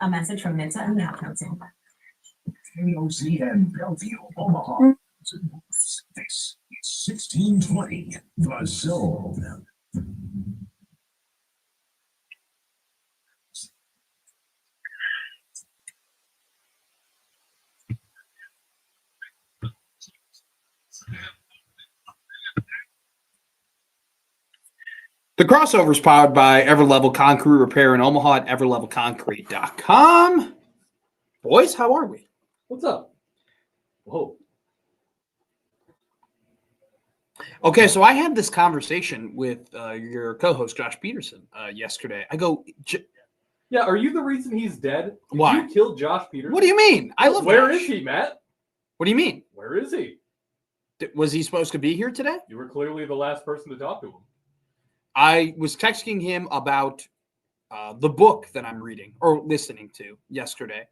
A message from Mensa and the Ad Council. KOC and Bellevue, Omaha. This is 1620 The Zone. The crossover is powered by Everlevel Concrete Repair in Omaha at everlevelconcrete.com. Boys, how are we? What's up? Whoa. Okay, so I had this conversation with your co-host, Josh Peterson, yesterday. I go, Yeah, are you the reason he's dead? Did Why? you kill Josh Peterson? what do you mean? I love Where Josh. is he, Matt? What do you mean? Where is he? Was he supposed to be here today? You were clearly the last person to talk to him. I was texting him about the book that I'm reading or listening to yesterday.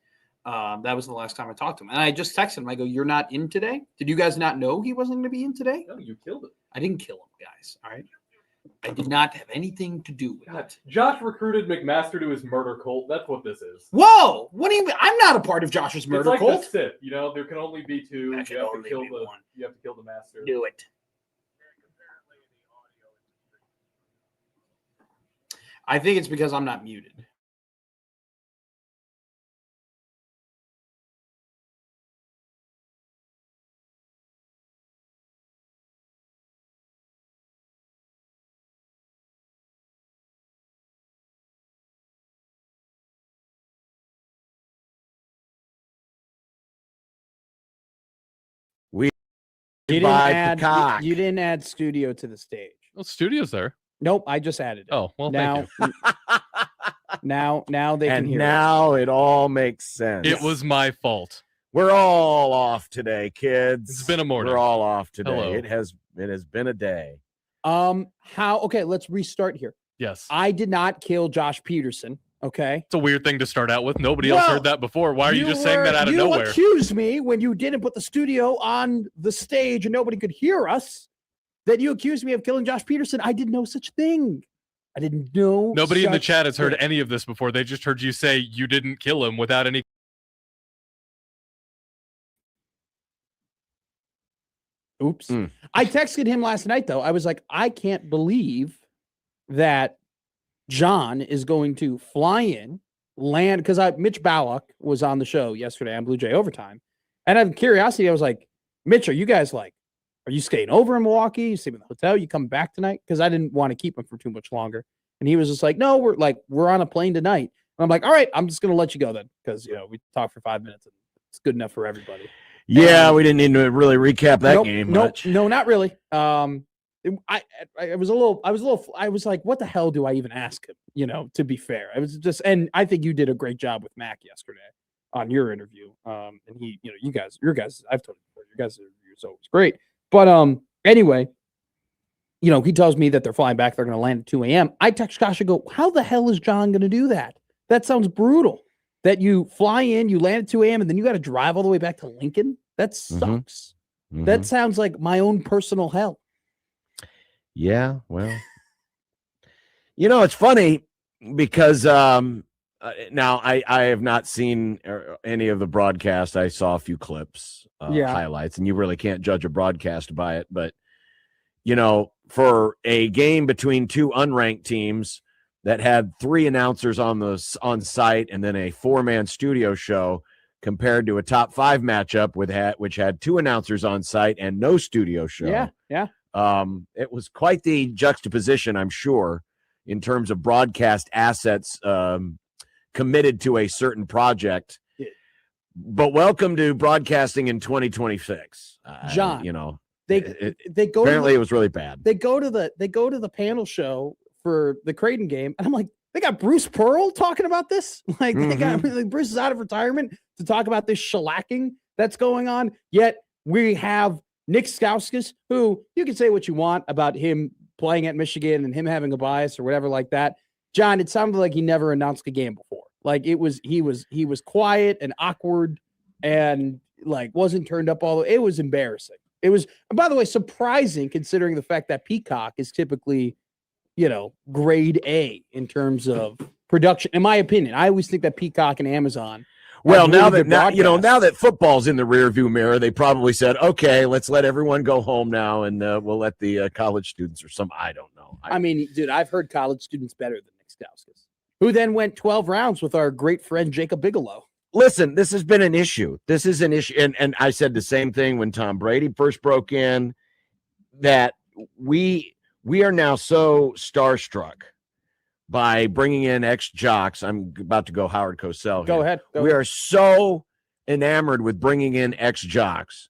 That was the last time I talked to him. And I just texted him. I go, you're not in today? Did you guys not know he wasn't going to be in today? No, you killed him. I didn't kill him, guys. All right. I did not have anything to do with God, it. Josh recruited McMaster to his murder cult. That's what this is. Whoa! What do you mean? I'm not a part of Josh's murder it's like cult. the Sith. You know, there can only be two. There can only be one. You have to kill the master. Do it. I think it's because I'm not muted. You didn't add studio to the stage. Well, studio's there. Nope, I just added it. Oh, well, now, thank now they can And hear now it all makes sense. you. It was my fault. We're all off today, kids. It's been a morning. We're all off today. Hello. It has been a day. Okay, let's restart here. Yes. I did not kill Josh Peterson. Okay. It's a weird thing to start out with. Nobody else heard that before. Why are you just saying that out of nowhere? You accused me when you didn't put the studio on the stage and nobody could hear us. That you accused me of killing Josh Peterson. I did no such thing. I didn't know. Nobody in the such chat has heard thing. any of this before. They just heard you say you didn't kill him without any. Oops. I texted him last night, though. I was like, I can't believe that John is going to fly in, land, because Mitch Ballock was on the show yesterday on Blue Jay Overtime. And out of curiosity, I was like, Mitch, are you guys like, are you staying over in Milwaukee? You staying in the hotel? You coming back tonight? Because I didn't want to keep him for too much longer. And he was just like, no, we're on a plane tonight. And I'm like, all right, I'm just going to let you go then. Because, we talked for 5 minutes and it's good enough for everybody. Yeah, we didn't need to really recap that game much. No, not really. I was like, what the hell do I even ask him? To be fair, I was just, and I think you did a great job with Mac yesterday on your interview. And he, your guys, I've told you before, your guys' interview is always great. But anyway, he tells me that they're flying back. They're going to land at 2 a.m. I text Josh and go, how the hell is John going to do that? That sounds brutal. That you fly in, you land at 2 a.m. and then you got to drive all the way back to Lincoln. That sucks. Mm-hmm. That sounds like my own personal hell. Yeah, well, it's funny because now I have not seen any of the broadcast. I saw a few clips, highlights, and you really can't judge a broadcast by it. But, for a game between two unranked teams that had 3 announcers on site and then a 4-man studio show compared to a top 5 matchup which had 2 announcers on site and no studio show. Yeah. It was quite the juxtaposition, I'm sure, in terms of broadcast assets committed to a certain project. But welcome to broadcasting in 2026, John. They go. Apparently, it was really bad. They go to the panel show for the Creighton game, and I'm like, they got Bruce Pearl talking about this. Like they got Bruce is out of retirement to talk about this shellacking that's going on. Yet we have Nick Stauskas, who you can say what you want about him playing at Michigan and him having a bias or whatever like that. John, it sounded like he never announced a game before. Like he was quiet and awkward and like wasn't turned up all the way. It was embarrassing. It was, and by the way, surprising considering the fact that Peacock is typically, grade A in terms of production, in my opinion. I always think that Peacock and Amazon. Well, have really now good that now broadcasts. that football's in the rearview mirror, they probably said, "Okay, let's let everyone go home now, and we'll let the college students or some I don't know." I mean, dude, I've heard college students better than Nick Stauskas, who then went 12 rounds with our great friend Jacob Bigelow. Listen, this has been an issue. This is an issue, and I said the same thing when Tom Brady first broke in. That we are now so starstruck by bringing in ex-jocks. I'm about to go Howard Cosell. Go ahead. We are so enamored with bringing in ex-jocks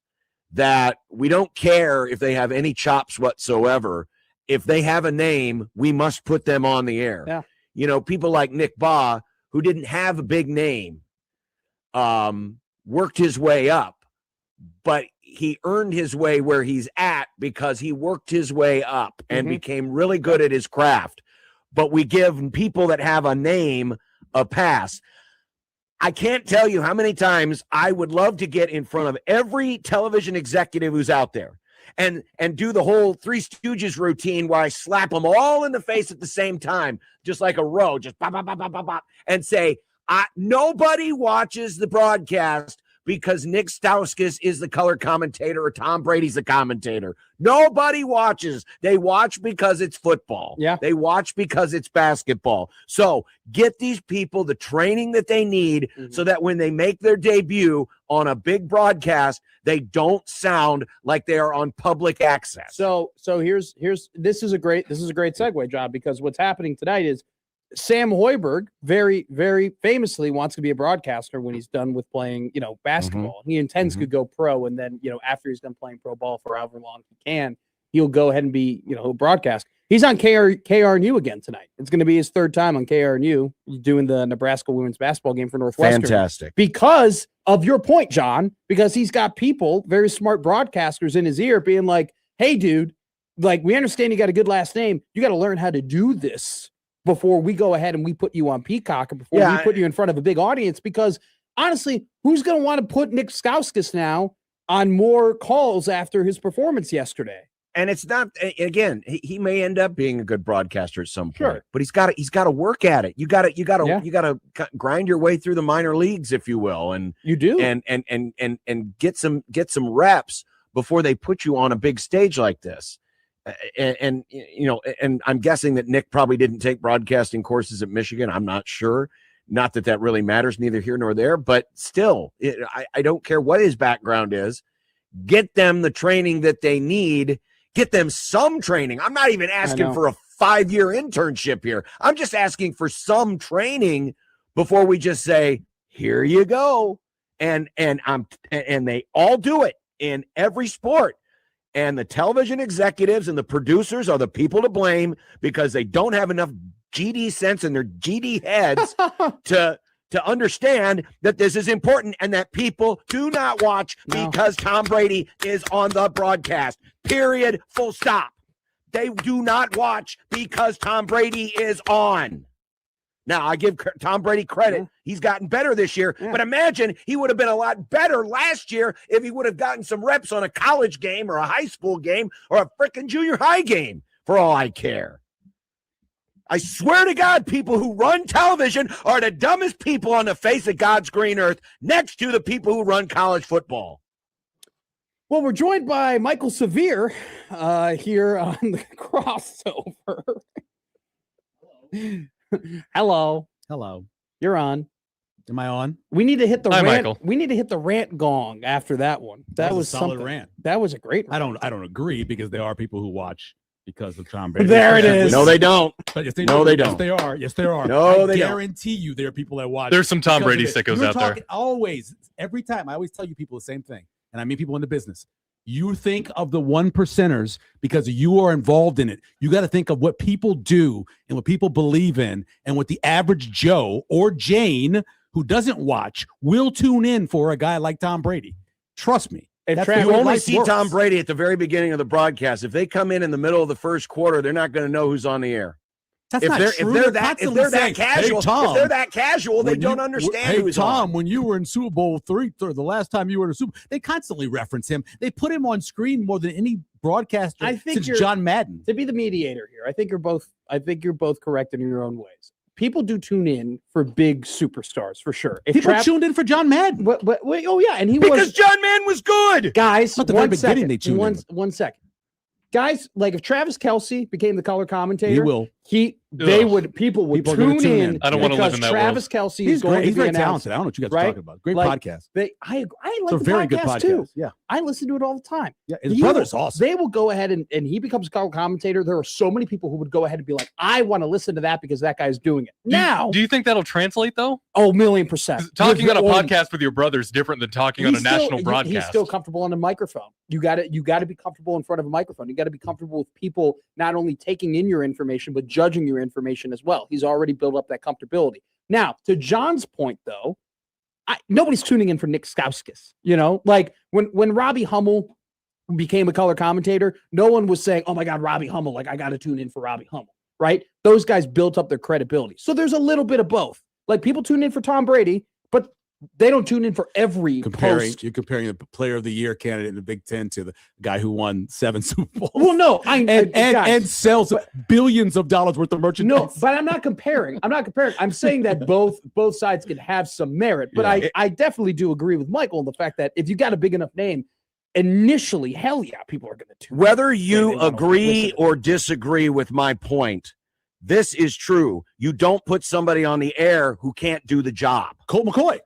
that we don't care if they have any chops whatsoever. If they have a name, we must put them on the air. Yeah. You know, people like Nick Baugh, who didn't have a big name, worked his way up, but he earned his way where he's at because he worked his way up and became really good at his craft. But we give people that have a name a pass. I can't tell you how many times I would love to get in front of every television executive who's out there and do the whole Three Stooges routine where I slap them all in the face at the same time, just like a row, just bop, bop, bop, bop, bop, bop, and say, nobody watches the broadcast because Nick Stauskas is the color commentator or Tom Brady's the commentator. Nobody watches. They watch because it's football. Yeah. They watch because it's basketball. So get these people the training that they need so that when they make their debut on a big broadcast, they don't sound like they are on public access. So here's this is a great segue, John, because what's happening tonight is Sam Hoiberg very, very famously wants to be a broadcaster when he's done with playing, basketball. He intends to go pro, and then, after he's done playing pro ball for however long he can, he'll go ahead and be, he'll broadcast. He's on KRNU again tonight. It's going to be his third time on KRNU doing the Nebraska women's basketball game for Northwestern. Fantastic. Because of your point, John, because he's got people, very smart broadcasters in his ear being like, hey, dude, like, we understand you got a good last name. You got to learn how to do this before we go ahead and we put you on Peacock, or before we put you in front of a big audience. Because honestly, who's going to want to put Nick Stauskas now on more calls after his performance yesterday? And it's not, again, he may end up being a good broadcaster at some point, but he's got to work at it. You got to grind your way through the minor leagues, if you will. And you do, and get some reps before they put you on a big stage like this. And I'm guessing that Nick probably didn't take broadcasting courses at Michigan. I'm not sure. Not that really matters, neither here nor there, but still, I don't care what his background is. Get them the training that they need. Get them some training. I'm not even asking for a 5-year internship here. I'm just asking for some training before we just say, here you go. And they all do it in every sport. And the television executives and the producers are the people to blame because they don't have enough GD sense in their GD heads to understand that this is important and that people do not watch because Tom Brady is on the broadcast. Period. Full stop. They do not watch because Tom Brady is on. Now, I give Tom Brady credit. He's gotten better this year. But imagine he would have been a lot better last year if he would have gotten some reps on a college game or a high school game or a freaking junior high game, for all I care. I swear to God, people who run television are the dumbest people on the face of God's green earth, next to the people who run college football. Well, we're joined by Michael Severe here on the crossover. Hello. You're on. Am I on? We need to hit the Hi, rant. Michael. We need to hit the rant gong after that one. That was a solid something. rant. That was a great rant. I don't agree because there are people who watch because of Tom Brady. There it is. No, they don't. But yes, they No, do. they Yes, don't. they are. Yes, there are. No, I they don't. guarantee you there are people that watch. There's some Tom because Brady of it. sickos You're out there. talking always, every time. I always tell you people the same thing, and I mean people in the business. You think of the 1%ers because you are involved in it. You got to think of what people do and what people believe in and what the average Joe or Jane who doesn't watch will tune in for a guy like Tom Brady. Trust me. That's the You way only life see works. Tom Brady at the very beginning of the broadcast. If they come in the middle of the first quarter, they're not going to know who's on the air. That's If not they're true. that casual, they don't understand Hey, who's Tom, on. when you were in Super Bowl III, or the last time you were in a Super Bowl, they constantly reference him. They put him on screen more than any broadcaster I think since John Madden. To be the mediator here, I think you're both correct in your own ways. people do tune in for big superstars for sure. If People tuned in for John Madden. wait, oh yeah, and he Because was John Mann was good. guys. Not the very One beginning second, they tuned in. one second, guys. Like if Travis Kelce became the color commentator, He will. People would People are gonna tune tune in. in. I don't wanna live because in that Travis Kelce He's is going great. to He's be very announced. talented. I don't know what you guys right? are talking about. Great Like, podcast. I like It's a the very good podcast too. podcast. Yeah. I listen to it all the time. Yeah. His He brother's will- awesome. They will go ahead and he becomes a color commentator. There are so many people who would go ahead and be like, I want to listen to that because that guy's doing it. Now, Do you think that'll translate though? oh, 1,000,000%. 'Cause talking With on a your own- podcast with your brother is different than talking on a He's still- national He's broadcast. still comfortable on a microphone. You got to be comfortable in front of a microphone. You got to be comfortable with people not only taking in your information but judging your information as well. He's already built up that comfortability. Now, to John's point though, nobody's tuning in for Nick Stauskas. You know, like when Robbie Hummel became a color commentator, no one was saying, "Oh my God, Robbie Hummel! Like I got to tune in for Robbie Hummel." Right? Those guys built up their credibility. So there's a little bit of both. Like people tune in for Tom Brady, but they don't tune in for every You're post. comparing the player of the year candidate in the Big Ten to the guy who won 7 Super Bowls. Well, no, and guys, sells billions of dollars worth of merchandise. no, but I'm not comparing. I'm saying that both sides can have some merit. But Yeah. I definitely do agree with Michael in the fact that if you got a big enough name, initially, hell yeah, people are going to tune in. Whether They you wanna agree listen to or disagree with my point, this is true. You don't put somebody on the air who can't do the job. Colt McCoy.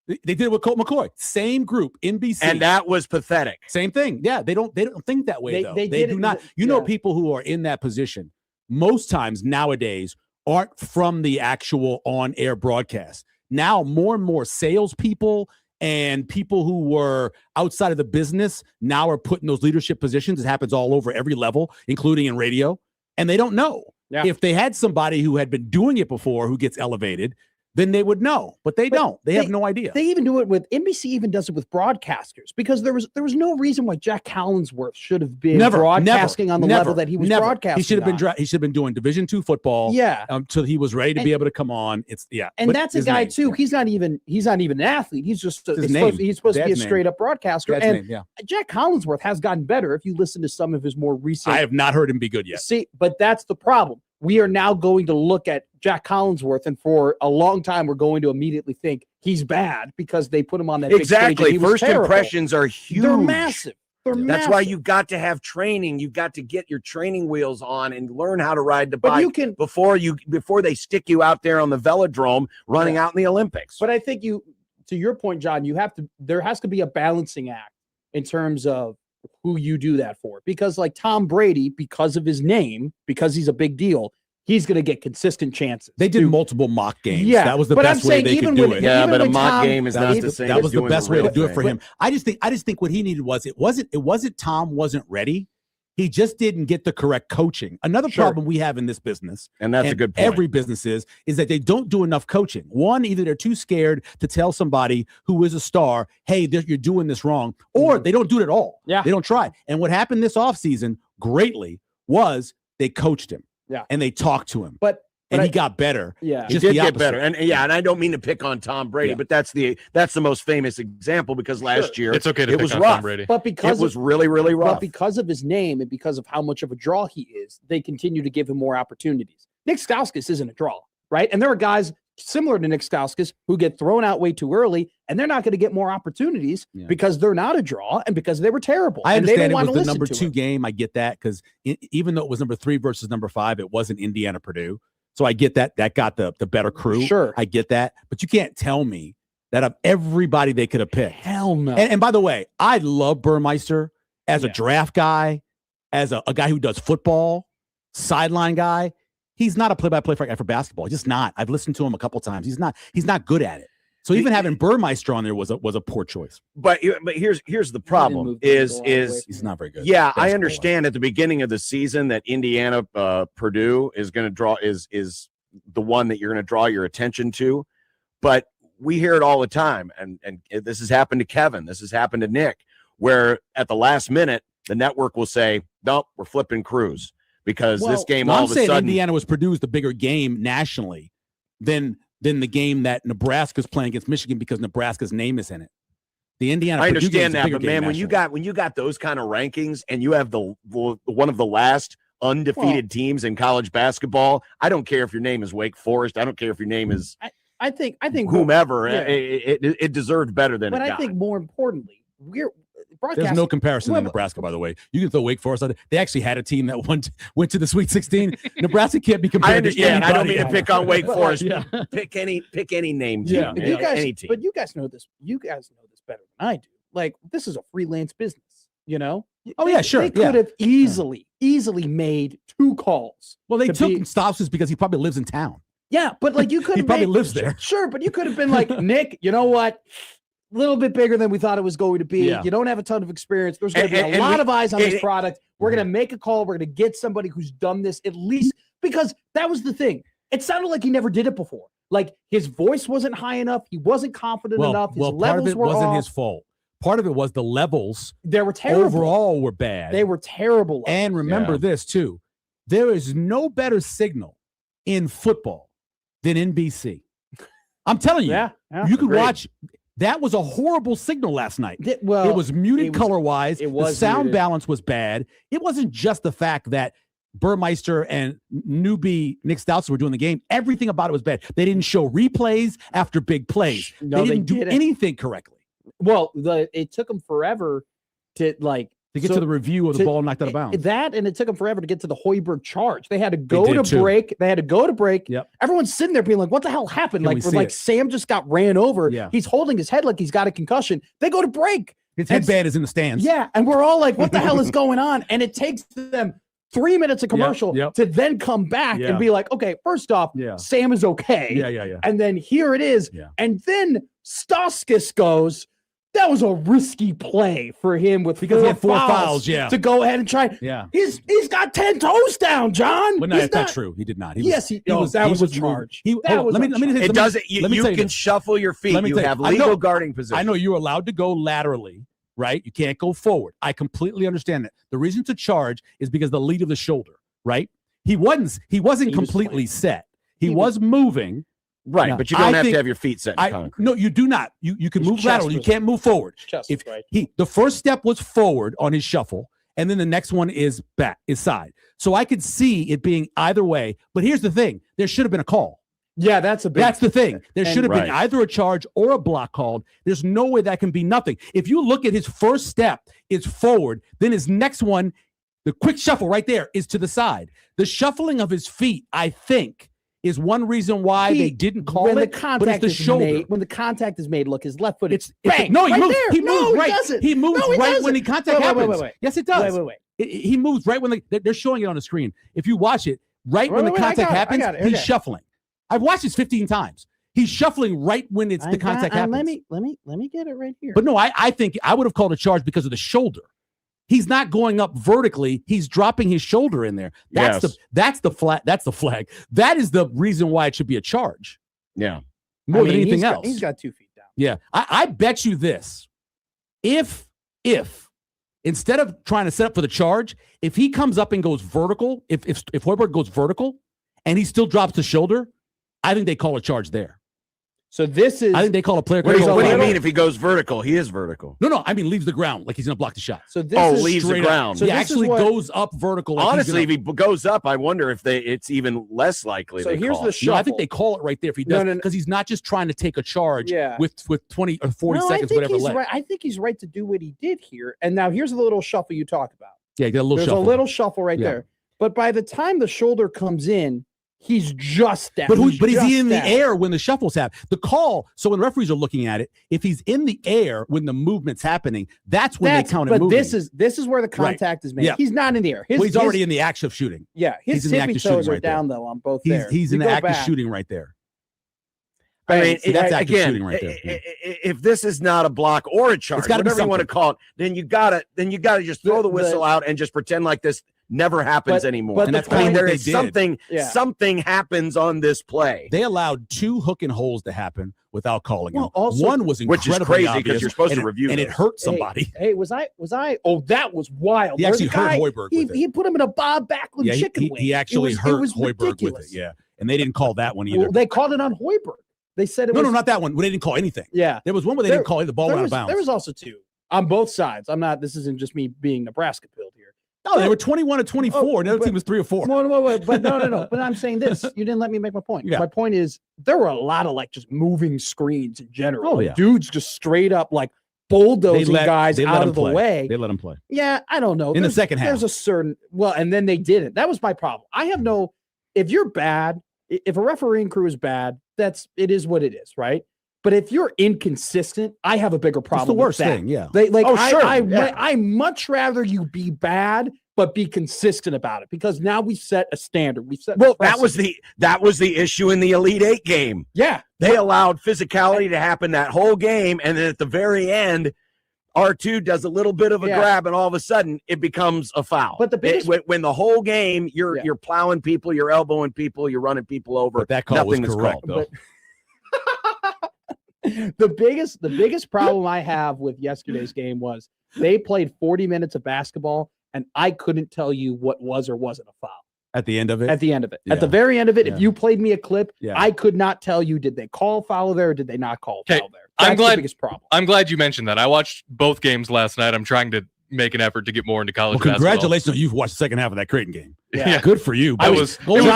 They did it with Colt McCoy. Same group, NBC. And that was pathetic. Same thing. Yeah, they don't think that way though. They They did do it- not. You know, yeah. people who are in that position most times nowadays aren't from the actual on-air broadcast. Now, more and more salespeople and people who were outside of the business now are put in those leadership positions. It happens all over every level, including in radio, and they don't know. Yeah. If they had somebody who had been doing it before who gets elevated, then they would know, but they don't. They have no idea. They even do it with NBC. Even does it with broadcasters because there was no reason why Jack Collinsworth should have been broadcasting on the level that he was broadcasting. He should have been. on. He should have been doing Division II football. Yeah, Until he was ready to And- be able to come on. It's and But that's a his guy name, too. yeah. He's not even an athlete. He's just His he's name. supposed to be a Dad's name. straight up broadcaster. That's And name, yeah. Jack Collinsworth has gotten better if you listen to some of his more recent. I have not heard him be good yet. See, but that's the problem. We are now going to look at Jack Collinsworth, and for a long time, we're going to immediately think he's bad because they put him on that big stage and Exactly. he was First terrible. impressions are huge. They're massive. That's why you got to have training. You got to get your training wheels on and learn how to ride the But bike you can. before they stick you out there on the velodrome running out in the Olympics. But I think to your point, John, there has to be a balancing act in terms of who you do that for. Because like Tom Brady, because of his name, because he's a big deal, he's going to get consistent chances. They did to- multiple mock games. Yeah, That was the but I'm best way saying they even could do when- it. Yeah, even but a when mock Tom- game is That not was the same. that as was the doing best way real to do it thing. for him. I just think what he needed was it wasn't Tom wasn't ready. He just didn't get the correct coaching. Another Sure. problem we have in this business, And that's a and good point. every business is that they don't do enough coaching. One, either they're too scared to tell somebody who is a star, hey, you're doing this wrong, or they don't do it at all. Yeah. They don't try. And what happened this offseason greatly was they coached him. Yeah. And they talked to him. But And I- he got better. Yeah. He Just did the get opposite. better, and I don't mean to pick on Tom Brady, Yeah. but that's the most famous example because last year It's okay to it pick was on rough. Tom Brady. But It because was really, really rough. But because of his name and because of how much of a draw he is, they continue to give him more opportunities. Nick Stauskas isn't a draw, right? And there are guys similar to Nick Stauskas who get thrown out way too early, and they're not going to get more opportunities Yeah. because they're not a draw and because they were terrible. I and they understand don't it want was to the listen number to 2 it. game. I get that because even though it was number 3 versus number 5, it wasn't Indiana Purdue. So I get that got the better crew. Sure. I get that. But you can't tell me that of everybody they could have picked. Hell no. And by the way, I love Burmeister as a Yeah. draft guy, as a guy who does football, sideline guy. He's not a play-by-play guy for basketball. He's just not. I've listened to him a couple times. He's not good at it. So even having Burmeister on there was a poor choice. but here's the problem move the needle all the way. He's not very good. yeah, I basketball-wise. understand at the beginning of the season that Indiana Purdue is going to draw is the one that you're going to draw your attention to, but we hear it all the time, and this has happened to Kevin, this has happened to Nick, where at the last minute the network will say, nope, we're flipping crews because this game no, all I'm of a saying sudden Indiana was Purdue's the bigger game nationally than the game that Nebraska's playing against Michigan because Nebraska's name is in it. The Indiana I Purdue game is understand a that, bigger but game man, when you got those kind of rankings and you have the one of the last undefeated teams in college basketball. I don't care if your name is Wake Forest. I don't care if your name is I think whomever. Yeah. It deserved better than But it I got. think more importantly, There's no comparison in Nebraska, by the way. You can throw Wake Forest out there. They actually had a team that went to the Sweet 16. Nebraska can't be compared I understand. to I don't anybody. mean to pick on Wake Forest. Yeah. Pick any name Yeah. team. You guys, any team. but you guys know this. You guys know this better than I do. Like, this is a freelance business, you know? Oh, yeah, sure. They could have easily made 2 calls. Well, they to took be- Stops because he probably lives in town. Yeah, but like you could He have probably made- lives there. Sure, but you could have been like, Nick, you know what? A little bit bigger than we thought it was going to be. Yeah. You don't have a ton of experience. There's going to be And a lot we- of eyes on this and- product. We're going to make a call. We're going to get somebody who's done this at least, because that was the thing. It sounded like he never did it before. Like his voice wasn't high enough. He wasn't confident enough. His part of levels it were wasn't off. his fault. Part of it was the levels They were terrible. overall were bad. They were terrible. And remember this too. There is no better signal in football than NBC. I'm telling you. yeah. You could agreed. watch. That was a horrible signal last night. Well, it was muted it was- color wise. it The was sound muted. balance was bad. It wasn't just the fact that Burmeister and newbie Nick Stouts were doing the game. Everything about it was bad. They didn't show replays after big plays. No, they they didn't do didn't. anything correctly Well, it took them forever to like to get so- to the review of the to- ball knocked out of bounds. That, and it took them forever to get to the Hoiberg charge. They had to go did to too. break. They had to go to break. Yep. Everyone's sitting there being like, "What the hell happened?" Can we Like, we're see like, it? Sam just got ran over. Yeah. He's holding his head like he's got a concussion. They go to break. His and- headband is in the stands. Yeah, and we're all like, "What the hell is going on?" And it takes them 3 minutes of commercial yep. to then come back Yeah. and be like, "Okay, first off, Yeah. Sam is okay." Yeah. And then here it is. Yeah. And then Stauskas goes, that was a risky play for him with Because he had 4 fouls, yeah. to go ahead and try. Yeah. He's got 10 toes down, John. But no, He's that's not true. He did not. He Yes, that was a moved. charge. He, That hold on, was let me a let me charge. let It me- doesn't. let me You tell you can this. shuffle your feet. Let me You tell you, have I legal know- guarding position. I know you're allowed to go laterally, right? You can't go forward. I completely understand that. The reason to charge is because the lead of the shoulder, right? He wasn't He was completely playing. set. He He was moving. Right, Now, but you don't I have think- to have your feet set in concrete. No, you do not. You can His move chest laterally. You was- can't move forward. Chest If right. the first step was forward on his shuffle, and then the next one is side. So I could see it being either way. But here's the thing: there should have been a call. Yeah, that's a big. That's the thing. There And- should have been Right. either a charge or a block called. There's no way that can be nothing. If you look at his first step, it's forward. Then his next one, the quick shuffle right there, is to the side. The shuffling of his feet, I think, is one reason why they didn't call when it. the But it's contact the is shoulder. made. When the contact is made, look, his left foot. It's bang, no, he right moves. there. He moves No, right. He doesn't. He moves No, he right when doesn't. the contact Wait, happens. wait. Yes, it does. Wait. He moves right when they're showing it on the screen. If you watch it, right when the Wait, I contact got it, I happens, got it, he's okay. shuffling. I've watched this 15 times. He's shuffling right when it's the contact happens. Let me get it right here. But no, I think I would have called a charge because of the shoulder. He's not going up vertically. He's dropping his shoulder in there. That's Yes. that's the flag. That is the reason why it should be a charge Yeah. more than anything he's else. He's got 2 feet down. Yeah, I bet you this. If instead of trying to set up for the charge, if he comes up and goes vertical, if Hoiberg goes vertical and he still drops the shoulder, I think they call a charge there. So this is. I think they call a player. What do you, control what do you foul. mean if he goes vertical? He is vertical. No, I mean leaves the ground like he's gonna block the shot. So this Oh, is leaves the Straight up. ground. So he this is actually what- goes up vertical. Like he's Honestly, gonna- if he goes up, I wonder if it's even less likely. So they here's call the it. shuffle. No, I think they call it right there if he No, does no, because he's not just trying to take a charge Yeah. with 20 or 40 No, seconds, I think whatever he's left. right. I think he's right to do what he did here. And now here's the little shuffle you talk about. Yeah, get a little There's shuffle. a little shuffle right Yeah. there. But by the time the shoulder comes in, he's just down. But is he just in the down. air when the shuffles happen? The call, so when referees are looking at it, if he's in the air when the movement's happening, that's when they count it But moving. this is where the contact is made. Yeah. He's not in the air. His, Well, he's already in the act of shooting. Yeah, his he's in the act tippy of shooting toes are right there. down though on both He's there. he's You in the go act of back. shooting right there. I mean, See, that's active again, shooting right there. Yeah. if this is not a block or a charge, gotta be whatever you want to something. call it, then you gotta just throw the whistle out and just pretend like this never happens But- anymore. but And the that's I mean, kind of there what they is did. something happens on this play, They allowed 2 hook and holes to happen without calling Well, them. also- One was which incredibly is crazy obvious, because you're supposed and to it- review and it those. hurt somebody. Hey, was I? Oh, that was wild. He There's actually a hurt guy, Hoiberg He, with it. he put him in a Bob Backlund Yeah, chicken wing. he actually it hurt was Hoiberg with it. ridiculous. Yeah, and they didn't call that one either. Well, they called it on Hoiberg. They said it no, was not that one. They didn't call anything. Yeah. There was one where they There- didn't call it. The ball There went out was, of bounds. there was also 2 on both sides. This isn't just me being Nebraska pilled here. No, they were 21-24. Oh, the other but- team was 3 or 4. Wait, but no. But I'm saying this. You didn't let me make my point. Yeah. My point is there were a lot of like just moving screens in general. Oh, yeah. Dudes just straight up like bulldozing guys they let out them of the play. way. They let them play. Yeah, I don't know. In the There's- second half. There's a certain and then they didn't. That was my problem. I have no. If you're bad, if a refereeing crew is bad, it is what it is, right? But if you're inconsistent, I have a bigger problem. It's the worst with that. thing, yeah. They like. Oh, sure, I much rather you be bad, but be consistent about it because now we set a standard. We set. Well, that was the issue in the Elite Eight game. yeah. They allowed physicality to happen that whole game, and then at the very end, R2 does a little bit of a grab, and all of a sudden it becomes a foul. But the biggest- when the whole game you're plowing people, you're elbowing people, you're running people over. But that call was nothing is correct, called. though. The biggest problem I have with yesterday's game was they played 40 minutes of basketball, and I couldn't tell you what was or wasn't a foul At the end of it? at the end of it. At the Yeah. very end of it, Yeah. if you played me a clip, Yeah. I could not tell you did they call foul there or did they not call Okay, foul there. I'm That's glad- the biggest problem. I'm glad you mentioned that. I watched both games last night. I'm trying to make an effort to get more into college Well, basketball. congratulations. You've watched the second half of that Creighton game. Yeah. Good for you. I But was- only it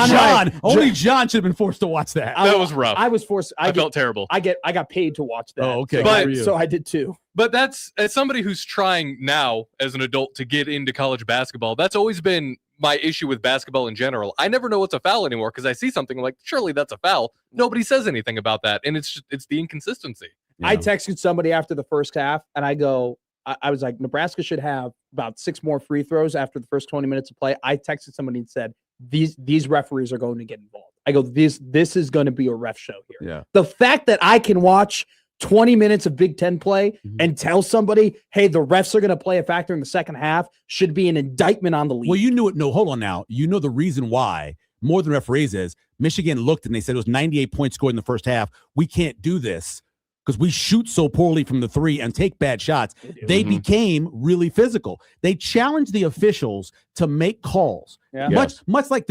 was John should have been forced to watch that. That was rough. I was forced. I felt terrible. I got paid to watch that. Oh, okay. So, But- I, Good for you. so I did too. But that's as somebody who's trying now as an adult to get into college basketball, that's always been my issue with basketball in general. I never know what's a foul anymore because I see something like, surely that's a foul. Nobody says anything about that. And it's the inconsistency. Yeah. I texted somebody after the first half and I go, I was like, Nebraska should have about 6 more free throws after the first 20 minutes of play. I texted somebody and said, these referees are going to get involved. I go, this is going to be a ref show here. Yeah. The fact that I can watch 20 minutes of Big Ten play and tell somebody, hey, the refs are going to play a factor in the second half should be an indictment on the league. Well, you knew it. No, hold on now. You know the reason why, more than referees, is Michigan looked and they said it was 98 points scored in the first half. We can't do this because we shoot so poorly from the three and take bad shots. They became really physical. They challenged the officials to make calls. Yeah. Much like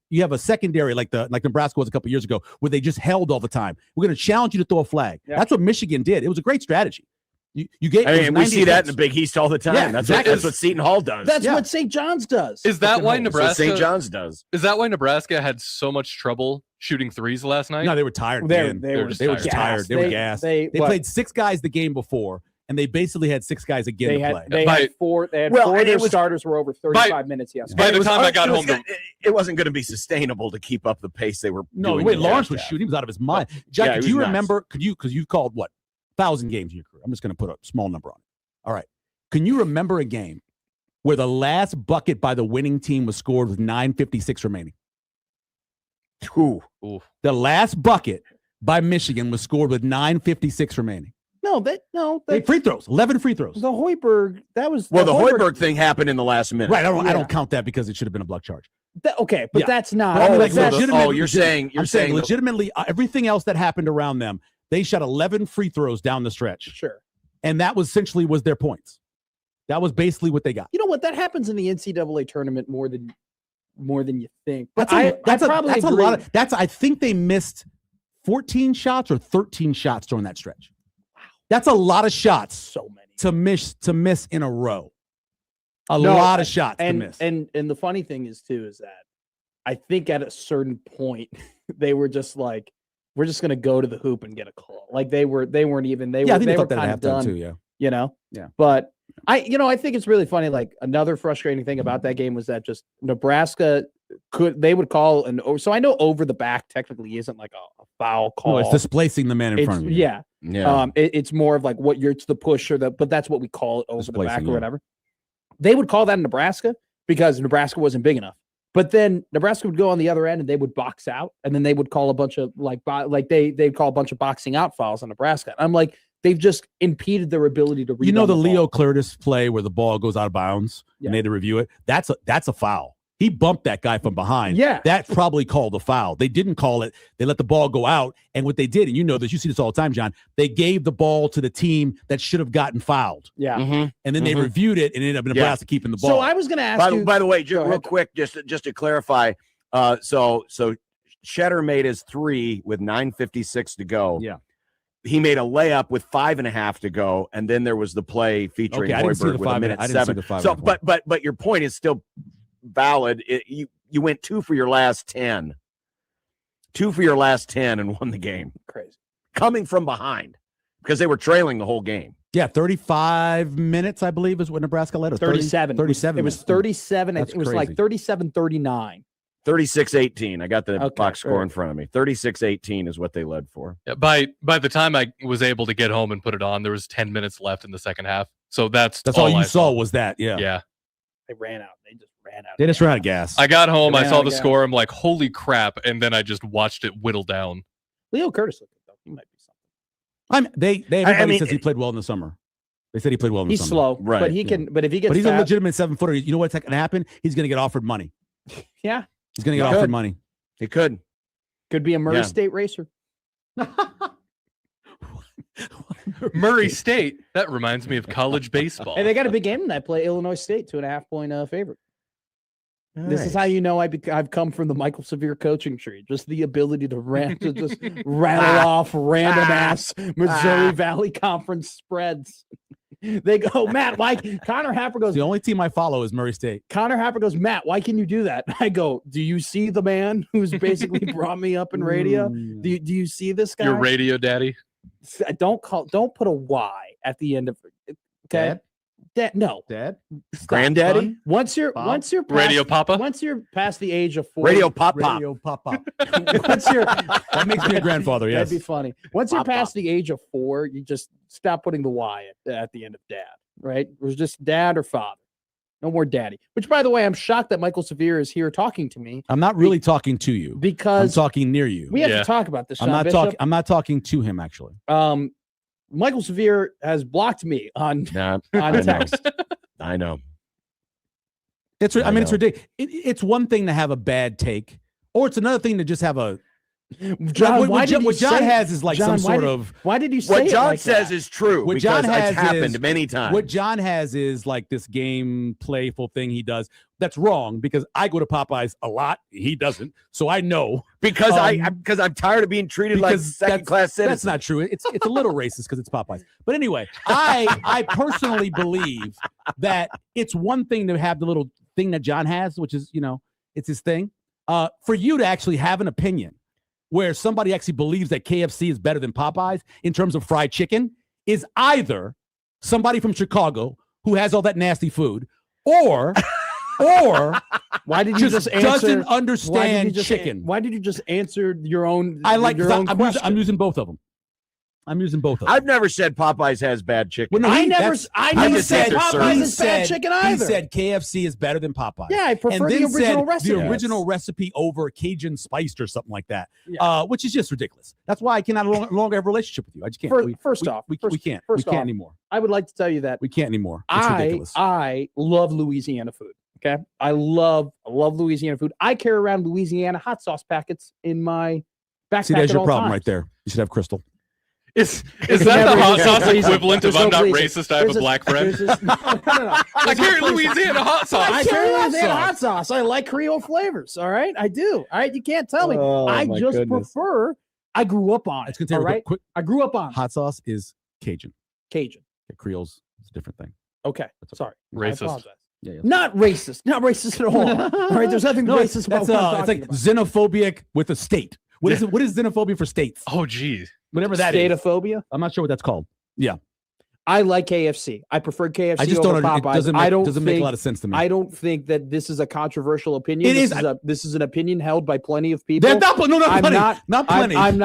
you have a secondary like Nebraska was a couple years ago where they just held all the time. We're going to challenge you to throw a flag. Yeah. That's what Michigan did. It was a great strategy. You gave. I it was mean, we 98 see that in points. the Big East all the time. Yeah, that's exactly. what Seton Hall does. That's Yeah. what St. John's does. Is that why That's what Nebraska St. John's does. Is that why Nebraska had so much trouble shooting threes last night? No, they were tired. They man. were They were just tired. They were gassed. They what? played 6 guys the game before, and they basically had 6 guys again They to had, play. they By- had four. They had Well, 4 and of their it was- starters were over 35 minutes yesterday. By And the it was- time I got it was home, gonna- it wasn't going to be sustainable to keep up the pace they were. No, the doing way in the Lawrence first was half. shooting, he was out of his mind. Yeah, Jack, he do you was nuts. remember? Because you've called what 1,000 games in your career? I'm just going to put a small number on it. All right. Can you remember a game where the last bucket by the winning team was scored with 9:56 remaining? Ooh. The last bucket by Michigan was scored with 9:56 remaining. They free throws, 11 free throws. The Hoiberg, that was Well, the Hoiberg thing happened in the last minute. Right. I Yeah. don't count that because it should have been a block charge. Okay, but Yeah. that's not. But I mean, like, that's- legitimately- you're saying I'm saying legitimately everything else that happened around them, they shot 11 free throws down the stretch. sure. And that was essentially was their points. That was basically what they got. You know what? That happens in the NCAA tournament more than you think. But That's I probably a agree. lot of I think they missed 14 shots or 13 shots during that stretch. Wow. That's a lot of shots so many. to miss in a row. A No, lot of shots to and miss. and the funny thing is too is that I think at a certain point they were just like, we're just gonna go to the hoop and get a call. Like they weren't even I think they they were thought that kind at of halftime done. too, yeah. You know? Yeah. But I think it's really funny. Like another frustrating thing about that game was that just Nebraska they would call so I know over the back technically isn't like a foul call. No, it's displacing the man in front of you. Yeah. Yeah. It's more of like it's the push but that's what we call it over the back Displacing, or yeah. whatever. They would call that in Nebraska because Nebraska wasn't big enough. But then Nebraska would go on the other end and they would box out, and then they would call a bunch of they'd call a bunch of boxing out fouls on Nebraska. I'm like, they've just impeded their ability to read. You know on the ball. Leo Curtis play where the ball goes out of bounds Yeah. and they had to review it? That's a foul. He bumped that guy from behind. Yeah. That's probably called a foul. They didn't call it. They let the ball go out. And what they did, and you know this, you see this all the time, John, they gave the ball to the team that should have gotten fouled. Yeah. Mhm. And then they Mhm. reviewed it and ended up in Yeah. Nebraska keeping the ball. So I was going to ask you. By the way, Go just real ahead. quick, just to clarify, so Shetter made his 3 with 9:56 to go. Yeah. he made a layup with 5.5 to go, and then there was the play featuring Okay, I didn't see Hoiberg the with a 5. minute I didn't see 7. the 5. So, but your point is still valid. You went 2 for your last 10. 2 for your last 10 and won the game. Crazy. Coming from behind because they were trailing the whole game. Yeah, 35 minutes, I believe, is what Nebraska led. 37. 37. It was minutes. 37. That's It was like crazy. 37-39. 36-18. I got the Okay, box score very in front of me. 36-18 is what they led for. Yeah, by the time I was able to get home and put it on, there was 10 minutes left in the second half. So that's all you I saw was that. Yeah. Yeah. They ran out. They just ran out. They just ran out of gas. I got home, I Ran saw out the of score, I'm like, holy crap, and then I just watched it whittle down. Leo Curtis looked good, though. He might be something. Everybody mean, says he played well in the summer. They said he played well in the He's summer. slow, Right, but he can. But if he gets, But he's a fat- legitimate 7-footer. You know what's going to happen? He's going to get offered money. Yeah, He's going to get He offered could. money. He could. could be a Murray Yeah. State racer. Murray State, that reminds me of college baseball. Hey, they got a big game tonight. Play Illinois State, 2.5 point favorite. This is how you know I've come from the Michael Severe coaching tree. Just the ability to just rattle off random ass Missouri Valley Conference spreads. They go, Matt, why? Connor Happer goes, The only team I follow is Murray State. Connor Happer goes, Matt, why can you do that? I go, do you see the man who's basically brought me up in radio? Do you see this guy? Your radio daddy. Don't put a Y at the end of it. Okay. No. Dad? Stop. Granddaddy? Son? Once you're Bob? past, Radio Papa? Once you're past the age of 40, Radio Pop Pop. Radio Pop Pop. once you're That makes me a grandfather, yes. That'd be funny. Once you're Pop, past pop. the age of 4, you just stop putting the Y at the end of dad, right? It was just dad or father. No more daddy. Which, by the way, I'm shocked that Michael Severe is here talking to me I'm not really talking to you. I'm because talking near you. we have Yeah. to talk about this. I'm Sean not Bishop. talking. I'm not talking to him actually. Michael Severe has blocked me on Nah, on know. text. I know. It's. I I mean, it's know. ridiculous. It's one thing to have a bad take, or it's another thing to just have a. John, why did what you John say- has is like John, some why sort did- of. Why did you say What it John like says that? is true What because John has it's happened is- many times. What John has is like this game playful thing he does. That's wrong because I go to Popeyes a lot. He doesn't, so I know. because I'm tired of being treated like Because second class citizens. That's not true. It's a little racist because it's Popeyes. But anyway, I personally believe that it's one thing to have the little thing that John has, which is, it's his thing. For you to actually have an opinion where somebody actually believes that KFC is better than Popeyes in terms of fried chicken is either somebody from Chicago who has all that nasty food or Why did you just just answer? doesn't Why did you understand just chicken. Why did you just answer your own? I like your own question? I'm using both of them. I'm using both of them. I've never said Popeyes has bad chicken. Well, no, I he- never that's- just said said Popeyes he is bad chicken either. He said KFC is better than Popeyes. Yeah, I prefer the then original said recipe. The original recipe over Cajun spiced or something like that, Yeah. which is just ridiculous. That's why I cannot no longer have a relationship with you. I just can't. First we, off, we first- can't. first we can't off, anymore. I would like to tell you that We can't anymore. It's ridiculous. I love Louisiana food. Okay, I love Louisiana food. I carry around Louisiana hot sauce packets in my backpack. See, there's at your all problem times. right there. You should have Crystal. Is There's that never- the hot there's sauce no reason. equivalent of There's I'm no not reason. racist, I have There's a black friend? no. I carry Louisiana hot sauce. I carry Louisiana sauce. hot sauce. I like Creole flavors. All right, I do. All right, you can't tell me. Oh, I my just goodness. prefer. I grew up on It's it. gonna All take right, quick. I grew up on it. Hot sauce is Cajun. Cajun. Okay, Creole's is a different thing. Okay, sorry. I Racist. apologize. Yeah. Not racist. Not racist at all. All right, there's nothing racist about That's what I'm it's talking like about. xenophobic with a state. What is it? What is xenophobia for states? Oh, geez. Whatever that is. Statophobia. I'm not sure what that's called. I like KFC. I prefer KFC I just over don't. It Popeyes. doesn't make a lot of sense to me. I don't think that this is a controversial opinion. It This is. This is an opinion held by plenty of people. They're not. No, not I'm plenty. not- Not plenty. I'm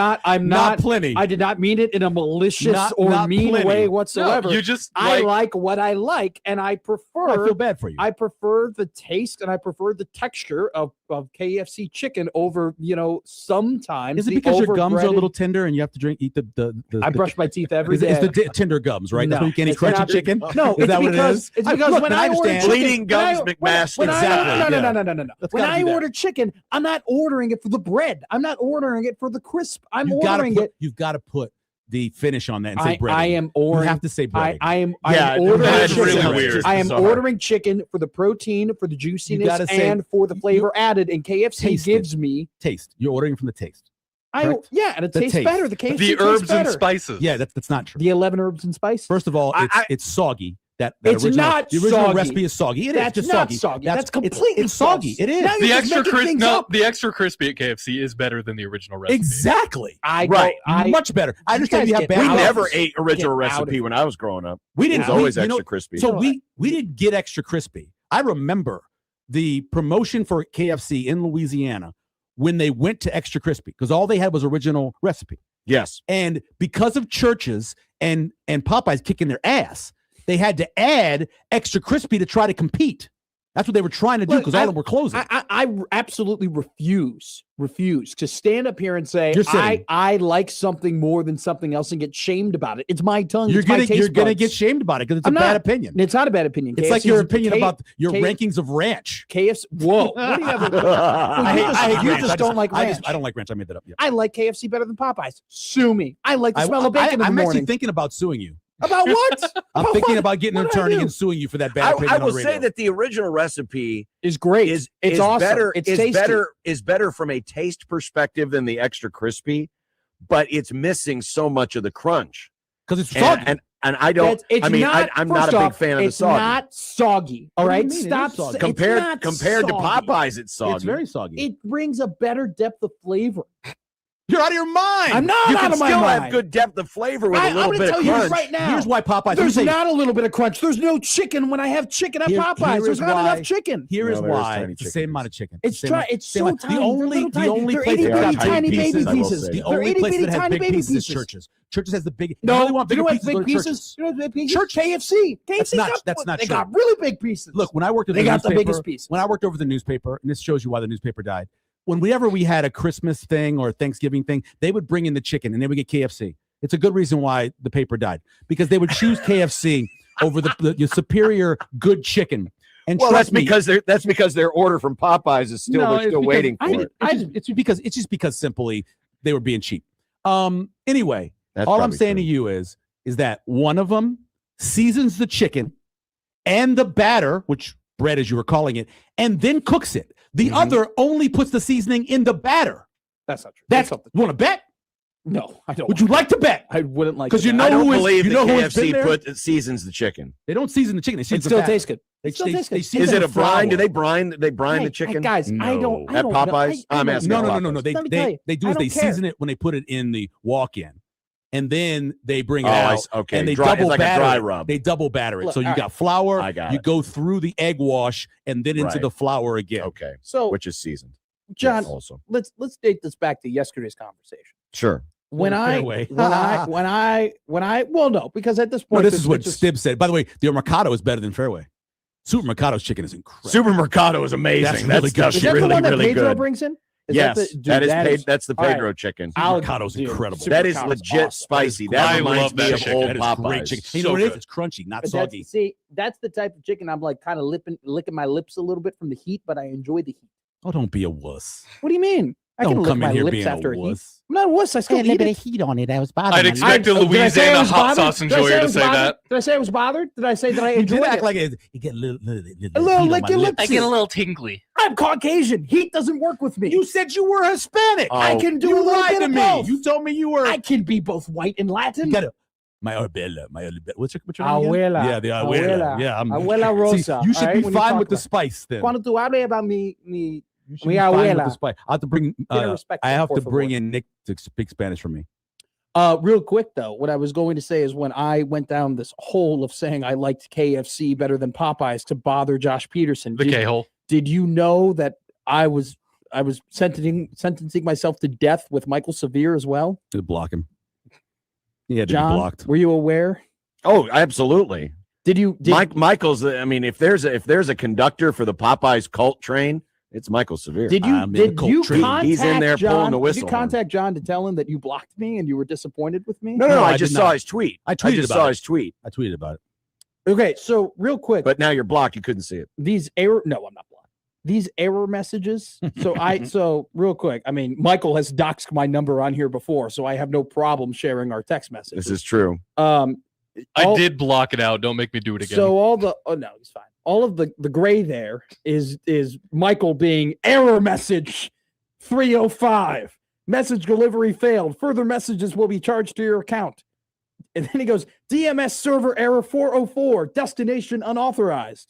not. plenty. I did not mean it in a malicious Not- or not mean plenty. way No, whatsoever. you just I like, like what I like, and I I prefer. feel bad for you. I prefer the taste and I prefer the texture of KFC chicken over, sometimes. Is it the because your gums are a overbreaded- little tender and you have to eat the I brush my teeth every day. It's the tender gums, right? That's No, why you can't eat it's crunchy not- chicken. No, Is that what it because is? it's because Look, when man, I order understand. chicken, Bleeding gums McMaster. Exactly. No. That's When gotta I be there. order chicken, I'm not ordering it for the bread. I'm not ordering it for the crisp. I'm You've gotta ordering put- it. You've got to put the finish on that and say I bread. am You ordering. have to say bread. I am Yeah, ordering that's chicken. really weird. I am Bizarre. ordering chicken for the protein, for the juiciness, gotta say- and for the flavor added. And KFC Taste it. gives me. Taste. You're ordering from the taste. correct? Yeah, and it The tastes taste. better. The KFC The tastes herbs and better. spices. Yeah, that's not true. The 11 herbs and spices. First of all, it's soggy. That It's original, not the original soggy. recipe is soggy. It is That's just not soggy. soggy. That's completely it's soggy. false. It is. Now you're The just extra making crispy, things no, up. the extra crispy at KFC is better than the original recipe. Exactly. I Much better. I understand guys you have get bad We out of never offers. ate original Get out of recipe when I was growing up. We It didn't. was always you extra know, crispy. So we didn't get extra crispy. I remember the promotion for KFC in Louisiana when they went to extra crispy because all they had was original recipe. Yes. And because of Church's and Popeyes kicking their ass, they had to add extra crispy to try to compete. That's what they were trying to do Look, because all of them were closing. I absolutely refuse to stand up here and say You're sitting. I like something more than something else and get shamed about it. It's my tongue. You're it's my gonna taste gonna buds. get shamed about it because it's I'm a bad not. opinion. It's not a bad opinion. It's KFC like your is- opinion about your K- rankings of ranch. KFC. Whoa. What do you have? I You just don't like ranch. I don't like ranch. I made that up. Yeah. I like KFC better than Popeyes. Sue me. I like the smell of bacon in the I'm morning. actually thinking about suing you. About what? I'm About thinking what? about getting an What did I attorney do? and suing you for that bad opinion I will on radio. say that the original recipe Is great. is it's awesome. better. It's is tasty. better from a taste perspective than the extra crispy, but it's missing so much of the crunch. because it's soggy. And I don't. It's I mean, not, I'm not first a big off, fan of the it's soggy. not soggy. All What do you right, mean? It is stop. soggy. It's compared not compared to soggy. Popeyes, it's soggy. It's very soggy. It brings a better depth of flavor. You're out of your mind. I'm not you out can of my still mind. have good depth of flavor with I'm a little gonna bit tell of you crunch. right now. Here's why Popeyes. There's let me say- not a little bit of crunch. There's no chicken when I have chicken at Here- Popeyes. here There's is not why- enough chicken. Here is No, there is why tiny it's the chicken same pieces. amount of chicken. It's Same try, amount- it's same so amount. tiny. The only They're little tiny. They're place itty that bitty got tiny big baby pieces. I will pieces. say The that. They're only itty place bitty that has tiny big baby pieces is pieces. Church's. Church's has the big. No, you really want you know bigger what pieces? big Go to pieces? Church's. You know what big pieces? Church- KFC. That's KFC not- got, that's not they true. got really big pieces. Look, when I worked at they the got the newspaper, biggest pieces. when I worked over the newspaper, and this shows you why the newspaper died. Whenever we had a Christmas thing or a Thanksgiving thing, they would bring in the chicken and they would get KFC. It's a good reason why the paper died because they would choose KFC over the superior good chicken. And Well, trust that's me, because their order from Popeyes is still No, they're it's still because waiting for it. it's just because simply they were being cheap. Anyway, That's all I'm probably saying true. to you is that one of them seasons the chicken and the batter, which bread as you were calling it, and then cooks it. The other only puts the seasoning in the batter. That's not true. That's something. want to bet? No, I don't. Would you like to bet? I wouldn't like 'Cause to you bet. know I don't who is- believe you the know who has been KFC there? seasons the chicken. They don't season the chicken. They season It the still batter. tastes good. They, It still they- tastes they good. season Is it the a brine? Do flour. they brine the chicken? Guys, I don't. At know. Popeyes? I'm asking No, at no, no, no, no. Popeyes. They Let me tell they you, they do I is they don't care. season it when they put it in the walk-in, and then they bring it Oh, out. okay. And they Dry- double it's like a batter dry it. rub. They double batter it. Look, So you all got flour. I got you it. go through the egg wash and then into Right. the flour again. Okay, So, which is seasoned. John, Yes, also let's date this back to yesterday's conversation. sure. When Well, I, fairway. well, no, because at this No, point, this is what it's just- Stib said. By the way, the Mercado is better than Fairway. Super Mercado's chicken is incredible. Supermercado is amazing. That's That really good. stuff's Is that really, the one that really Pedro good. brings in? Is Yes, dude, that is that paid. That's the all right. Pedro chicken. I'll- Mercado's dude, incredible. Super That is Mercado's legit awesome. spicy. I That reminds love me that of chicken. old That is great Popeyes. chicken. You So know what it is? good. It's crunchy, not But soggy. that's the type of chicken I'm like kind of licking my lips a little bit from the heat, but I enjoy the heat. Oh, don't be a wuss. What do you mean? I can Don't lick come my in here lips being after a a heat. wuss. I'm not a wuss. I still eat it. heat on it. I was I'd expect a Did I say I Louisiana was hot bothered? sauce Did I enjoyer I to was say bothered? that. Did I say I was bothered? Did I say that I You did enjoyed act it? like it. You get a little heat on my lick your lips. I get a little tingly. I'm Caucasian. Heat doesn't work with me. You said you were Hispanic. Oh. I can do You a little lied bit to of me. both. You told me you were. I can be both white and Latin. You gotta, my abuela. What's your name again? Abuela. Yeah, the abuela. Abuela. Yeah, Abuela See, Rosa. you should all right, be when you fine talk with the about- spice then. Cuando tú hables about mi You should mi be fine with abuela. the spice. I have to bring. respectful, I have por to bring favor. in Nick to speak Spanish for me. Real quick though, what I was going to say is when I went down this hole of saying I liked KFC better than Popeyes to bother Josh Peterson. The K-hole. Did you know that I was sentencing myself to death with Michael Severe as well? To block him. He had to be John, blocked. were you aware? Oh, absolutely. Did you? Michael's. I mean, if there's a conductor for the Popeyes cult train, it's Michael Severe. Did you? I'm in the Did cult you train. contact He's in there John? pulling the Did whistle you on him. contact John to tell him that you blocked me and you were disappointed with me? No, No, I I just did saw not. his tweet. I tweeted just about saw it. his tweet. I tweeted about it. Okay, so real quick, But now you're blocked. You couldn't see it. these error. No, I'm not blocked. These error messages. So real quick. I mean, Michael has doxed my number on here before, so I have no problem sharing our text messages. This is true. I did block it out. Don't make me do it again. So all the no, he's fine. All of the gray there is Michael being error message 305. Message delivery failed. Further messages will be charged to your account. And then he goes, DMS server error 404, destination unauthorized.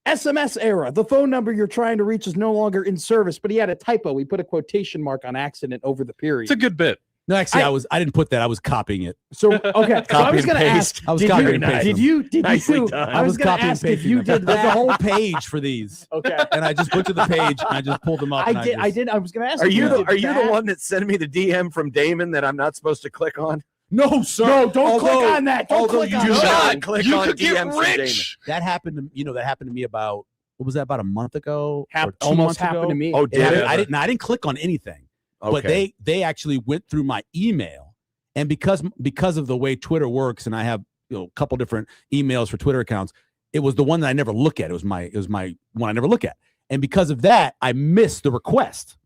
SMS error. The phone number you're trying to reach is no longer in service, but he had a typo. He put a quotation mark on accident over the period. It's a good bit. No, actually, I didn't put that. I was copying it. So okay, so I Copy was and going to ask. paste. I was Did copying you, and pasting. did Nicely you? done. I was going to copying and ask if pasting you them. did There's a that. whole page for these, Okay, and I just went to the page and I just pulled them up. I did. I was going to ask. Are if you the did Are you the that. one that sent me the DM from Damon that I'm not supposed to click on? No, sir. No, don't click Although- on that. Don't although click you on do that. not click you on could get DMs from Damon. rich. That happened to that happened to me about what was that, about a month ago? or 2 Almost months happened ago? to me. Oh, It did happened- it? I didn't click on anything. But Okay. they actually went through my email, and because of the way Twitter works, and I have a couple different emails for Twitter accounts, it was the one that I never look at. It was my one I never look at, and because of that, I missed the request,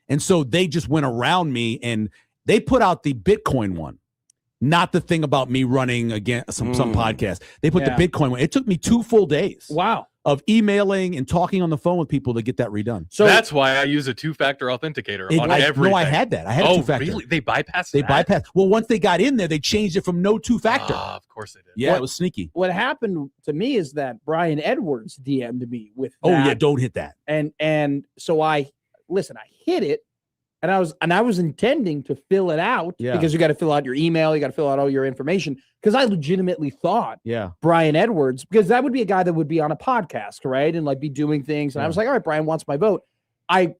and so they just went around me and they put out the Bitcoin one, not the thing about me running again some podcast. They put Yeah. the Bitcoin one. It took me 2 full days Wow. of emailing and talking on the phone with people to get that redone. So That's why I use a two-factor authenticator on everything. No, I had that. I had a Oh, two-factor. really? They bypassed They that? bypassed. Well, once they got in there, they changed it from no two-factor. Ah, of course they did. Yeah, What- it was sneaky. what happened to me is that Brian Edwards DM'd me with Oh that, yeah, don't hit that. and so I hit it, and I was intending to fill it out Yeah. because you got to fill out your email, you got to fill out all your information, because I legitimately thought Yeah, Brian Edwards, because that would be a guy that would be on a podcast, right, and like be doing things, and I was like, all right, Brian wants my vote. I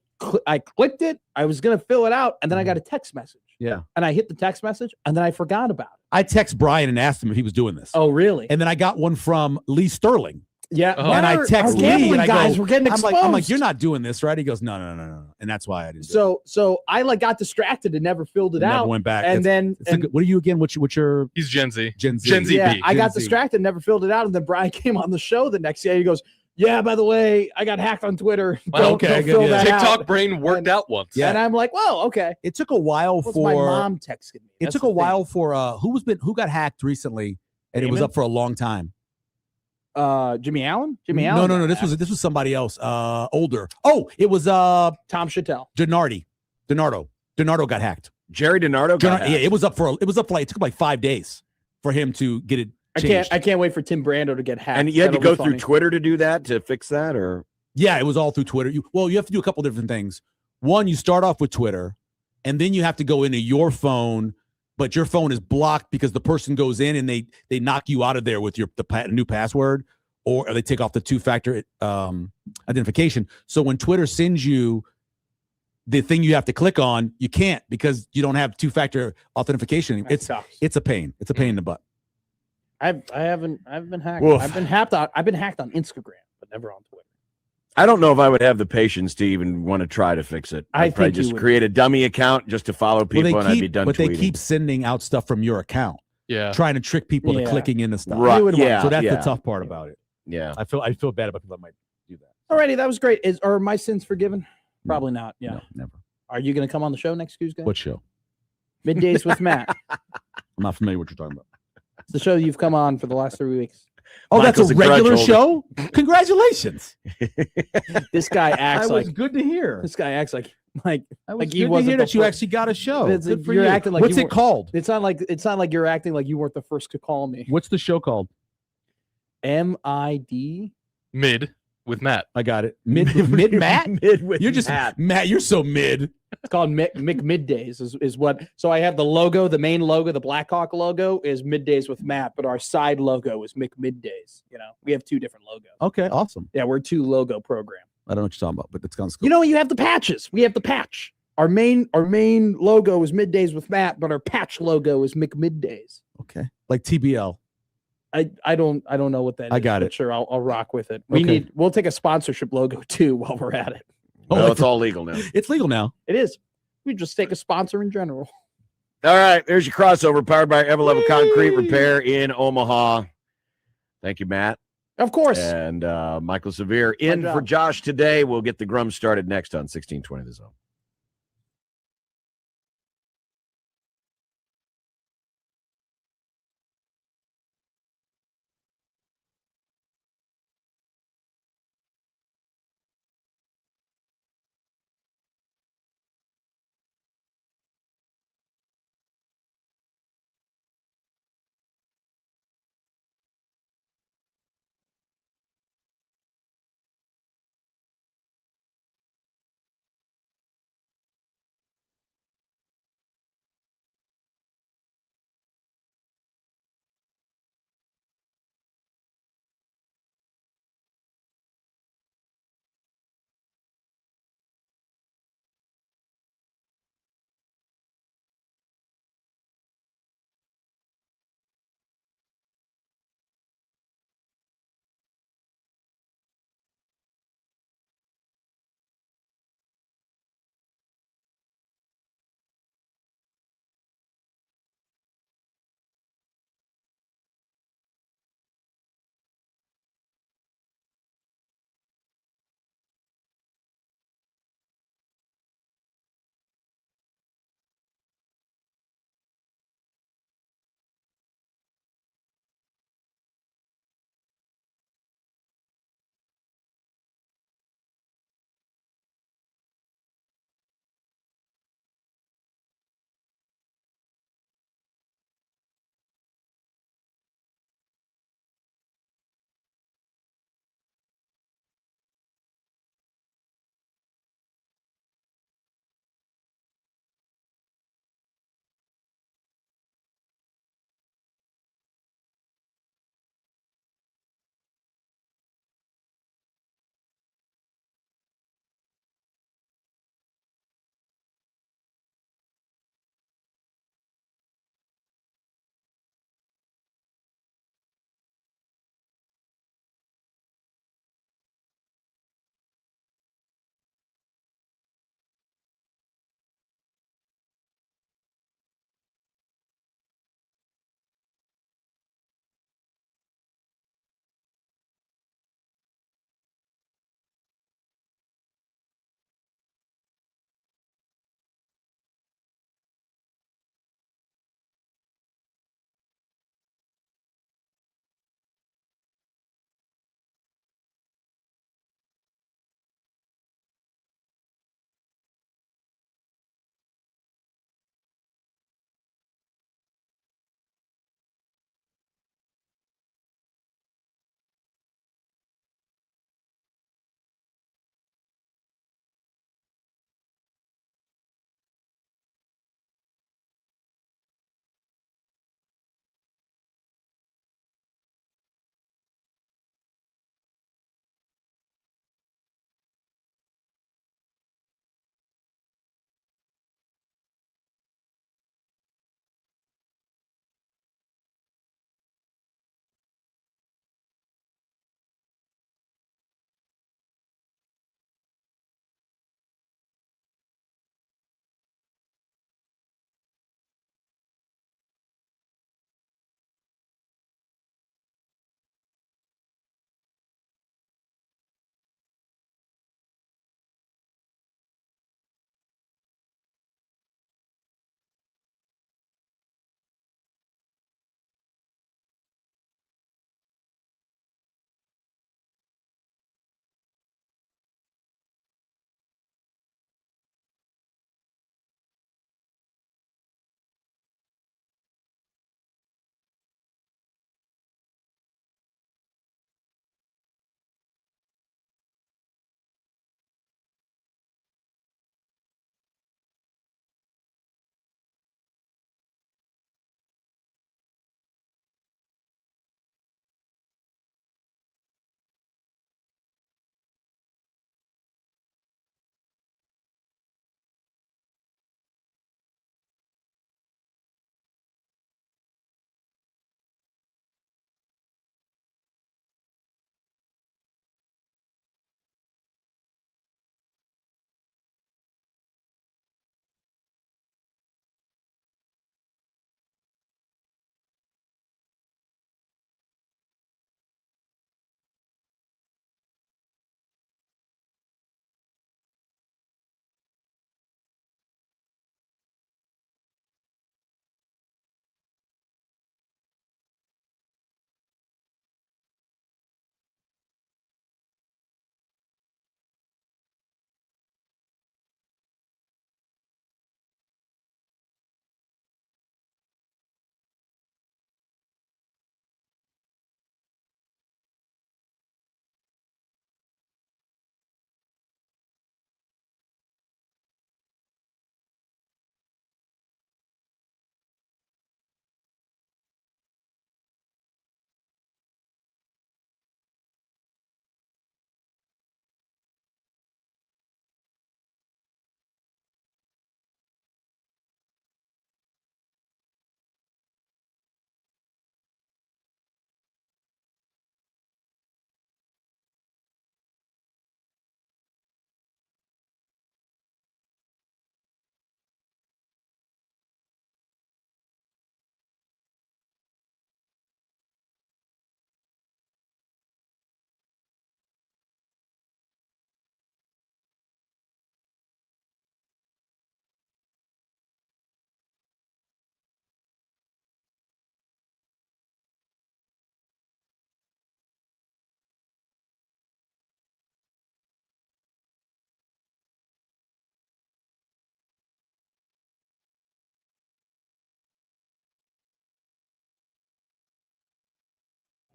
clicked it, I was gonna fill it out, and then I got a text message, yeah. and I hit the text message, and then I forgot about it. I text Brian and asked him if he was doing this. Oh, really? And then I got one from Lee Sterling. Yeah. Oh. And I Our- text our Lee gambling and I guys go, were getting I'm exposed. like, you're not doing this, right? He goes, no. And that's why I didn't. So I like got distracted and never filled it never out. went back. And then what are you again? What's your He's Gen Z. Gen Z? Gen Z. yeah, ZB. I got Gen Z. distracted, never filled it out, and then Brian came on the show the next day. He goes, "Yeah, by the way, I got hacked on Twitter. Well, okay, don't good, fill yeah. that out." TikTok brain worked And- out once. Yeah. And I'm like, "Well, okay." It took a while What's for my mom texted me. It That's took the a thing. while for who got hacked recently, and it was Damon? up for a long time. Jimmy Allen. Jimmy Allen. No. got hacked. This was somebody else. Older. Oh, it was Tom Chattel. Donardo got hacked. Jerry DiNardo got Yeah, it was up for like, it took like 5 days for him to get it changed. I can't wait for Tim Brando to get hacked. And you had to That'll go be through funny. Twitter to do that, to fix that, or Yeah, it was all through Twitter. You have to do a couple different things. One, you start off with Twitter, and then you have to go into your phone, but your phone is blocked because the person goes in and they knock you out of there with new password, or they take off the two-factor identification. So when Twitter sends you the thing you have to click on, you can't because you don't have two-factor authentication. That sucks. It's a pain. It's a pain in the butt. I've been hacked. Woof. I've been hacked on Instagram, but never on Twitter. I don't know if I would have the patience to even want to try to fix it. I I'd probably think you just would. create a dummy account just to follow people, Well, and I'd be done but tweeting. they keep sending out stuff from your account, Yeah. trying to trick people to Yeah. clicking into stuff. Right? You would want- Yeah, So that's yeah, the tough part about it. yeah. I feel bad about people that might do that. Alrighty, that was great. Are my sins forgiven? Probably not. Yeah. No, never. Are you going to come on the show next Tuesday? What show? Middays with Matt. I'm not familiar with what you're talking about. It's the show you've come on for the last 3 weeks. Oh, Michael's that's a a grudge regular holder. show. Congratulations. This guy acts That was like good to hear. this guy acts like That was like he good to wasn't hear the that you fir- actually got a show. It's- Good for you're you. acting like What's you it were- called? it's not like you're acting like you weren't the first to call me. What's the show called? MID. Mid with Matt. I got it. Mid Matt. Mid with You're just Matt. Matt. You're so mid. It's called Mick Middays is what. So I have the logo, the main logo, the Blackhawk logo is Middays with Matt, but our side logo is Mick Middays. You know, we have two different logos. Okay, awesome. Yeah, we're a 2 logo program. I don't know what you're talking about, but it's kind of cool. You know, you have the patches. We have the patch. Our main logo is Middays with Matt, but our patch logo is Mick Middays. Okay, like TBL. I don't know what that is. I got but it. Sure, I'll rock with it. Okay. We'll take a sponsorship logo too while we're at it. Well, it's all legal now. It's legal now. It is. We just take a sponsor in general. All right, there's your crossover powered by Everlevel Concrete Repair in Omaha. Thank you, Matt. Of course. And Michael Severe in job. for Josh today. We'll get the Grum started next on 1620 The Zone.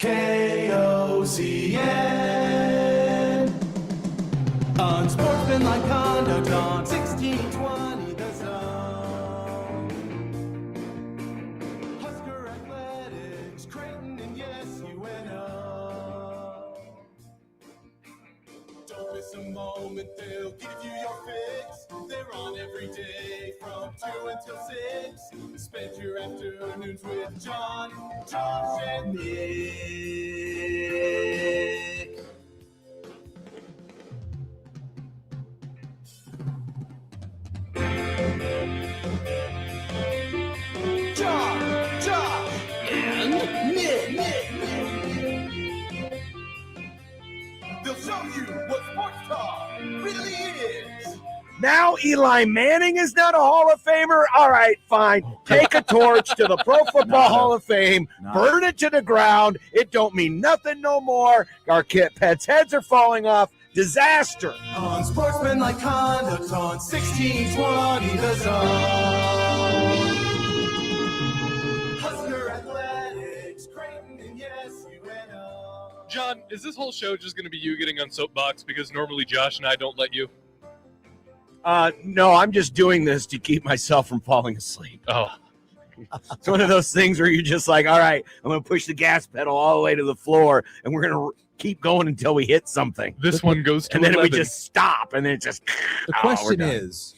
KOCN. Unsportsmanlike conduct on 1620 The Zone. Husker Athletics, Creighton, and yes, UNO. Don't miss a moment, they'll give you your fix. They're on every day from 2 until 6. Spend your afternoons with John, Josh, and Nick. John, Josh, and Nick. They'll show you what sports talk really is. Now Eli Manning is not a Hall of Famer. All right, fine. Take a torch to the Pro Football Hall of Fame, burn it to the ground. It don't mean nothing no more. Our pets' heads are falling off. Disaster. Unsportsmanlike conduct on 1620 The Zone. Husker Athletics, Creighton, and yes, UNO. John, is this whole show just going to be you getting on soapbox because normally Josh and I don't let you? No, I'm just doing this to keep myself from falling asleep. Oh. It's one of those things where you're just like, all right, I'm going to push the gas pedal all the way to the floor, and we're going to keep going until we hit something. This one goes to and then 11. we just stop, and then it just. The question is,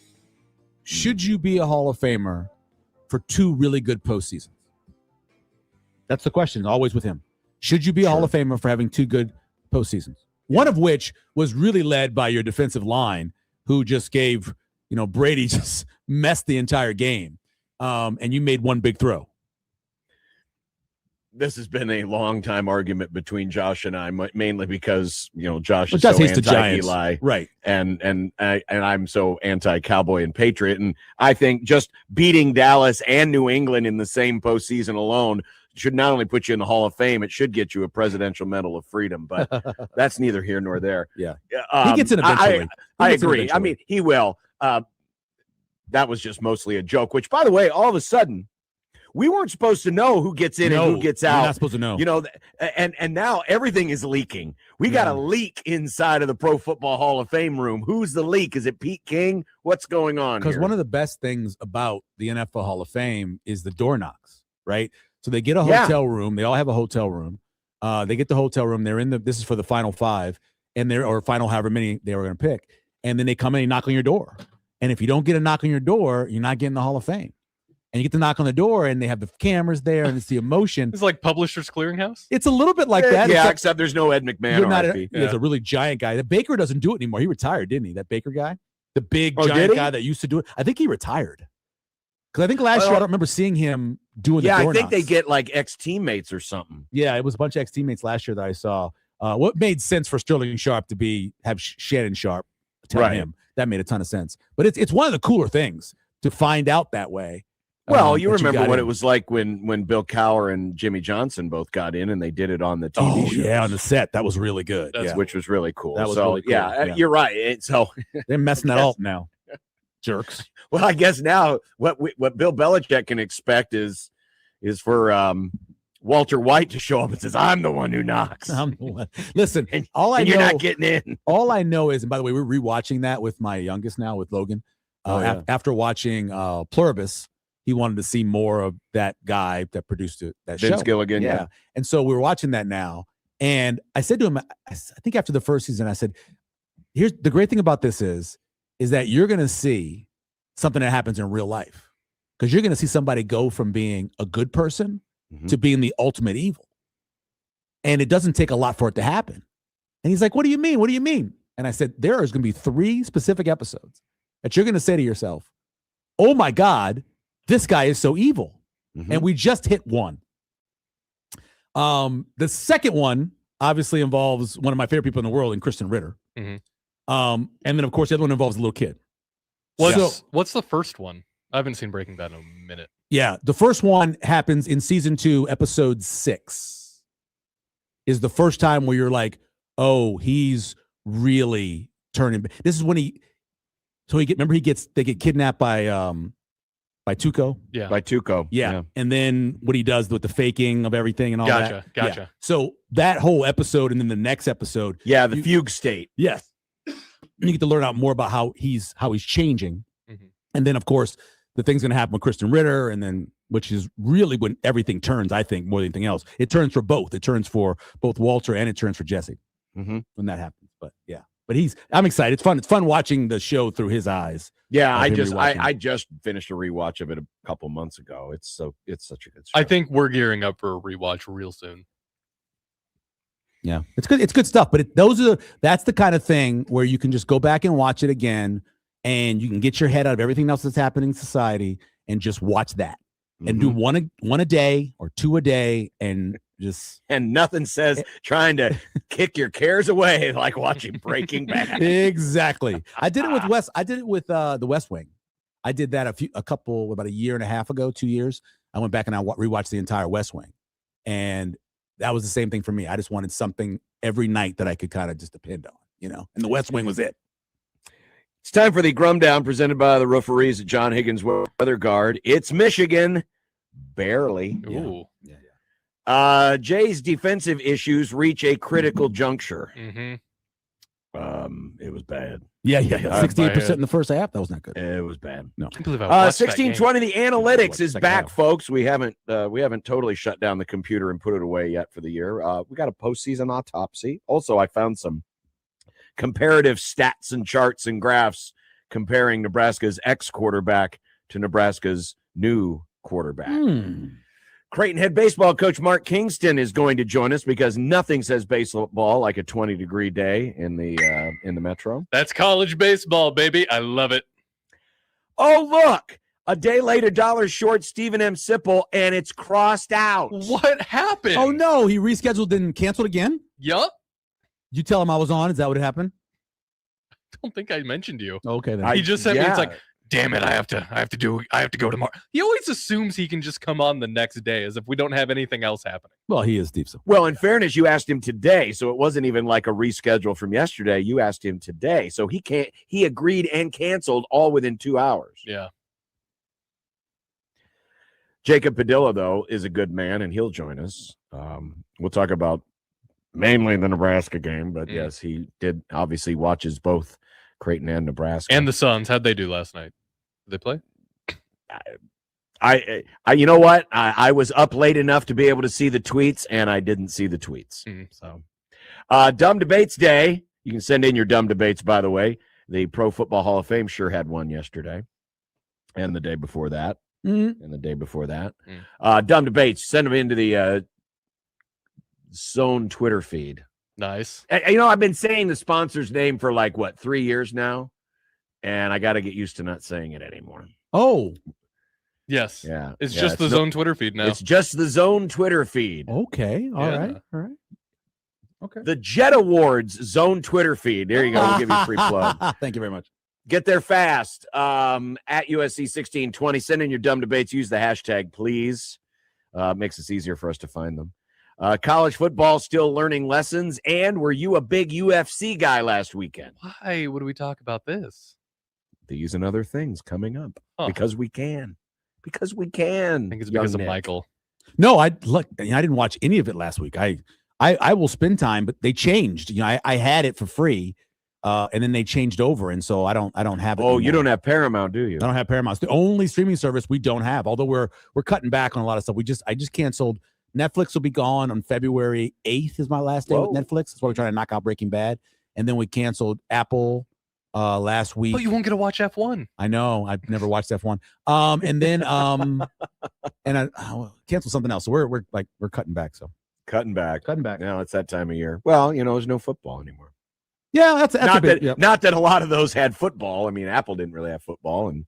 should you be a Hall of Famer for 2 really good postseasons? That's the question, always with him. Should you be a Hall of Famer for having 2 good postseasons? One of which was really led by your defensive line, who just gave, Brady just messed the entire game. And you made one big throw. This has been a long time argument between Josh and I, mainly because Josh is Josh so hates the Giants. anti-Eli, Right? And I'm so anti-Cowboy and Patriot, and I think just beating Dallas and New England in the same postseason alone should not only put you in the Hall of Fame, it should get you a Presidential Medal of Freedom. But that's neither here nor there. Yeah, he gets it eventually. I agree. I mean, he will. That was just mostly a joke. Which, by the way, all of a sudden, we weren't supposed to know who gets in and who gets out. We're not supposed to know. And now everything is leaking. We got a leak inside of the Pro Football Hall of Fame room. Who's the leak? Is it Pete King? What's going on? Because one of the best things about the NFL Hall of Fame is the door knocks, right? So they get a hotel room. They all have a hotel room. They get the hotel room. They're in this is for the final 5, or final however many they were going to pick. And then they come in and knock on your door. And if you don't get a knock on your door, you're not getting the Hall of Fame. And you get the knock on the door, and they have the cameras there, and it's the emotion. It's like Publishers Clearinghouse. It's a little bit like that. Yeah, except there's no Ed McMahon. There's a really giant guy. The Baker doesn't do it anymore. He retired, didn't he? That Baker guy, the big giant guy that used to do it. I think he retired. Because I think last year I don't remember seeing him doing. Yeah, the door I think knocks. they get like ex-teammates or something. Yeah, it was a bunch of ex-teammates last year that I saw. What made sense for Sterling Sharp to have Shannon Sharp tell him. That made a ton of sense. But it's one of the cooler things to find out that way. Well, you remember what it was like when Bill Cowher and Jimmy Johnson both got in, and they did it on the TV show. Yeah, on the set. That was really good. Which was really cool. That was really cool. Yeah, you're right. So they're messing that up now. Jerks. Well, I guess now what Bill Belichick can expect is for Walter White to show up and says, "I'm the one who knocks." I'm the one. Listen, and you're not getting in. All I know is, and by the way, we're rewatching that with my youngest now, with Logan. After watching Pluribus, he wanted to see more of that guy that produced that show. Vince Gilligan, yeah. And so we're watching that now. And I said to him, I think after the first season, I said, "Here's the great thing about this is that you're going to see something that happens in real life, because you're going to see somebody go from being a good person to being the ultimate evil. And it doesn't take a lot for it to happen." And he's like, "What do you mean? What do you mean?" And I said, "There is going to be 3 specific episodes that you're going to say to yourself, oh my God, this guy is so evil." And we just hit one. The second one obviously involves one of my favorite people in the world, in Kristen Ritter. And then, of course, the other one involves a little kid. What's the first one? I haven't seen Breaking Bad in a minute. Yeah, the first one happens in season 2, episode 6. Is the first time where you're like, oh, he's really turning. This is when they get kidnapped by by Tuco. Yeah. By Tuco. Yeah. And then what he does with the faking of everything and all that. Gotcha. Yeah. So that whole episode and then the next episode. Yeah, the fugue state. Yes. You get to learn out more about how he's changing. Mhm. And then, of course, the thing's going to happen with Kristen Ritter, and then which is really when everything turns, I think, more than anything else. It turns for both. It turns for both Walter and it turns for Jesse Mm-hmm. when that happens. But yeah. But I'm excited. It's fun. It's fun watching the show through his eyes. Yeah, Him rewatching. I just finished a rewatch of it a couple months ago. It's such a good show. I think we're gearing up for a rewatch real soon. Yeah, it's good. It's good stuff. But that's the kind of thing where you can just go back and watch it again, and you can get your head out of everything else that's happening in society and just watch that and do one a day or two a day, and just and nothing says trying to kick your cares away like watching Breaking Bad. Exactly. I did it with West. I did it with the West Wing. I did that about a year and a half ago, 2 years. I went back and I rewatched the entire West Wing, and that was the same thing for me. I just wanted something every night that I could kind of just depend on, and the West Wing was it. It's time for the Grum Down presented by the referees at John Higgins Weather Guard. It's Michigan, barely. Ooh. Jay's defensive issues reach a critical juncture. Mm-hmm. It was bad. Yeah. 68% in the first half. That was not good. It was bad. No. I can't believe I watched that game. 1620. The analytics is Second back, half. folks. We haven't totally shut down the computer and put it away yet for the year. We got a postseason autopsy. Also, I found some comparative stats and charts and graphs comparing Nebraska's ex-quarterback to Nebraska's new quarterback. Creighton head baseball coach Mark Kingston is going to join us because nothing says baseball like a 20-degree day in the metro. That's college baseball, baby. I love it. Oh, look, a day late, $1 short, Stephen M. Sipple, and it's crossed out. What happened? Oh, no. He rescheduled and canceled again? Yup. You tell him I was on? Is that what happened? I don't think I mentioned you. Okay, then. He just sent me. It's like, damn it, I have to go tomorrow. He always assumes he can just come on the next day as if we don't have anything else happening. Well, he is deep. So. Well, in fairness, you asked him today, so it wasn't even like a reschedule from yesterday. You asked him today, so he agreed and canceled all within 2 hours. Yeah. Jacob Padilla, though, is a good man, and he'll join us. We'll talk about mainly the Nebraska game, but yes, he did obviously watches both Creighton and Nebraska. And the Suns, how'd they do last night? Did they play? I you know what? I was up late enough to be able to see the tweets, and I didn't see the tweets. So, Dumb Debates Day. You can send in your dumb debates, by the way. The Pro Football Hall of Fame sure had one yesterday, and the day before that, and the day before that. Dumb Debates, send them into the Zone Twitter feed. Nice. I've been saying the sponsor's name for 3 years now, and I got to get used to not saying it anymore. Oh, yes. Yeah. It's just the Zone Twitter feed now. It's just the Zone Twitter feed. Okay. All right. Okay. The Jet Awards Zone Twitter feed. There you go. We'll give you a free plug. Thank you very much. Get there fast. At USC 1620. Send in your dumb debates. Use the hashtag, please. Makes it easier for us to find them. College football still learning lessons. And were you a big UFC guy last weekend? Why would we talk about this? These and other things coming up because we can. Because we can. I think it's because of Michael. No, I didn't watch any of it last week. I will spend time, but they changed. I had it for free, and then they changed over, and so I don't have it. Oh, anymore. you don't have Paramount, do you? I don't have Paramount. It's the only streaming service we don't have. Although we're cutting back on a lot of stuff. I just canceled. Netflix will be gone on February 8th is my last day with Netflix. That's why we're trying to knock out Breaking Bad, and then we canceled Apple last week. Oh, you won't get to watch F1. I know. I've never watched F1. And then and I canceled something else. So we're cutting back. So cutting back. Now it's that time of year. Well, there's no football anymore. Yeah, that's not a bit, not that a lot of those had football. I mean, Apple didn't really have football, and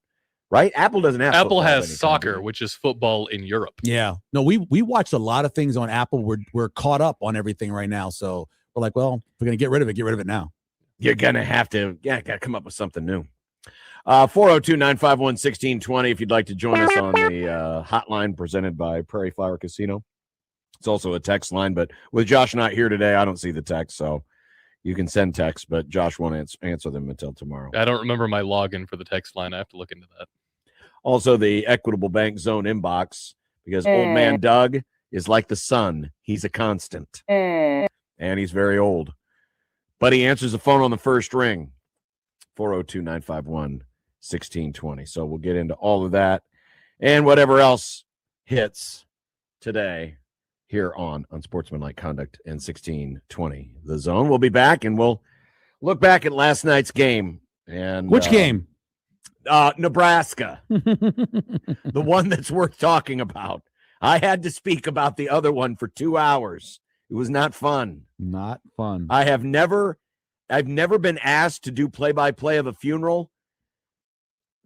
right? Apple doesn't have. Apple has soccer, which is football in Europe. Yeah. No, we watched a lot of things on Apple. We're caught up on everything right now. So we're like, well, if we're gonna get rid of it now. You're gonna have to, gotta come up with something new. 402-951-1620 if you'd like to join us on the hotline presented by Prairie Flower Casino. It's also a text line, but with Josh not here today, I don't see the text, so you can send texts, but Josh won't answer them until tomorrow. I don't remember my login for the text line. I have to look into that. Also, the Equitable Bank Zone inbox, because old man Doug is like the sun. He's a constant. And he's very old. But he answers the phone on the first ring. 402-951-1620. So we'll get into all of that and whatever else hits today here on Unsportsmanlike Conduct and 1620. The Zone. We'll be back, and we'll look back at last night's game. And Which game? Nebraska. The one that's worth talking about. I had to speak about the other one for 2 hours. It was not fun. Not fun. I've never been asked to do play-by-play of a funeral,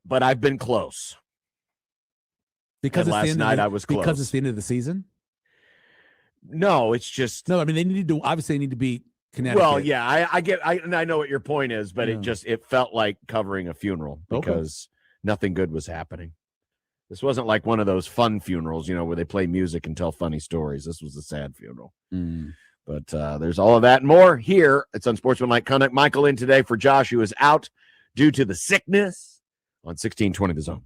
but I've been close. Because And last night I was close. Because it's the end of the season? No, it's just No, I mean they need to obviously they need to beat Connecticut. well, yeah, I know what your point is, but Yeah. it felt like covering a funeral because nothing good was happening. This wasn't like one of those fun funerals, where they play music and tell funny stories. This was a sad funeral. But there's all of that and more here. It's Unsportsmanlike Conduct. Michael in today for Josh, who is out due to the sickness on 1620 The Zone.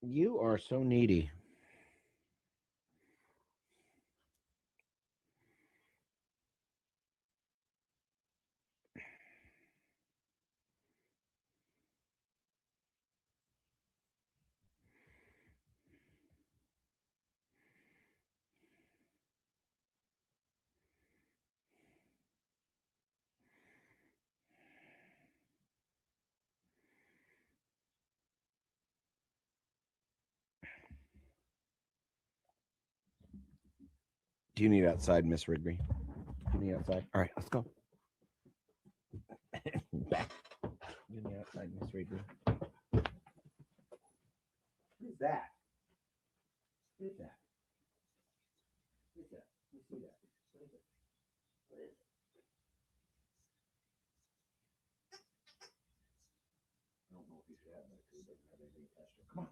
You are so needy. Do you need outside, Miss Rigby? Do you need outside? All right, let's go. Back. You need outside, Miss Rigby. Who's that? Who's that? Who's that? Let's see that. What is it? What is it? I don't know if you should have that because it doesn't have anything attached to it. Come on.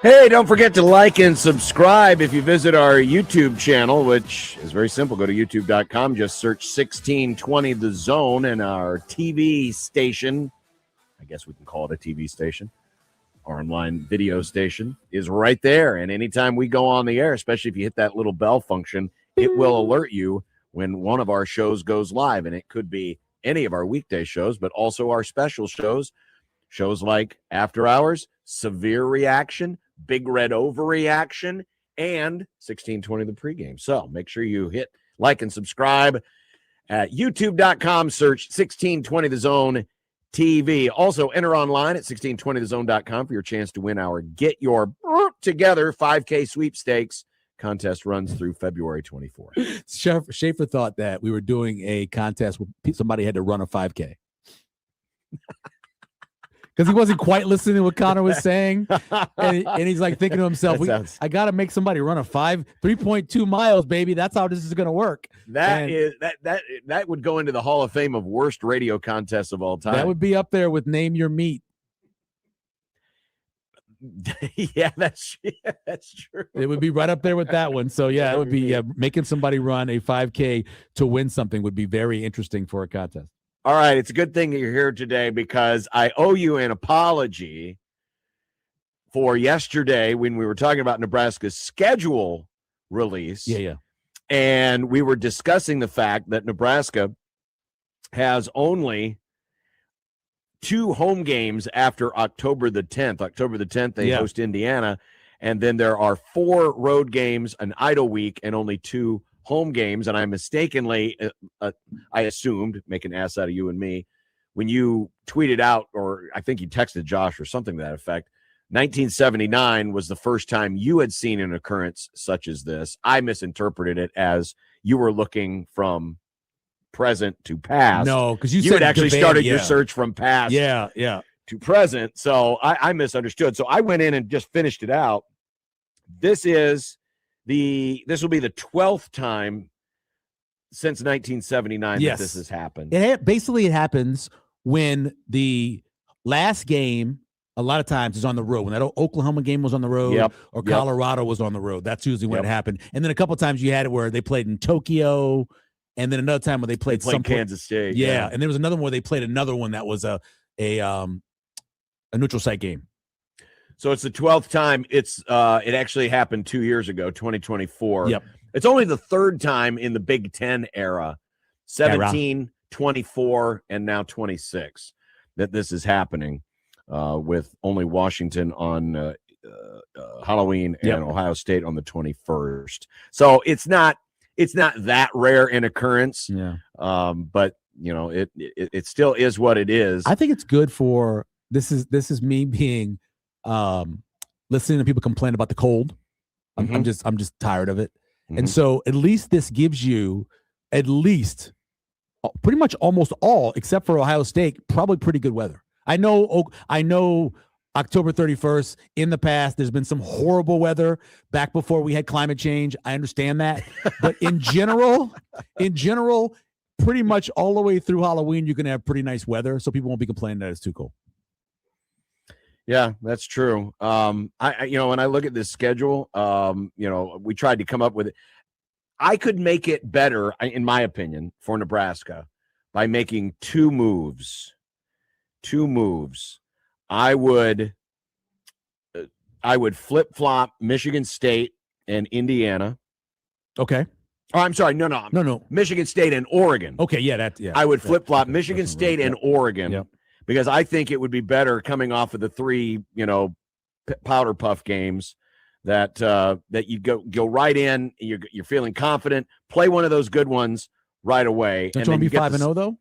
Hey, don't forget to like and subscribe if you visit our YouTube channel, which is very simple. Go to youtube.com, just search 1620 The Zone, and our TV station, I guess we can call it a TV station, our online video station, is right there. And anytime we go on the air, especially if you hit that little bell function, it will alert you when one of our shows goes live. And it could be any of our weekday shows, but also our special shows like After Hours, Severe Reaction, Big Red Overreaction, and 1620 The Pregame. So make sure you hit like and subscribe at youtube.com, search 1620 The Zone TV. Also, enter online at 1620thezone.com for your chance to win our Get Your Together 5K sweepstakes. Contest runs through February 24th. Schaefer thought that we were doing a contest where somebody had to run a 5K. Because he wasn't quite listening to what Connor was saying. And he's like thinking to himself, I got to make somebody run a 3.2 miles, baby. That's how this is going to work. That would go into the Hall of Fame of worst radio contests of all time. That would be up there with Name Your Meat. Yeah, that's true. It would be right up there with that one. So, yeah, it would be making somebody run a 5K to win something would be very interesting for a contest. All right, it's a good thing that you're here today because I owe you an apology for yesterday when we were talking about Nebraska's schedule release. Yeah. And we were discussing the fact that Nebraska has only 2 home games after October the 10th. October the 10th, they host Indiana. And then there are 4 road games, an idle week, and only 2 home games. And I mistakenly, I assumed, make an ass out of you and me, when you tweeted out, or I think you texted Josh or something to that effect, 1979 was the first time you had seen an occurrence such as this. I misinterpreted it as you were looking from present to past. No, because you had actually started your search from past to present. So I misunderstood. So I went in and just finished it out. This will be the 12th time since 1979 that this has happened. Basically, it happens when the last game, a lot of times, is on the road. When that Oklahoma game was on the road or Colorado was on the road, that's usually when it happened. And then a couple of times you had it where they played in Tokyo, and then another time where they played Kansas State. Yeah, and there was another one where they played another one that was a neutral site game. So it's the 12th time. It actually happened 2 years ago, 2024. Yep. It's only the 3rd time in the Big Ten era, 17, 24, and now 26, that this is happening, with only Washington on Halloween and Ohio State on the 21st. So it's not that rare an occurrence. Yeah. But it still is what it is. I think it's good for this is me being listening to people complain about the cold. I'm just tired of it. And so at least this gives you pretty much almost all, except for Ohio State, probably pretty good weather. I know October 31st in the past, there's been some horrible weather back before we had climate change. I understand that. But in general, pretty much all the way through Halloween, you're going to have pretty nice weather. So people won't be complaining that it's too cold. Yeah, that's true. When I look at this schedule, we tried to come up with it. I could make it better, in my opinion, for Nebraska by making 2 moves. 2 moves. I would flip-flop Michigan State and Indiana. Okay. Oh, I'm sorry. No. Michigan State and Oregon. Okay, I would flip-flop Michigan State and Oregon. Because I think it would be better coming off of the 3, powder puff games that you go right in. You're feeling confident. Play one of those good ones right away. Don't you want to be 5-0 though?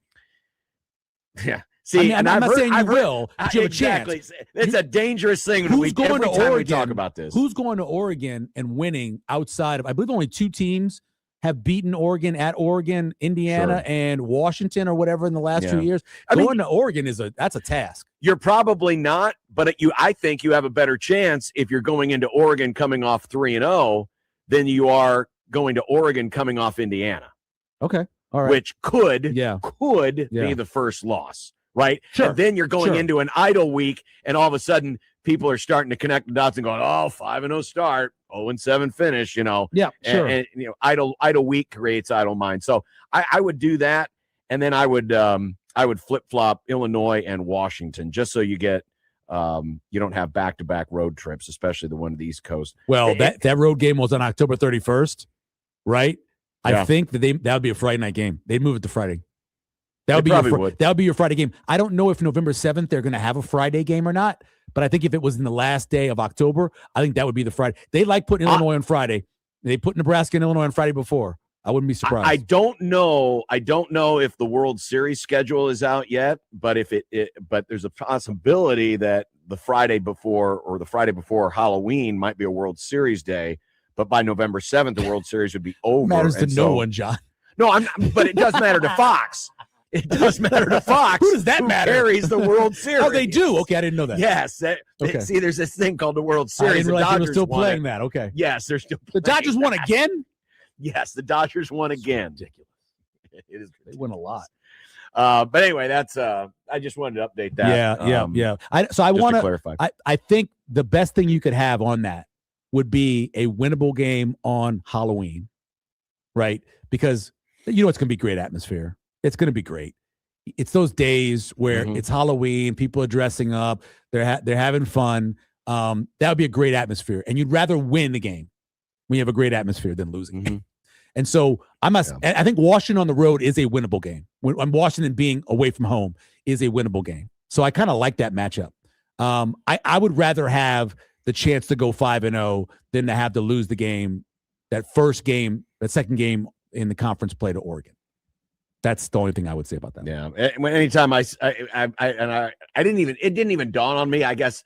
Yeah. See, I'm not saying you will, but you have a chance. It's a dangerous thing. Every time we talk about this. Who's going to Oregon and winning outside of? I believe only 2 teams have beaten Oregon at Oregon, Indiana, and Washington or whatever in the last 2 years. Going to Oregon that's a task. You're probably not, but I think you have a better chance if you're going into Oregon coming off 3-0 than you are going to Oregon coming off Indiana. Okay. All right. Which could be the first loss, right? Sure. And then you're going into an idle week, and all of a sudden people are starting to connect the dots and going, oh, 5-0 start, 0-7 finish, Yeah, sure. And idle week creates idle mind. So I would do that. And then I would flip flop Illinois and Washington just so you get, you don't have back-to-back road trips, especially the one to the East Coast. Well, that road game was on October 31st, right? Yeah. I think that would be a Friday night game. They'd move it to Friday. That would They be probably would. That would be your Friday game. I don't know if November 7th they're going to have a Friday game or not, but I think if it was in the last day of October, I think that would be the Friday. They like putting Illinois on Friday. They put Nebraska and Illinois on Friday before. I wouldn't be surprised. I don't know. I don't know if the World Series schedule is out yet, but if but there's a possibility that the Friday before Halloween might be a World Series day. But by November 7th, the World Series would be over. Matters to no one, John. No, but it does matter to Fox. It does matter to Fox. Who does that matter? Carries the World Series. Oh, they do. Okay, I didn't know that. Yes. Okay. See, there's this thing called the World I Series. didn't The realize they were Dodgers still won playing it. that. Okay. Yes, they're still. The playing Dodgers won that. again? Yes, the Dodgers won again. Ridiculous. It is. They win a lot. But anyway, that's. I just wanted to update that. Yeah. I Just to want to clarify. I think the best thing you could have on that would be a winnable game on Halloween, right? Because it's going to be great atmosphere. It's going to be great. It's those days where it's Halloween, people are dressing up, they're having fun. That would be a great atmosphere, and you'd rather win the game when you have a great atmosphere than losing. And so I think Washington on the road is a winnable game. When Washington being away from home is a winnable game. So I kind of like that matchup. I would rather have the chance to go 5-0 than to have to lose the game, that second game in the conference play to Oregon. That's the only thing I would say about that. Yeah. Anytime it didn't even dawn on me, I guess,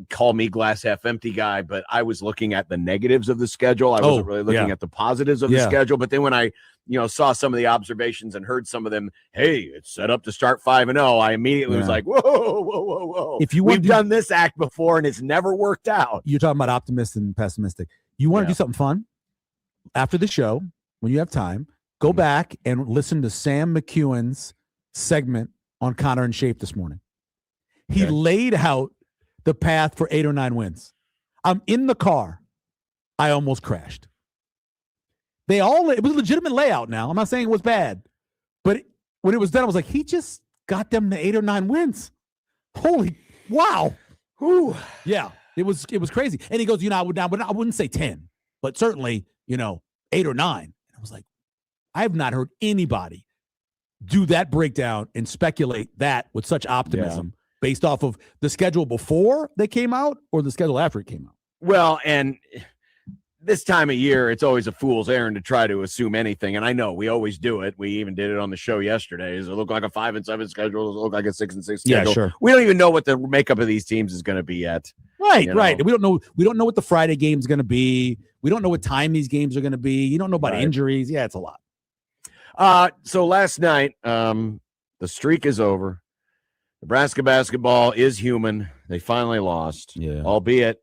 call me glass half empty guy, but I was looking at the negatives of the schedule. I wasn't really looking at the positives of the schedule. But then when I, saw some of the observations and heard some of them, hey, it's set up to start 5-0. I immediately was like, whoa. We've done this act before and it's never worked out. You're talking about optimistic and pessimistic. You want to do something fun after the show when you have time? Go back and listen to Sam McEwen's segment on Connor and Shape this morning. He laid out the path for 8 or 9 wins. I'm in the car. I almost crashed. It was a legitimate layout now. I'm not saying it was bad. But when it was done, I was like, he just got them to 8 or 9 wins. Holy, wow. Whew. Yeah, it was crazy. And he goes, I wouldn't say 10, but certainly, 8 or 9. I was like, I have not heard anybody do that breakdown and speculate that with such optimism based off of the schedule before they came out or the schedule after it came out. Well, and this time of year, it's always a fool's errand to try to assume anything. And I know we always do it. We even did it on the show yesterday. Does it look like a 5-7 schedule? Does it look like a 6-6 schedule? Yeah, sure. We don't even know what the makeup of these teams is going to be yet. Right. We don't know what the Friday game is going to be. We don't know what time these games are going to be. You don't know about injuries. Yeah, it's a lot. So last night, the streak is over. Nebraska basketball is human. They finally lost. Yeah. Albeit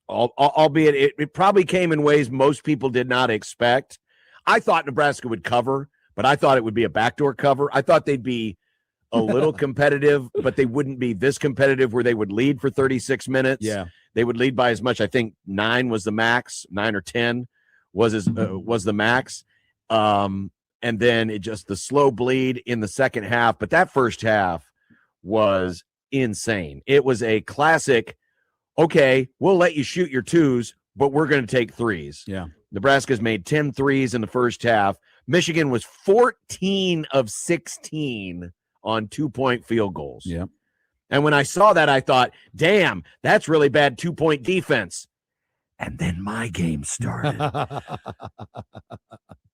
it probably came in ways most people did not expect. I thought Nebraska would cover, but I thought it would be a backdoor cover. I thought they'd be a little competitive, but they wouldn't be this competitive where they would lead for 36 minutes. Yeah. They would lead by as much. I think 9 was the max. 9 or 10 was the max. And then the slow bleed in the second half. But that first half was insane. It was a classic, okay, we'll let you shoot your 2s, but we're going to take 3s. Yeah. Nebraska's made 10 3s in the first half. Michigan was 14 of 16 on 2-point field goals. Yeah. And when I saw that, I thought, damn, that's really bad 2-point defense. And then my game started.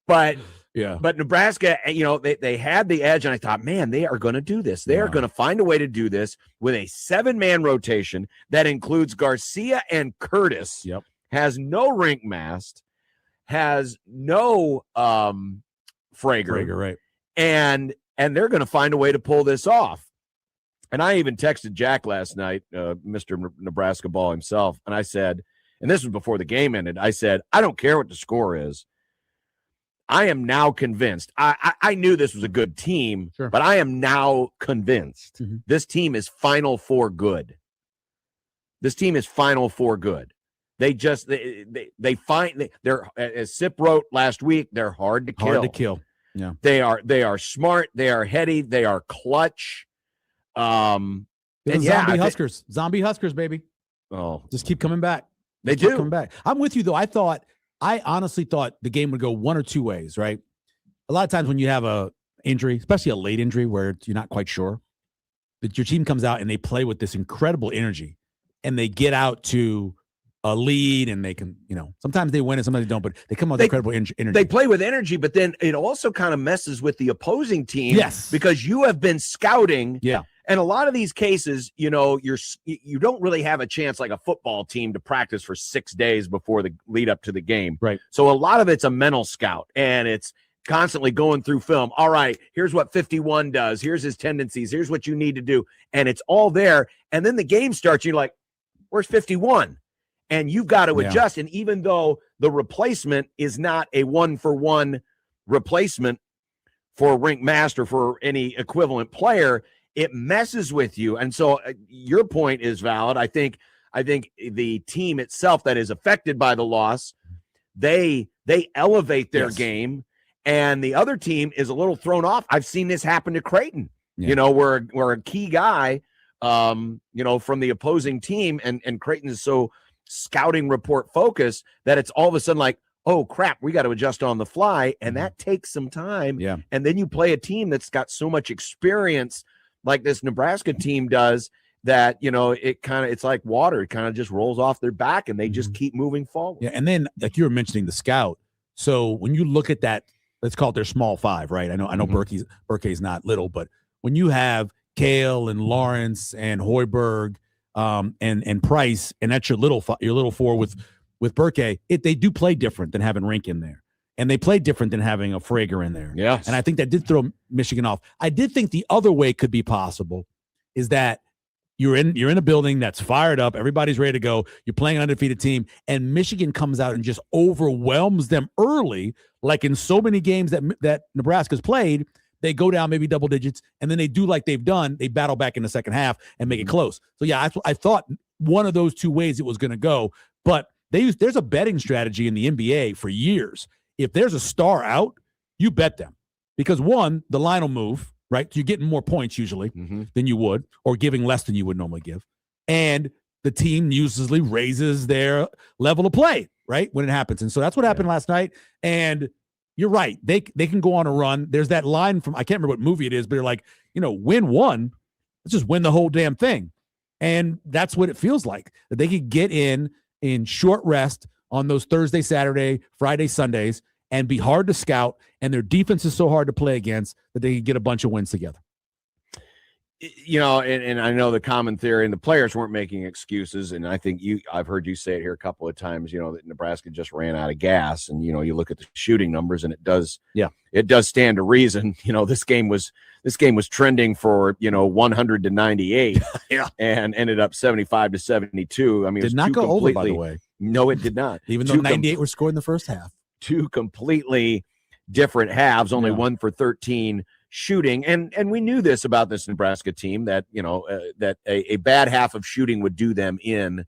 But Nebraska, they had the edge, and I thought, man, they are going to do this. They are going to find a way to do this with a 7-man rotation that includes Garcia and Curtis. Yep. Has no rink mast, has no Frager, right? And they're going to find a way to pull this off. And I even texted Jack last night, Mr. Nebraska Ball himself, and I said, and this was before the game ended, I said, I don't care what the score is. I am now convinced. I knew this was a good team, but I am now convinced this team is Final Four good. This team is Final Four good. They just they find they're, as Sip wrote last week, they're hard to kill. Hard to kill. Yeah. They are smart. They are heady. They are clutch. And Zombie Huskers. Zombie Huskers, baby. Oh, Just keep coming back. they Keep do. coming back. I'm with you though. I honestly thought the game would go one or two ways, right? A lot of times when you have a injury, especially a late injury where you're not quite sure, but your team comes out and they play with this incredible energy and they get out to a lead and they can, sometimes they win and sometimes they don't, but they come out with incredible energy. They play with energy, but then it also kind of messes with the opposing team. Yes. Because you have been scouting. Yeah. And a lot of these cases, you don't really have a chance like a football team to practice for 6 days before the lead up to the game. Right. So a lot of it's a mental scout, and it's constantly going through film. All right, here's what 51 does. Here's his tendencies. Here's what you need to do. And it's all there. And then the game starts. You're like, where's 51? And you've got to adjust. And even though the replacement is not a 1-for-1 replacement for a rink master for any equivalent player, it messes with you. And so your point is valid. I think the team itself that is affected by the loss, they elevate their game, and the other team is a little thrown off. I've seen this happen to Creighton, where a key guy, from the opposing team, and Creighton is so scouting report focused that it's all of a sudden like, oh crap, we got to adjust on the fly. And that takes some time. Yeah. And then you play a team that's got so much experience like this Nebraska team does, that it's like water. It kind of just rolls off their back and they just keep moving forward. Yeah. And then like you were mentioning the scout. So when you look at that, let's call it their small five, right? I know Berkey's not little, but when you have Kale and Lawrence and Hoiberg and Price, and that's your little four with Berkey, they do play different than having Rink in there. And they play different than having a Frager in there. Yes. And I think that did throw Michigan off. I did think the other way could be possible is that you're in a building that's fired up. Everybody's ready to go. You're playing an undefeated team, and Michigan comes out and just overwhelms them early, like in so many games that Nebraska's played. They go down maybe double digits, and then they do like they've done. They battle back in the second half and make it close. So, yeah, I thought one of those two ways it was going to go. But there's a betting strategy in the NBA for years. If there's a star out, you bet them. Because, one, the line will move, right? You're getting more points usually than you would, or giving less than you would normally give. And the team usually raises their level of play, right, when it happens. And so that's what happened last night. And you're right. They can go on a run. There's that line from, I can't remember what movie it is, but they're like, win one. Let's just win the whole damn thing. And that's what it feels like, that they could get in short rest on those Thursday, Saturday, Friday, Sundays, and be hard to scout, and their defense is so hard to play against that they can get a bunch of wins together. And I know the common theory, and the players weren't making excuses, and I think I've heard you say it here a couple of times, that Nebraska just ran out of gas, and you look at the shooting numbers, and it does stand to reason. This game was trending for 100 to 98, and ended up 75 to 72. I mean, did not go over, by the way. No, it did not. Even though 98 were scored in the first half. Two completely different halves, only 1 for 13 shooting. And we knew this about this Nebraska team, that, that a bad half of shooting would do them in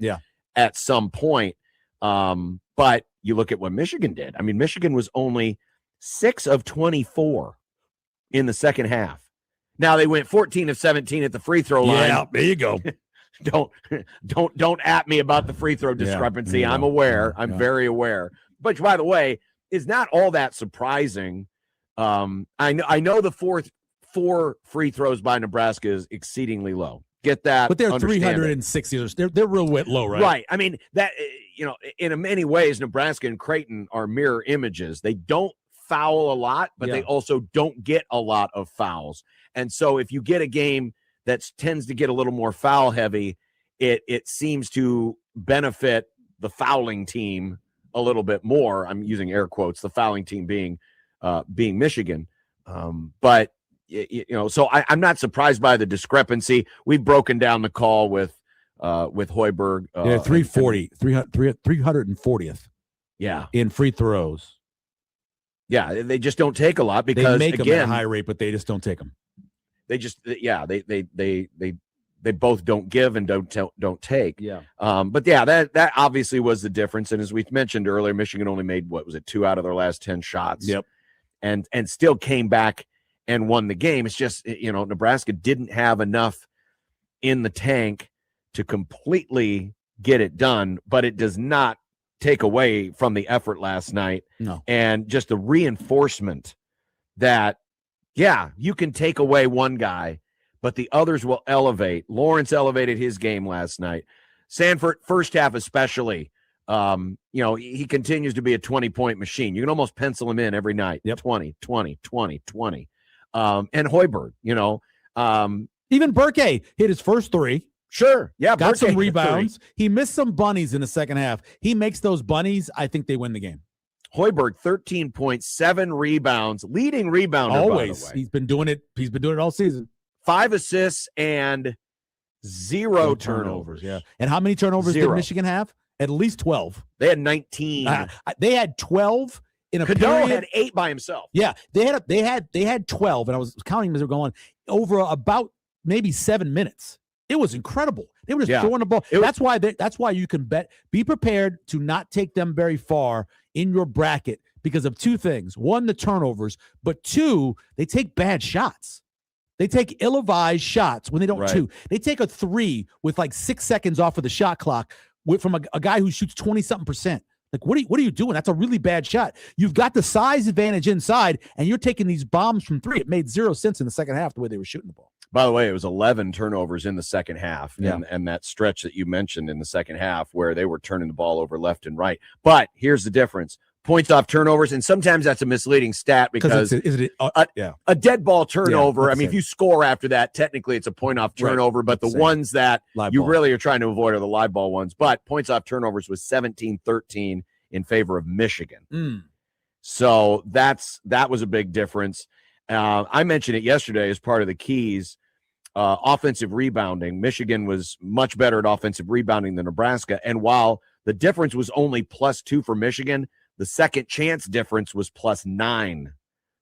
at some point. But you look at what Michigan did. I mean, Michigan was only 6 of 24 in the second half. Now they went 14 of 17 at the free throw line. Yeah, there you go. Don't at me about the free throw discrepancy. I'm aware. I'm very aware. But by the way, is not all that surprising. I know the four free throws by Nebraska is exceedingly low. Get that, but they're 360. They're real low, right? Right. I mean that in many ways, Nebraska and Creighton are mirror images. They don't foul a lot, but they also don't get a lot of fouls. And so if you get a game that tends to get a little more foul heavy, it seems to benefit the fouling team a little bit more. I'm using air quotes, the fouling team being Michigan. But so I'm not surprised by the discrepancy. We've broken down the call with Hoiberg. 340th. Yeah. In free throws. Yeah. They just don't take a lot because they make again, them at a high rate, but they just don't take them. They just, they they both don't give and don't take. Yeah. But yeah, that obviously was the difference. And as we mentioned earlier, Michigan only made, what was it, 2 out of their last 10 shots. Yep. And still came back and won the game. It's just, Nebraska didn't have enough in the tank to completely get it done, but it does not take away from the effort last night. No. And just the reinforcement that, yeah, you can take away one guy, but the others will elevate. Lawrence elevated his game last night. Sanford, first half especially, he continues to be a 20-point machine. You can almost pencil him in every night. Yep. 20, 20, 20, 20. And Hoiberg, Even Burke hit his first 3. Sure. Yeah. Got Burke some hit 3. rebounds. He missed some bunnies in the second half. He makes those bunnies. I think they win the game. Hoiberg, 13.7 rebounds, leading rebounder. Always. By the way. He's been doing it all season. 5 assists and 0 turnovers. Yeah. And how many turnovers 0. did Michigan have? At least 12. They had 19. They had 12 in a Cadeau period. had 8 by himself. Yeah, they had 12, and I was counting as they were going over about maybe 7 minutes. It was incredible. They were just throwing the ball. That's why you can be prepared to not take them very far in your bracket because of 2 things. 1, the turnovers, but 2, they take bad shots. They take ill-advised shots when they don't shoot. They take a 3 with like 6 seconds off of the shot clock from a guy who shoots 20-something%. Like, what are you doing? That's a really bad shot. You've got the size advantage inside, and you're taking these bombs from 3. It made 0 sense in the second half the way they were shooting the ball. By the way, it was 11 turnovers in the second half, and that stretch that you mentioned in the second half where they were turning the ball over left and right. But here's the difference. Points off turnovers, and sometimes that's a misleading stat because a dead ball turnover, if you score after that, technically it's a point off turnover, but the ones that you really are trying to avoid are the live ball ones. But points off turnovers was 17-13 in favor of Michigan. So that was a big difference. I mentioned it yesterday as part of the keys. Offensive rebounding. Michigan was much better at offensive rebounding than Nebraska. And while the difference was only +2 for Michigan, the second chance difference was +9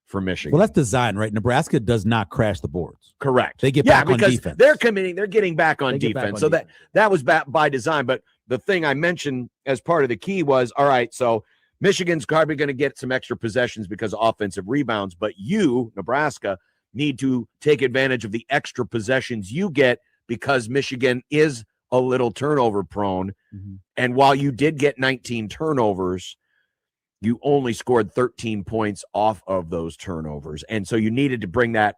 for Michigan. Well, that's design, right? Nebraska does not crash the boards. Correct. They get back on defense. They're getting back on defense. So that was by design. But the thing I mentioned as part of the key was, all right, so Michigan's probably going to get some extra possessions because of offensive rebounds, but you, Nebraska, need to take advantage of the extra possessions you get because Michigan is a little turnover prone. Mm-hmm. And while you did get 19 turnovers, you only scored 13 points off of those turnovers. And so you needed to bring that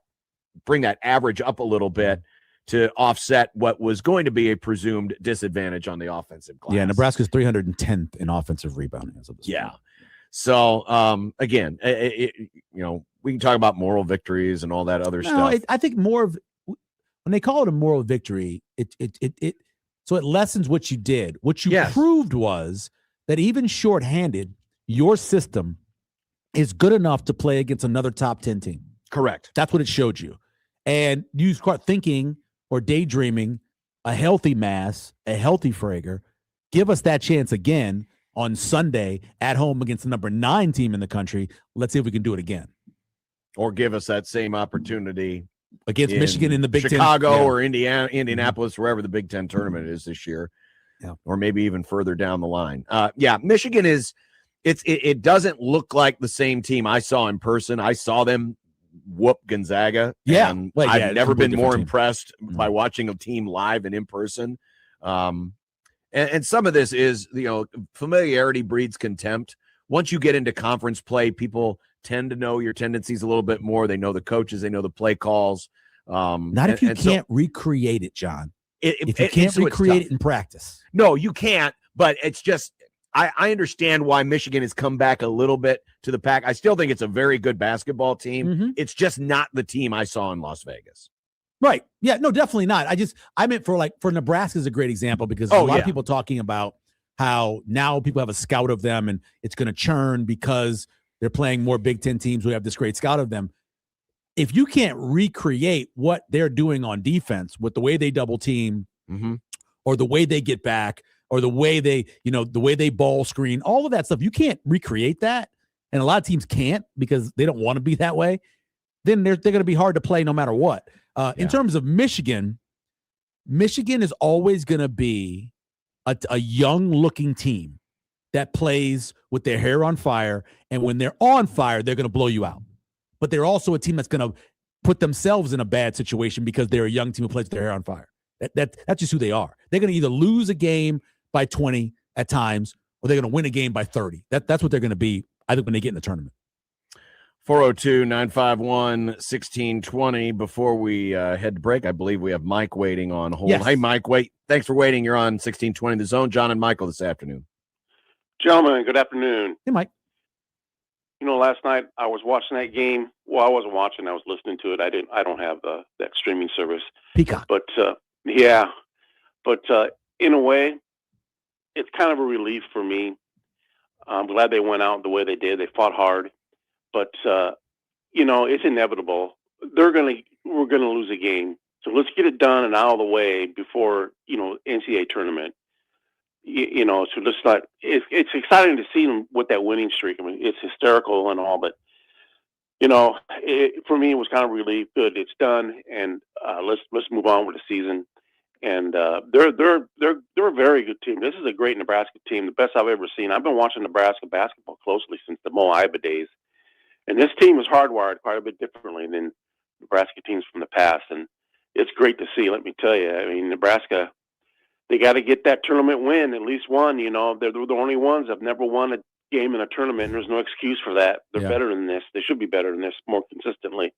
average up a little bit to offset what was going to be a presumed disadvantage on the offensive glass. Yeah, Nebraska's 310th in offensive rebounding as of this point. So, again, we can talk about moral victories and all that other stuff. I think more of when they call it a moral victory, it lessens what you did. What you proved was that even shorthanded, your system is good enough to play against another top 10 team. Correct. That's what it showed you. And you start thinking or daydreaming a healthy Mass, a healthy Frager. Give us that chance again on Sunday at home against the number 9 team in the country. Let's see if we can do it again. Or give us that same opportunity against Michigan in the Big Chicago 10. or Indianapolis, wherever the Big Ten tournament is this year, or maybe even further down the line. Michigan is. It doesn't look like the same team I saw in person. I saw them whoop Gonzaga. And I've never been more impressed by watching a team live and in person. And some of this is, familiarity breeds contempt. Once you get into conference play, people tend to know your tendencies a little bit more. They know the coaches, they know the play calls. Not if you can't recreate it, John. If you can't recreate it in practice. No, you can't, but it's just, I understand why Michigan has come back a little bit to the pack. I still think it's a very good basketball team. Mm-hmm. It's just not the team I saw in Las Vegas. Right. Yeah, no, definitely not. I meant for Nebraska is a great example because a lot of people talking about how now people have a scout of them and it's going to churn because they're playing more Big Ten teams who have this great scout of them. If you can't recreate what they're doing on defense with the way they double team or the way they get back, or the way they ball screen, all of that stuff, you can't recreate that. And a lot of teams can't because they don't want to be that way. Then they're going to be hard to play no matter what. In terms of Michigan, Michigan is always going to be a young-looking team that plays with their hair on fire, and when they're on fire, they're going to blow you out. But they're also a team that's going to put themselves in a bad situation because they're a young team who plays with their hair on fire. That's just who they are. They're going to either lose a game by 20 at times, or they're going to win a game by 30. That's what they're going to be, I think, when they get in the tournament. 402-951-1620. Before we head to break, I believe we have Mike waiting on hold. Yes. Hey, Mike, wait. Thanks for waiting. You're on 1620 The Zone. John and Michael this afternoon. Gentlemen, good afternoon. Hey, Mike. You know, last night I was watching that game. Well, I wasn't watching; I was listening to it. I don't have that streaming service. Peacock. But in a way, it's kind of a relief for me. I'm glad they went out the way they did. They fought hard, but it's inevitable. We're gonna lose a game, so let's get it done and out of the way before NCAA tournament. So just not. It's exciting to see them with that winning streak. I mean, it's hysterical and all, but for me, it was kind of relief. Good, it's done, and let's move on with the season. And they're a very good team. This is a great Nebraska team, the best I've ever seen. I've been watching Nebraska basketball closely since the Mo Iba days, and this team is hardwired quite a bit differently than Nebraska teams from the past, and it's great to see. Let me tell you, I mean, Nebraska. They got to get that tournament win, at least one. They're the only ones that have never won a game in a tournament, and there's no excuse for that. They're better than this. They should be better than this more consistently.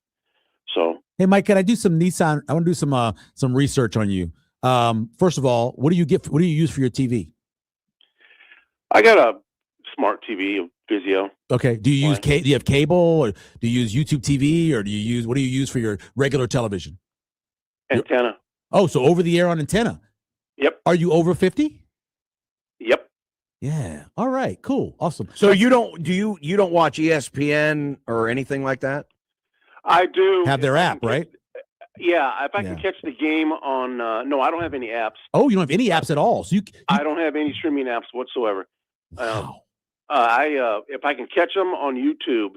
So, hey, Mike, can I do some Nissan? I want to do some research on you. First of all, what do you use for your TV? I got a smart TV, Vizio. Okay. Do you use do you have cable, or do you use YouTube TV, or what do you use for your regular television? Antenna. Oh, so over the air on antenna. Yep. Are you over 50? Yep. Yeah. All right. Cool. Awesome. So you don't watch ESPN or anything like that? I do. Have their app, right? Yeah. If I can catch the game on, no, I don't have any apps. Oh, you don't have any apps at all. So I don't have any streaming apps whatsoever. Wow. If I can catch them on YouTube,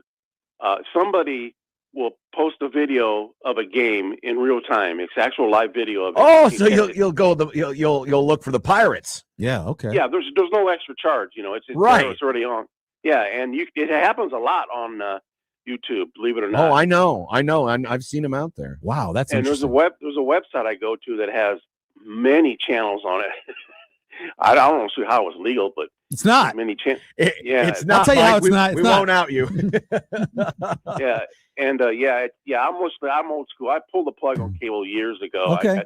somebody will post a video of a game in real time. It's actual live video of it. Oh, so you'll look for the Pirates. Yeah. Okay. Yeah. There's no extra charge. It's right. It's already on. Yeah, and it happens a lot on YouTube. Believe it or not. Oh, I know. I've seen them out there. Wow, that's and there's a website I go to that has many channels on it. I don't know how it was legal, but it's not many channels. It's not. I'll tell you how it's not. We won't out you. Yeah. And I'm old school. I pulled the plug on cable years ago. Okay. I got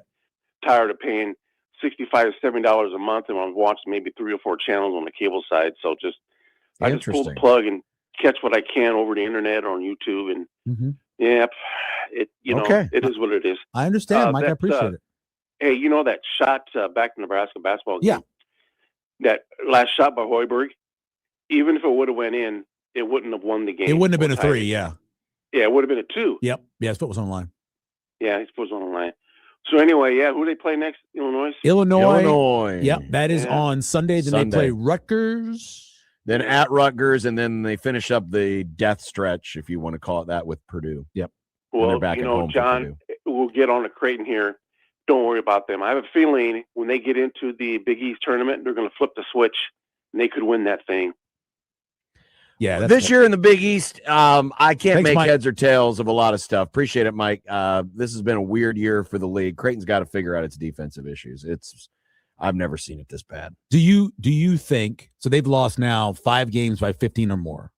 tired of paying $65, $70 a month, and I was watching maybe 3 or 4 channels on the cable side. So I just pull the plug and catch what I can over the internet or on YouTube. And it is what it is. I understand, Mike. I appreciate it. Hey, that shot back to Nebraska basketball game? Yeah. That last shot by Hoiberg, even if it would have went in, it wouldn't have won the game. It wouldn't have been a 3, yeah. Yeah, it would have been a 2. Yep. Yeah, his foot was on the line. Yeah, his foot was on the line. So anyway, who do they play next? Illinois. Yep, that is on Sunday. Then they play Rutgers. Then at Rutgers, and then they finish up the death stretch, if you want to call it that, with Purdue. Yep. Well, they're back at home John, we'll get on to Creighton here. Don't worry about them. I have a feeling when they get into the Big East tournament, they're going to flip the switch, and they could win that thing. Yeah, this year in the Big East, I can't make Mike. heads or tails of a lot of stuff. Appreciate it, Mike. This has been a weird year for the league. Creighton's got to figure out its defensive issues. I've never seen it this bad. Do you think so? They've lost now 5 games by 15 or more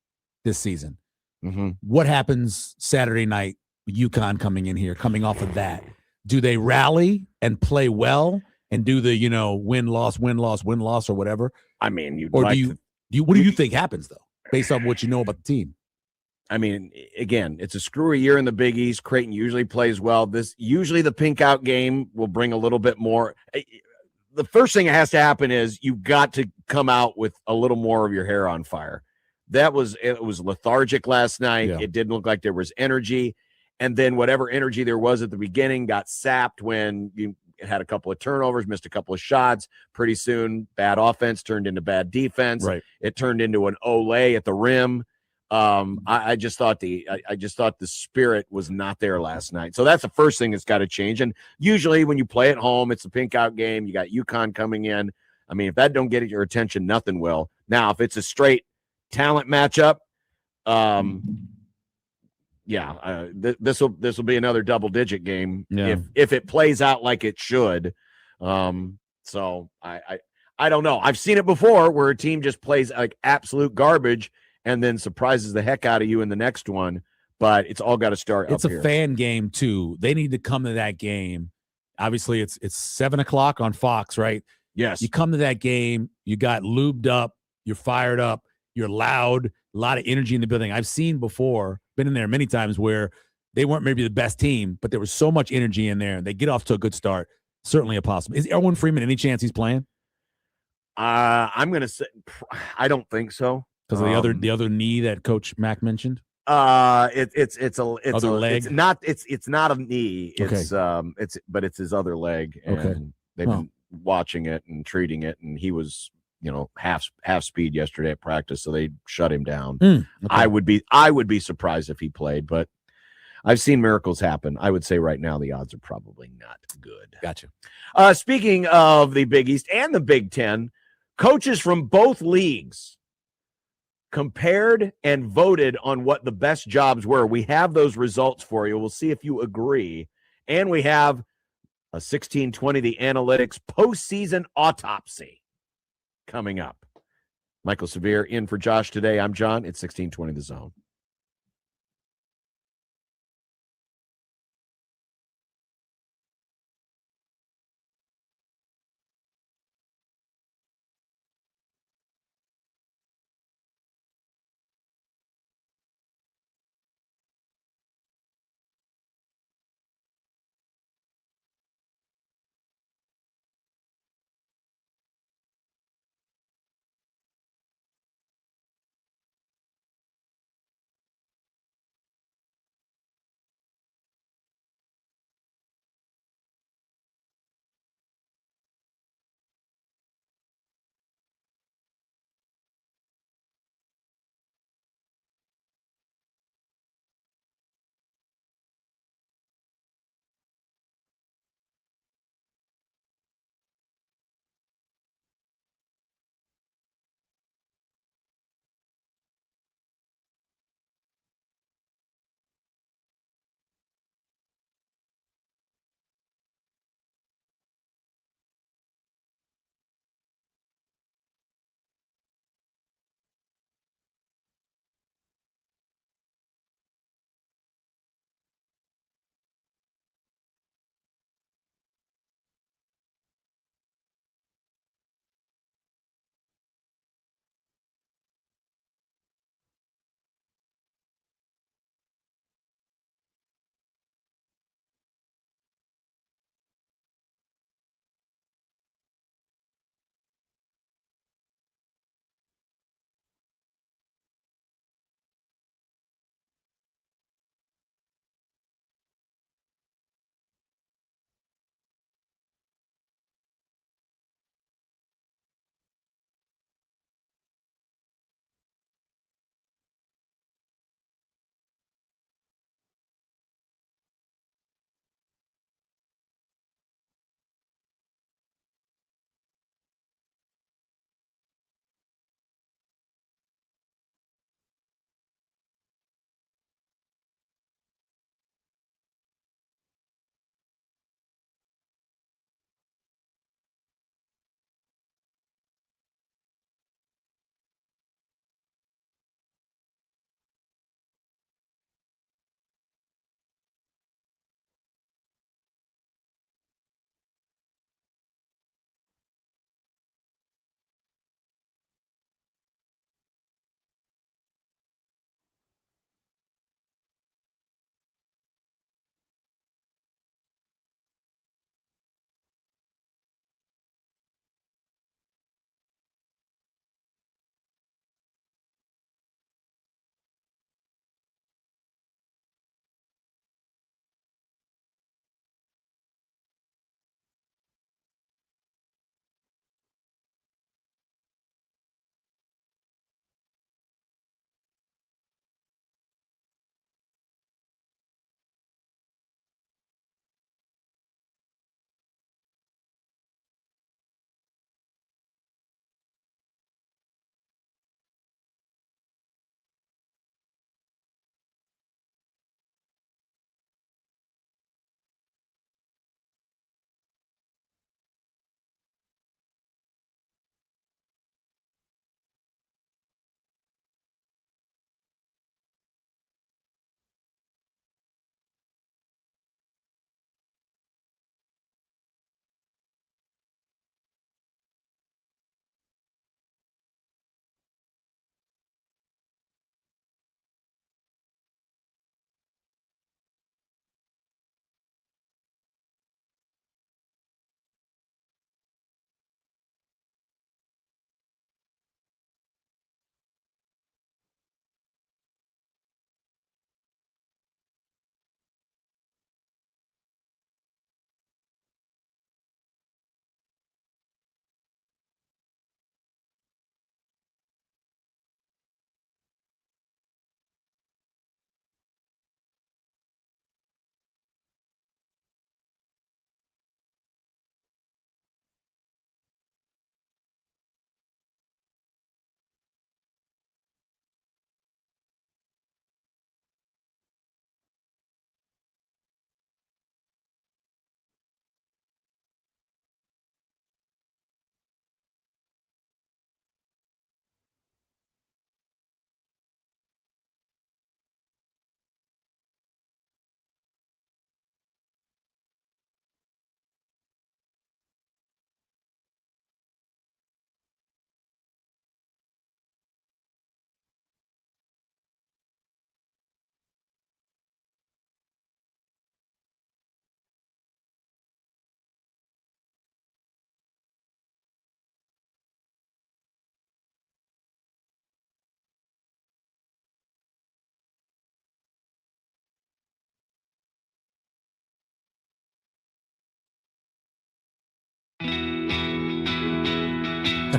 this season. Mm-hmm. What happens Saturday night? UConn coming in here, coming off of that. Do they rally and play well and do the win loss or whatever? I mean, what do you think happens though? Based on what you know about the team. I mean, again, it's a screwy year in the Big East. Creighton usually plays well. Usually the pink out game will bring a little bit more. The first thing that has to happen is you've got to come out with a little more of your hair on fire. It was lethargic last night. Yeah. It didn't look like there was energy. And then whatever energy there was at the beginning got sapped when you had a couple of turnovers, missed a couple of shots. Pretty soon, bad offense turned into bad defense. Right. It turned into an Olay at the rim. I just thought I just thought the spirit was not there last night. So that's the first thing that's got to change. And usually when you play at home, it's a pink out game. You got UConn coming in. I mean, if that don't get your attention, nothing will. Now, if it's a straight talent matchup, this will be another double digit game if it plays out like it should. So I don't know. I've seen it before where a team just plays like absolute garbage and then surprises the heck out of you in the next one. But it's all got to start. It's up a here. fan game too. They need to come to that game. Obviously, it's 7:00 on Fox, right? Yes. You come to that game. You got lubed up. You're fired up. You're loud. A lot of energy in the building. I've seen before. Been in there many times where they weren't maybe the best team, but there was so much energy in there. They get off to a good start. Certainly a possible. Is Erwin Freeman any chance he's playing? I'm gonna say I don't think so. Because of the other knee that Coach Mack mentioned. It's other leg. It's not a knee. But it's his other leg. And they've been watching it and treating it, and he was half speed yesterday at practice, so they shut him down. I would be surprised if he played, but I've seen miracles happen. I would say right now the odds are probably not good. Gotcha. Speaking of the Big East and the Big Ten, coaches from both leagues compared and voted on what the best jobs were. We have those results for you. We'll see if you agree. And we have a 1620 The Analytics postseason autopsy coming up. Michael Severe in for Josh today. I'm John. It's 1620 The Zone.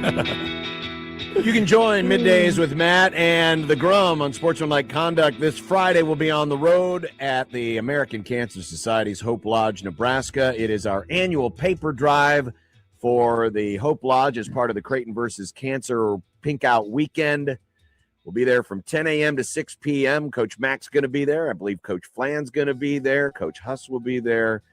You can join Middays with Matt and the Grum on Sportsmanlike Conduct. This Friday, we'll be on the road at the American Cancer Society's Hope Lodge, Nebraska. It is our annual paper drive for the Hope Lodge as part of the Creighton versus Cancer Pink Out Weekend. We'll be there from 10 a.m. to 6 p.m. Coach Mack's going to be there. I believe Coach Flan's going to be there. Coach Huss will be there.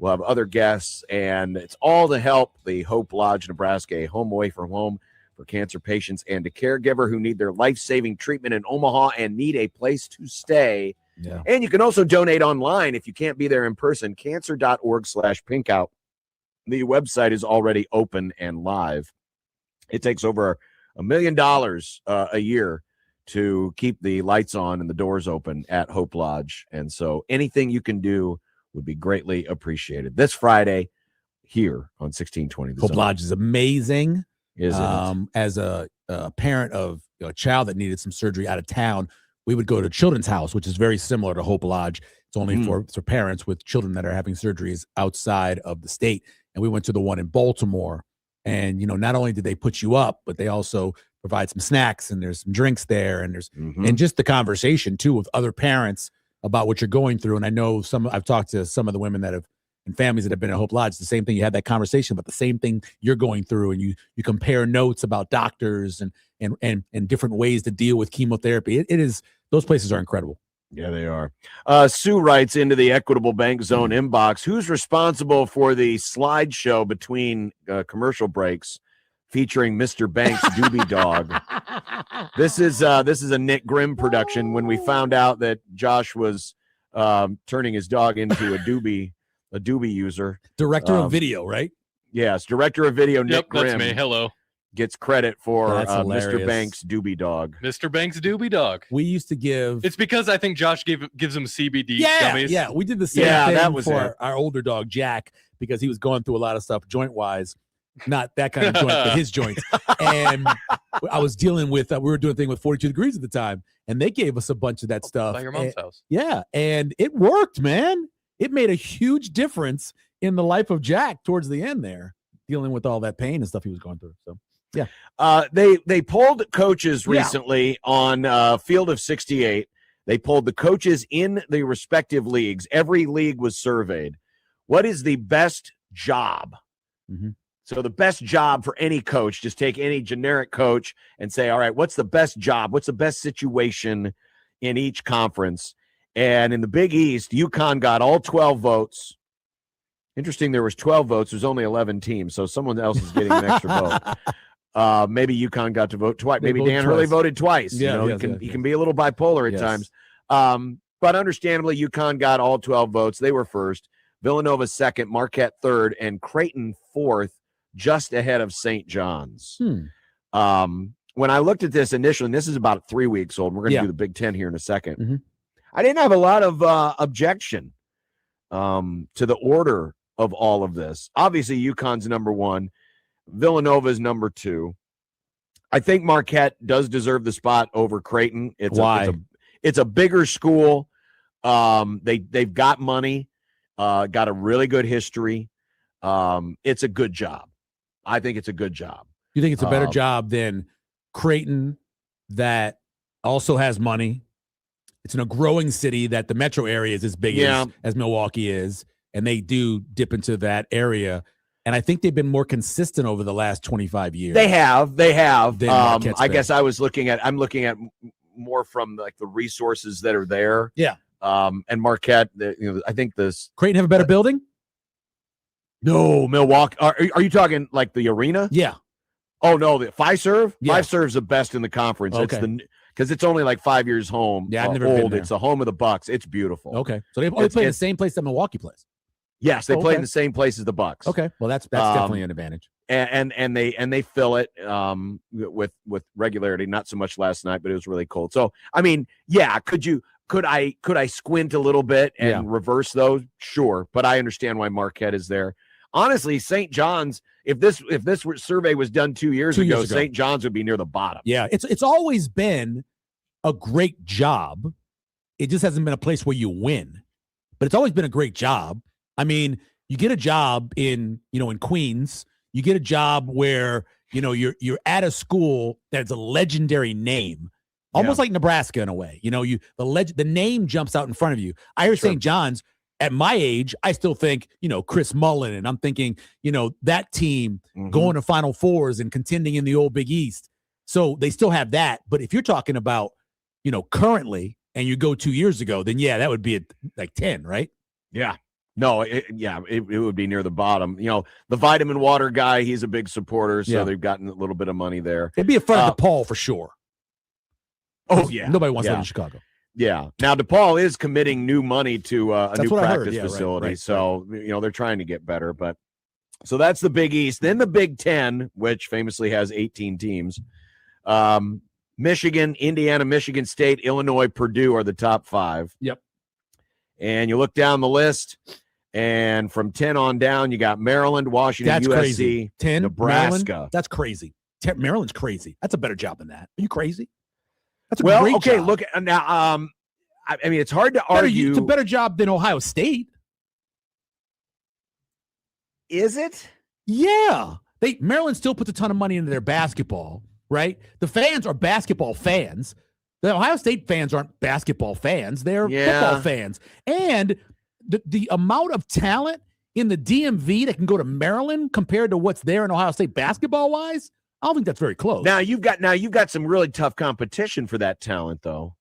We'll have other guests, and it's all to help the Hope Lodge, Nebraska, a home away from home for cancer patients and a caregiver who need their life-saving treatment in Omaha and need a place to stay. Yeah. And you can also donate online if you can't be there in person, cancer.org/pinkout. The website is already open and live. It takes over $1 million a year to keep the lights on and the doors open at Hope Lodge. And so anything you can do would be greatly appreciated. This Friday here on 1620. The Hope Zone. Lodge is amazing. Is it? As a parent of a child that needed some surgery out of town, we would go to Children's House, which is very similar to Hope Lodge. It's only for parents with children that are having surgeries outside of the state. And we went to the one in Baltimore. And, not only did they put you up, but they also provide some snacks, and there's some drinks there. And there's and just the conversation, too, with other parents about what you're going through. And I know I've talked to some of the women that have, and families that have been at Hope Lodge, the same thing. You had that conversation about the same thing you're going through, and you compare notes about doctors and different ways to deal with chemotherapy. It is, those places are incredible. Yeah, they are. Sue writes into the Equitable Bank Zone inbox, who's responsible for the slideshow between commercial breaks featuring Mr. Banks' Doobie Dog? This is a Nick Grimm production. When we found out that Josh was turning his dog into a doobie user. Director of video, right? Yes, director of video, Nick Yep, Grimm. that's me. Hello. Gets credit for That's Mr. hilarious. Banks' Doobie Dog. Mr. Banks Doobie Dog. We used to give. It's because I think Josh gives him CBD gummies. Yeah, we did the same Yeah, thing that was for it. our older dog, Jack, because he was going through a lot of stuff joint-wise. Not that kind of joint, but his joints. And I was dealing with, we were doing a thing with 42 Degrees at the time, and they gave us a bunch of that stuff. By your mom's house. Yeah, and it worked, man. It made a huge difference in the life of Jack towards the end there, dealing with all that pain and stuff he was going through. So, yeah. They polled coaches recently on Field of 68. They polled the coaches in the respective leagues. Every league was surveyed. What is the best job? So the best job for any coach, just take any generic coach and say, all right, what's the best job? What's the best situation in each conference? And in the Big East, UConn got all 12 votes. Interesting, there was 12 votes. There's only 11 teams, so someone else is getting an extra vote. Maybe UConn got to vote twice. Maybe Dan Hurley voted twice. Yeah, he can be a little bipolar at times. But understandably, UConn got all 12 votes. They were first. Villanova second, Marquette third, and Creighton fourth, just ahead of St. John's. When I looked at this initially, and this is about 3 weeks old, we're going to do the Big Ten here in a second. I didn't have a lot of objection to the order of all of this. Obviously, UConn's number one. Villanova's number two. I think Marquette does deserve the spot over Creighton. It's a bigger school. They've got money, got a really good history. It's a good job. I think it's a good job. You think it's a better job than Creighton that also has money? It's in a growing city that the metro area is as big as Milwaukee is, and they do dip into that area. And I think they've been more consistent over the last 25 years. They have. I guess I'm looking at more from like the resources that are there. Yeah. And Marquette, I think this Creighton have a better building? No, Milwaukee. Are you talking like the arena? Yeah. Oh no, the Fiserv? Yeah. Fiserv's the best in the conference. Okay. It's because it's only like 5 years home. Yeah, I've never been old. there. It's the home of the Bucks. It's beautiful. Okay. So they play in the same place that Milwaukee plays. Yes, they play in the same place as the Bucks. Okay. Well, that's definitely an advantage. And they fill it with regularity. Not so much last night, but it was really cold. So I mean, yeah, could I squint a little bit and reverse those? Sure, but I understand why Marquette is there. Honestly, St. John's, if this survey was done 2 years ago, St. John's would be near the bottom. Yeah, it's always been a great job. It just hasn't been a place where you win, but it's always been a great job. I mean, you get a job in Queens, you get a job where You know, you're at a school that's a legendary name, almost like Nebraska in a way. You know, the name jumps out in front of you. I hear St. John's. At my age, I still think, you know, Chris Mullen, and I'm thinking, you know, that team going to Final Fours and contending in the old Big East. So they still have that. But if you're talking about, you know, currently, and you go 2 years ago, then yeah, that would be like 10, right? Yeah. No, it would be near the bottom. You know, the vitamin water guy, he's a big supporter, so they've gotten a little bit of money there. It'd be a front of DePaul for sure. Oh, yeah. Nobody wants to live in Chicago. Yeah. Now, DePaul is committing new money to a new practice facility. Right. So, you know, they're trying to get better. But so that's the Big East. Then the Big Ten, which famously has 18 teams. Michigan, Indiana, Michigan State, Illinois, Purdue are the top 5. Yep. And you look down the list, and from 10 on down, you got Maryland, Washington, That's USC, crazy. 10, Nebraska. Maryland, that's crazy. Maryland's crazy. That's a better job than that. Are you crazy? That's a Well, great okay, job. look now. I mean, it's hard to argue. It's a better job than Ohio State. Is it? Yeah. Maryland still puts a ton of money into their basketball, right? The fans are basketball fans. The Ohio State fans aren't basketball fans. They're football fans. And the amount of talent in the DMV that can go to Maryland compared to what's there in Ohio State basketball-wise, I don't think that's very close. Now you've got some really tough competition for that talent, though.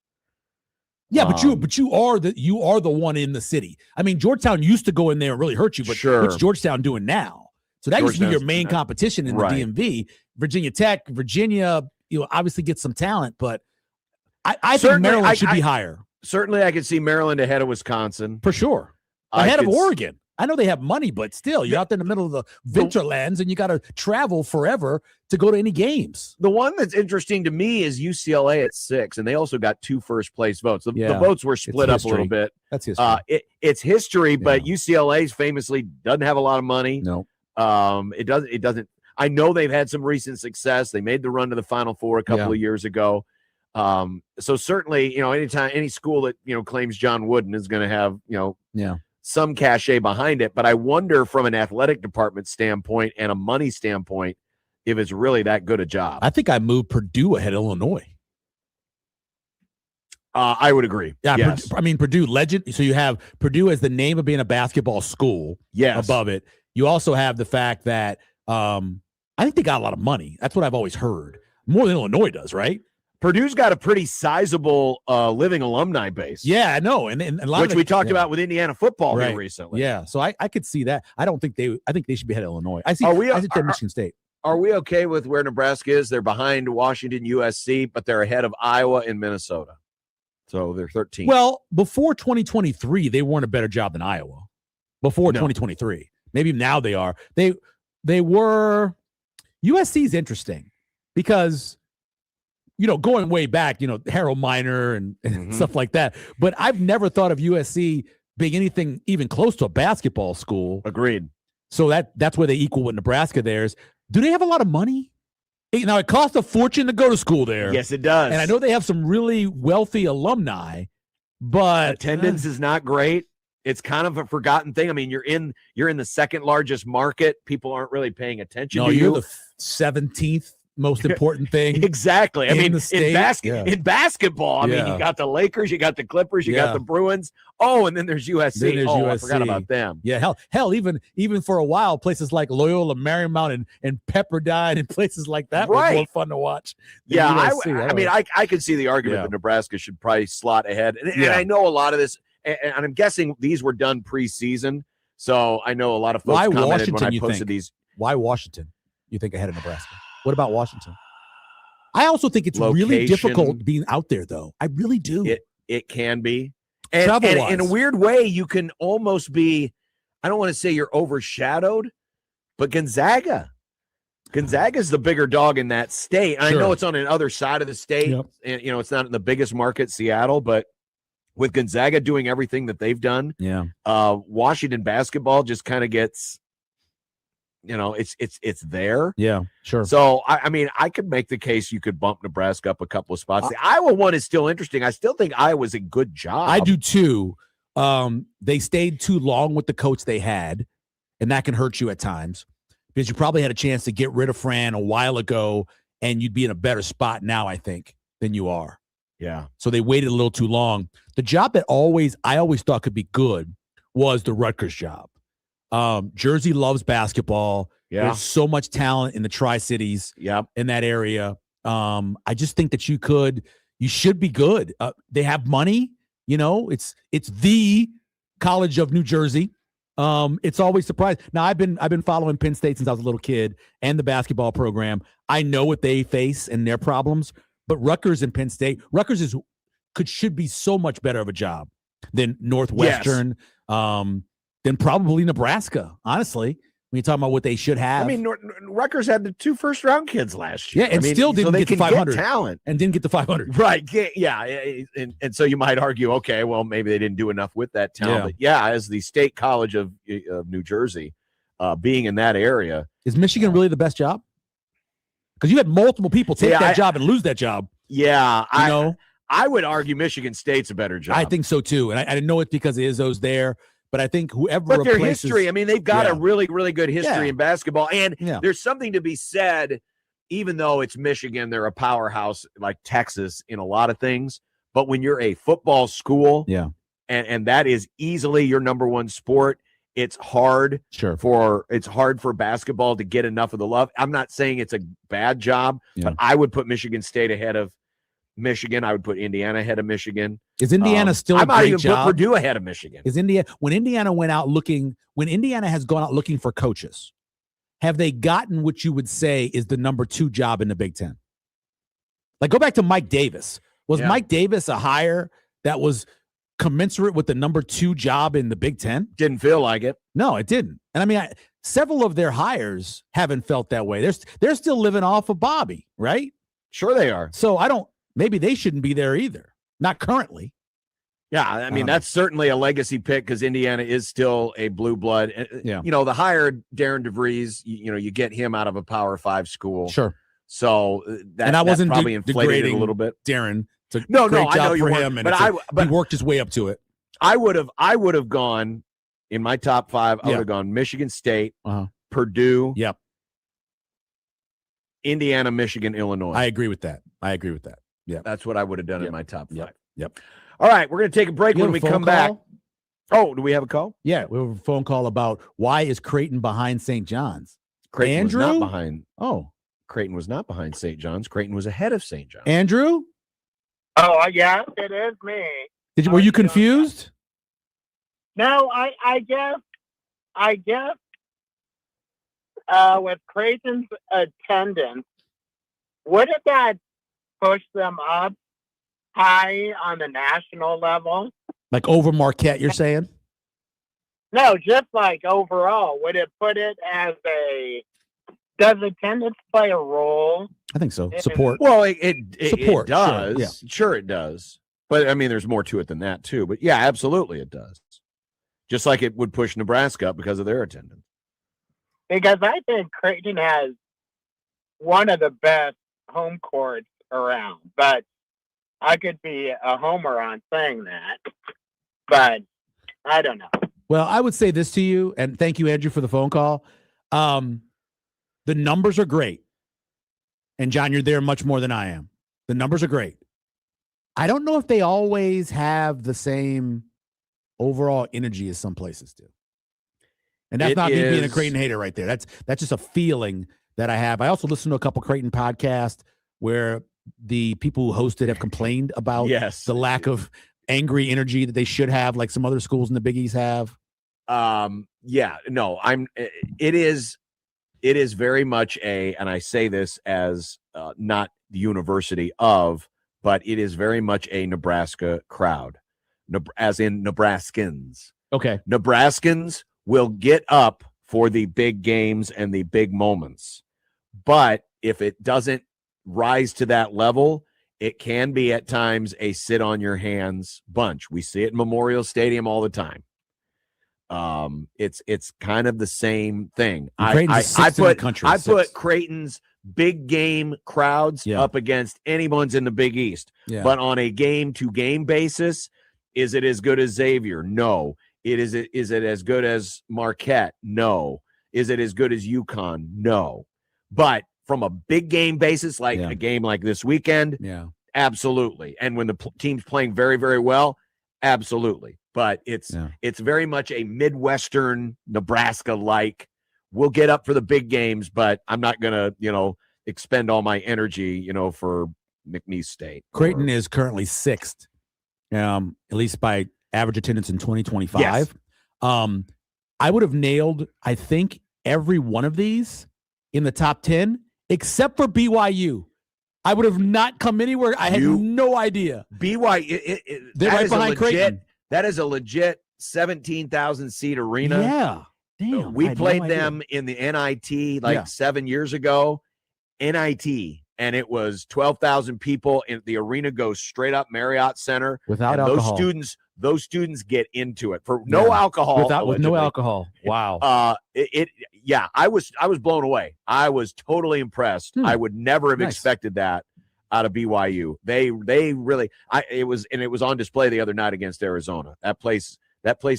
Yeah, but you are the one in the city. I mean, Georgetown used to go in there and really hurt you, but what's Georgetown doing now? So that used to be your main competition in the DMV. Virginia Tech, Virginia, you know, obviously gets some talent, but I think Maryland should be higher. Certainly, I could see Maryland ahead of Wisconsin for sure, ahead of Oregon. I know they have money, but still, you're out there in the middle of the Winterlands, and you got to travel forever to go to any games. The one that's interesting to me is UCLA at 6, and they also got 2 first-place votes. The votes were split up a little bit. That's history. It's history, but UCLA famously doesn't have a lot of money. No, it doesn't. I know they've had some recent success. They made the run to the Final Four a couple of years ago. So certainly, you know, anytime any school that, you know, claims John Wooden is going to have, you know, some cachet behind it. But I wonder from an athletic department standpoint and a money standpoint, if it's really that good a job. I think I moved Purdue ahead of Illinois. I would agree. Yeah, yes. I mean, Purdue legend. So you have Purdue as the name of being a basketball school. Yes. Above it. You also have the fact that I think they got a lot of money. That's what I've always heard. More than Illinois does, right? Purdue's got a pretty sizable living alumni base. Yeah, I know. And a lot which we talked about with Indiana football here recently. Yeah. So I could see that. I think they should be ahead of Illinois. I see Michigan State. Are we okay with where Nebraska is? They're behind Washington, USC, but they're ahead of Iowa and Minnesota. So they're 13. Well, before 2023, they weren't a better job than Iowa. Before 2023. Maybe now they are. They were. USC is interesting because, you know, going way back, you know, Harold Miner and stuff like that. But I've never thought of USC being anything even close to a basketball school. Agreed. So that's where they equal with Nebraska theirs. Do they have a lot of money? Now, it costs a fortune to go to school there. Yes, it does. And I know they have some really wealthy alumni, but attendance is not great. It's kind of a forgotten thing. I mean, you're in the second largest market. People aren't really paying attention to you. You're the 17th most important thing. Exactly. I mean, in basketball, I mean, you got the Lakers, you got the Clippers, you got the Bruins. Oh, and then there's USC. USC. I forgot about them. Yeah, hell, even for a while, places like Loyola Marymount and Pepperdine and places like that were more fun to watch. Yeah, I mean, I could see the argument that Nebraska should probably slot ahead. And I know a lot of this, and I'm guessing these were done preseason. So I know a lot of folks commented when I posted these. Why Washington, you think, ahead of Nebraska? What about Washington? I also think it's really difficult being out there, though. I really do. It can be. And in a weird way, you can almost be, I don't want to say you're overshadowed, but Gonzaga's the bigger dog in that state. And I know it's on the other side of the state. And, you know, it's not in the biggest market, Seattle, but with Gonzaga doing everything that they've done, Washington basketball just kind of gets, you know, it's there. Yeah, sure. So, I mean, I could make the case you could bump Nebraska up a couple of spots. The Iowa one is still interesting. I still think Iowa's a good job. I do too. They stayed too long with the coach they had, and that can hurt you at times because you probably had a chance to get rid of Fran a while ago, and you'd be in a better spot now, I think, than you are. Yeah. So they waited a little too long. The job that I always thought could be good was the Rutgers job. Jersey loves basketball. Yeah. There's so much talent in the Tri-Cities in that area. I just think that you should be good. They have money, it's the College of New Jersey. It's always surprised. Now I've been following Penn State since I was a little kid and the basketball program. I know what they face and their problems, but Rutgers and Penn State, should be so much better of a job than Northwestern, than probably Nebraska, honestly. When you're talking about what they should have. I mean, Rutgers had the 2 first-round kids last year. Yeah, and still didn't get the 500 talent, and didn't get the 500. Right? Yeah, and so you might argue, okay, well, maybe they didn't do enough with that talent. But as the State College of New Jersey, being in that area, is Michigan really the best job? Because you had multiple people take that job and lose that job. Yeah, I would argue Michigan State's a better job. I think so too, and I didn't know it because Izzo's there. But I think whoever but their replaces, history, I mean, they've got a really, really good history in basketball. And there's something to be said, even though it's Michigan, they're a powerhouse like Texas in a lot of things. But when you're a football school, and that is easily your number one sport, it's hard for basketball to get enough of the love. I'm not saying it's a bad job, but I would put Michigan State ahead of Michigan. I would put Indiana ahead of Michigan. Is Indiana still a great job? I might even put Purdue ahead of Michigan. When Indiana has gone out looking for coaches, have they gotten what you would say is the number 2 job in the Big Ten? Like, go back to Mike Davis. Was Mike Davis a hire that was commensurate with the number 2 job in the Big Ten? Didn't feel like it. No, it didn't. And I mean, several of their hires haven't felt that way. They're still living off of Bobby, right? Sure they are. So maybe they shouldn't be there either. Not currently. Yeah, I mean, that's certainly a legacy pick because Indiana is still a blue blood. The hired Darren DeVries, you get him out of a Power 5 school. Sure. So that wasn't probably inflated it a little bit. Darren. No, I know you for weren't, him, and but he worked his way up to it. I would have gone in my top 5. I would have gone Michigan State, Purdue, Indiana, Michigan, Illinois. I agree with that. Yeah, that's what I would have done in my top 5. Yep. All right, we're going to take a break. When we come back. Oh, do we have a call? Yeah, we have a phone call about why is Creighton behind St. John's? Creighton Andrew? was not behind. Oh, Creighton was not behind St. John's. Creighton was ahead of St. John's. Andrew? Oh, yes, it is me. Were you confused? No, I guess with Creighton's attendance, wouldn't that push them up high on the national level? Like over Marquette, you're saying? No, just like overall. Would it put it as does attendance play a role? I think so. Support. Well, it Support, does. Sure, it does. But I mean, there's more to it than that too. But yeah, absolutely it does. Just like it would push Nebraska up because of their attendance. Because I think Creighton has one of the best home courts around. But I could be a homer on saying that. But I don't know. Well, I would say this to you, and thank you, Andrew, for the phone call. The numbers are great. And John, you're there much more than I am. The numbers are great. I don't know if they always have the same overall energy as some places do. And that's not me being a Creighton hater right there. That's just a feeling that I have. I also listen to a couple Creighton podcasts where the people who host it have complained about the lack of angry energy that they should have, like some other schools in the Big East have. It is very much and I say this as not the university of, but it is very much a Nebraska crowd, as in Nebraskans. Okay. Nebraskans will get up for the big games and the big moments. But if it doesn't rise to that level, it can be at times a sit on your hands bunch. We see it in Memorial Stadium all the time. It's kind of the same thing. I put Creighton's big game crowds up against anyone's in the Big East. Yeah. But on a game-to-game basis, is it as good as Xavier? No. Is it as good as Marquette? No. Is it as good as UConn? No. But from a big game basis, like Yeah. a game like this weekend, Yeah. absolutely. And when the team's playing very, very well, absolutely. But it's very much a Midwestern Nebraska like. We'll get up for the big games, but I'm not gonna, expend all my energy, for McNeese State. Creighton is currently 6th, at least by average attendance in 2025. Yes. I would have nailed, I think, every one of these in the top 10, except for BYU. I would have not come anywhere. I had no idea. BYU, they're right behind Creighton. That is a legit 17,000 seat arena. Yeah. Damn. We played them in the NIT 7 years ago. NIT, and it was 12,000 people, and the arena goes straight up Marriott Center without and alcohol. Those students get into it for no alcohol. With no alcohol. Wow. I was blown away. I was totally impressed. I would never have expected that out of BYU. They really it was on display the other night against Arizona. That place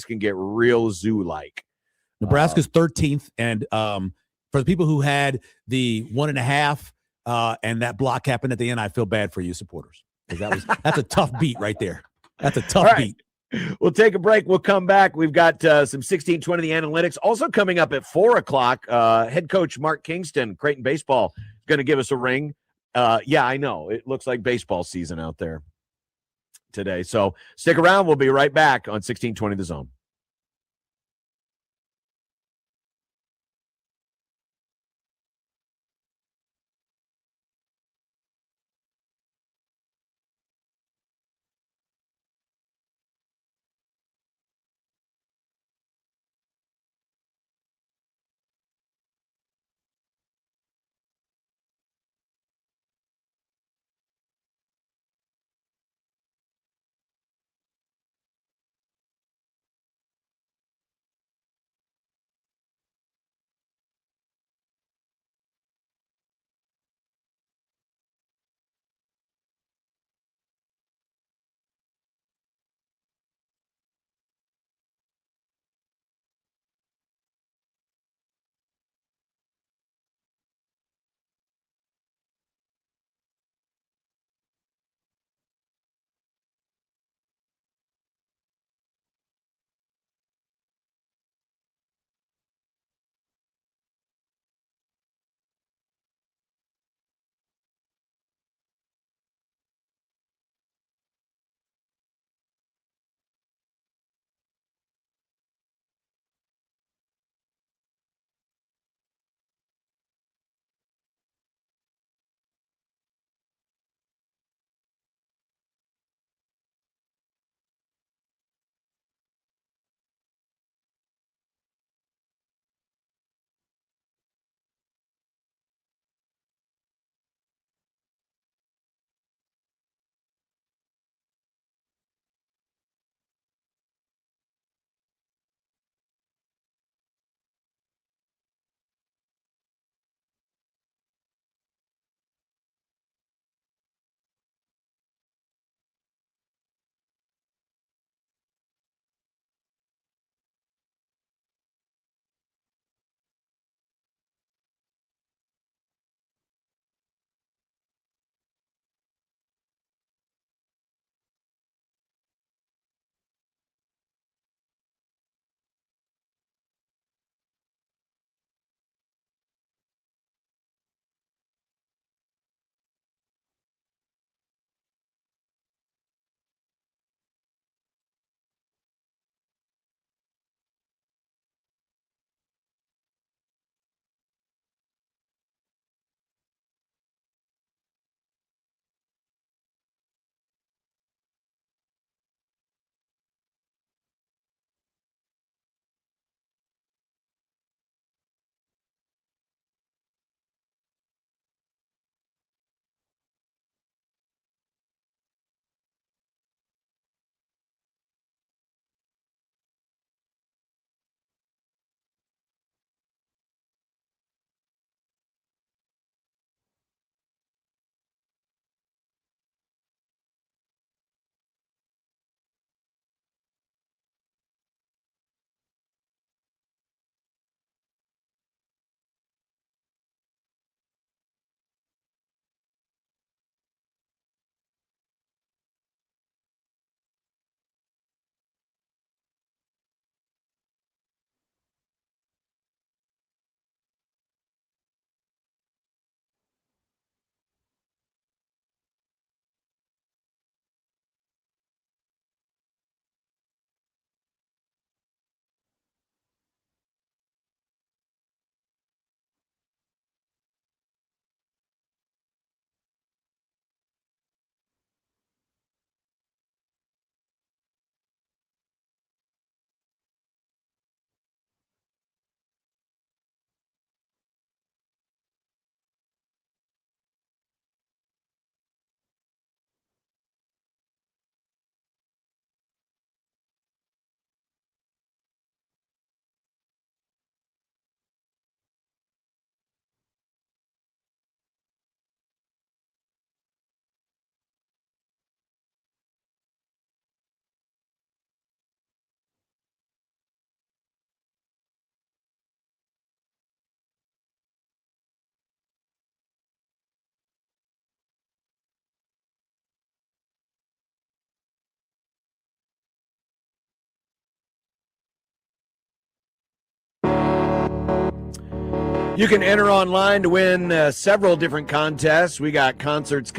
can get real zoo like. Nebraska's 13th, and for the people who had the 1.5 and that block happened at the end, I feel bad for you supporters, because that's a tough beat right there. That's a tough beat. We'll take a break. We'll come back. We've got some 1620 the analytics. Also coming up at 4:00, head coach Mark Kingston, Creighton baseball, is going to give us a ring. I know. It looks like baseball season out there today. So stick around. We'll be right back on 1620 The Zone. You can enter online to win several different contests. We got concerts,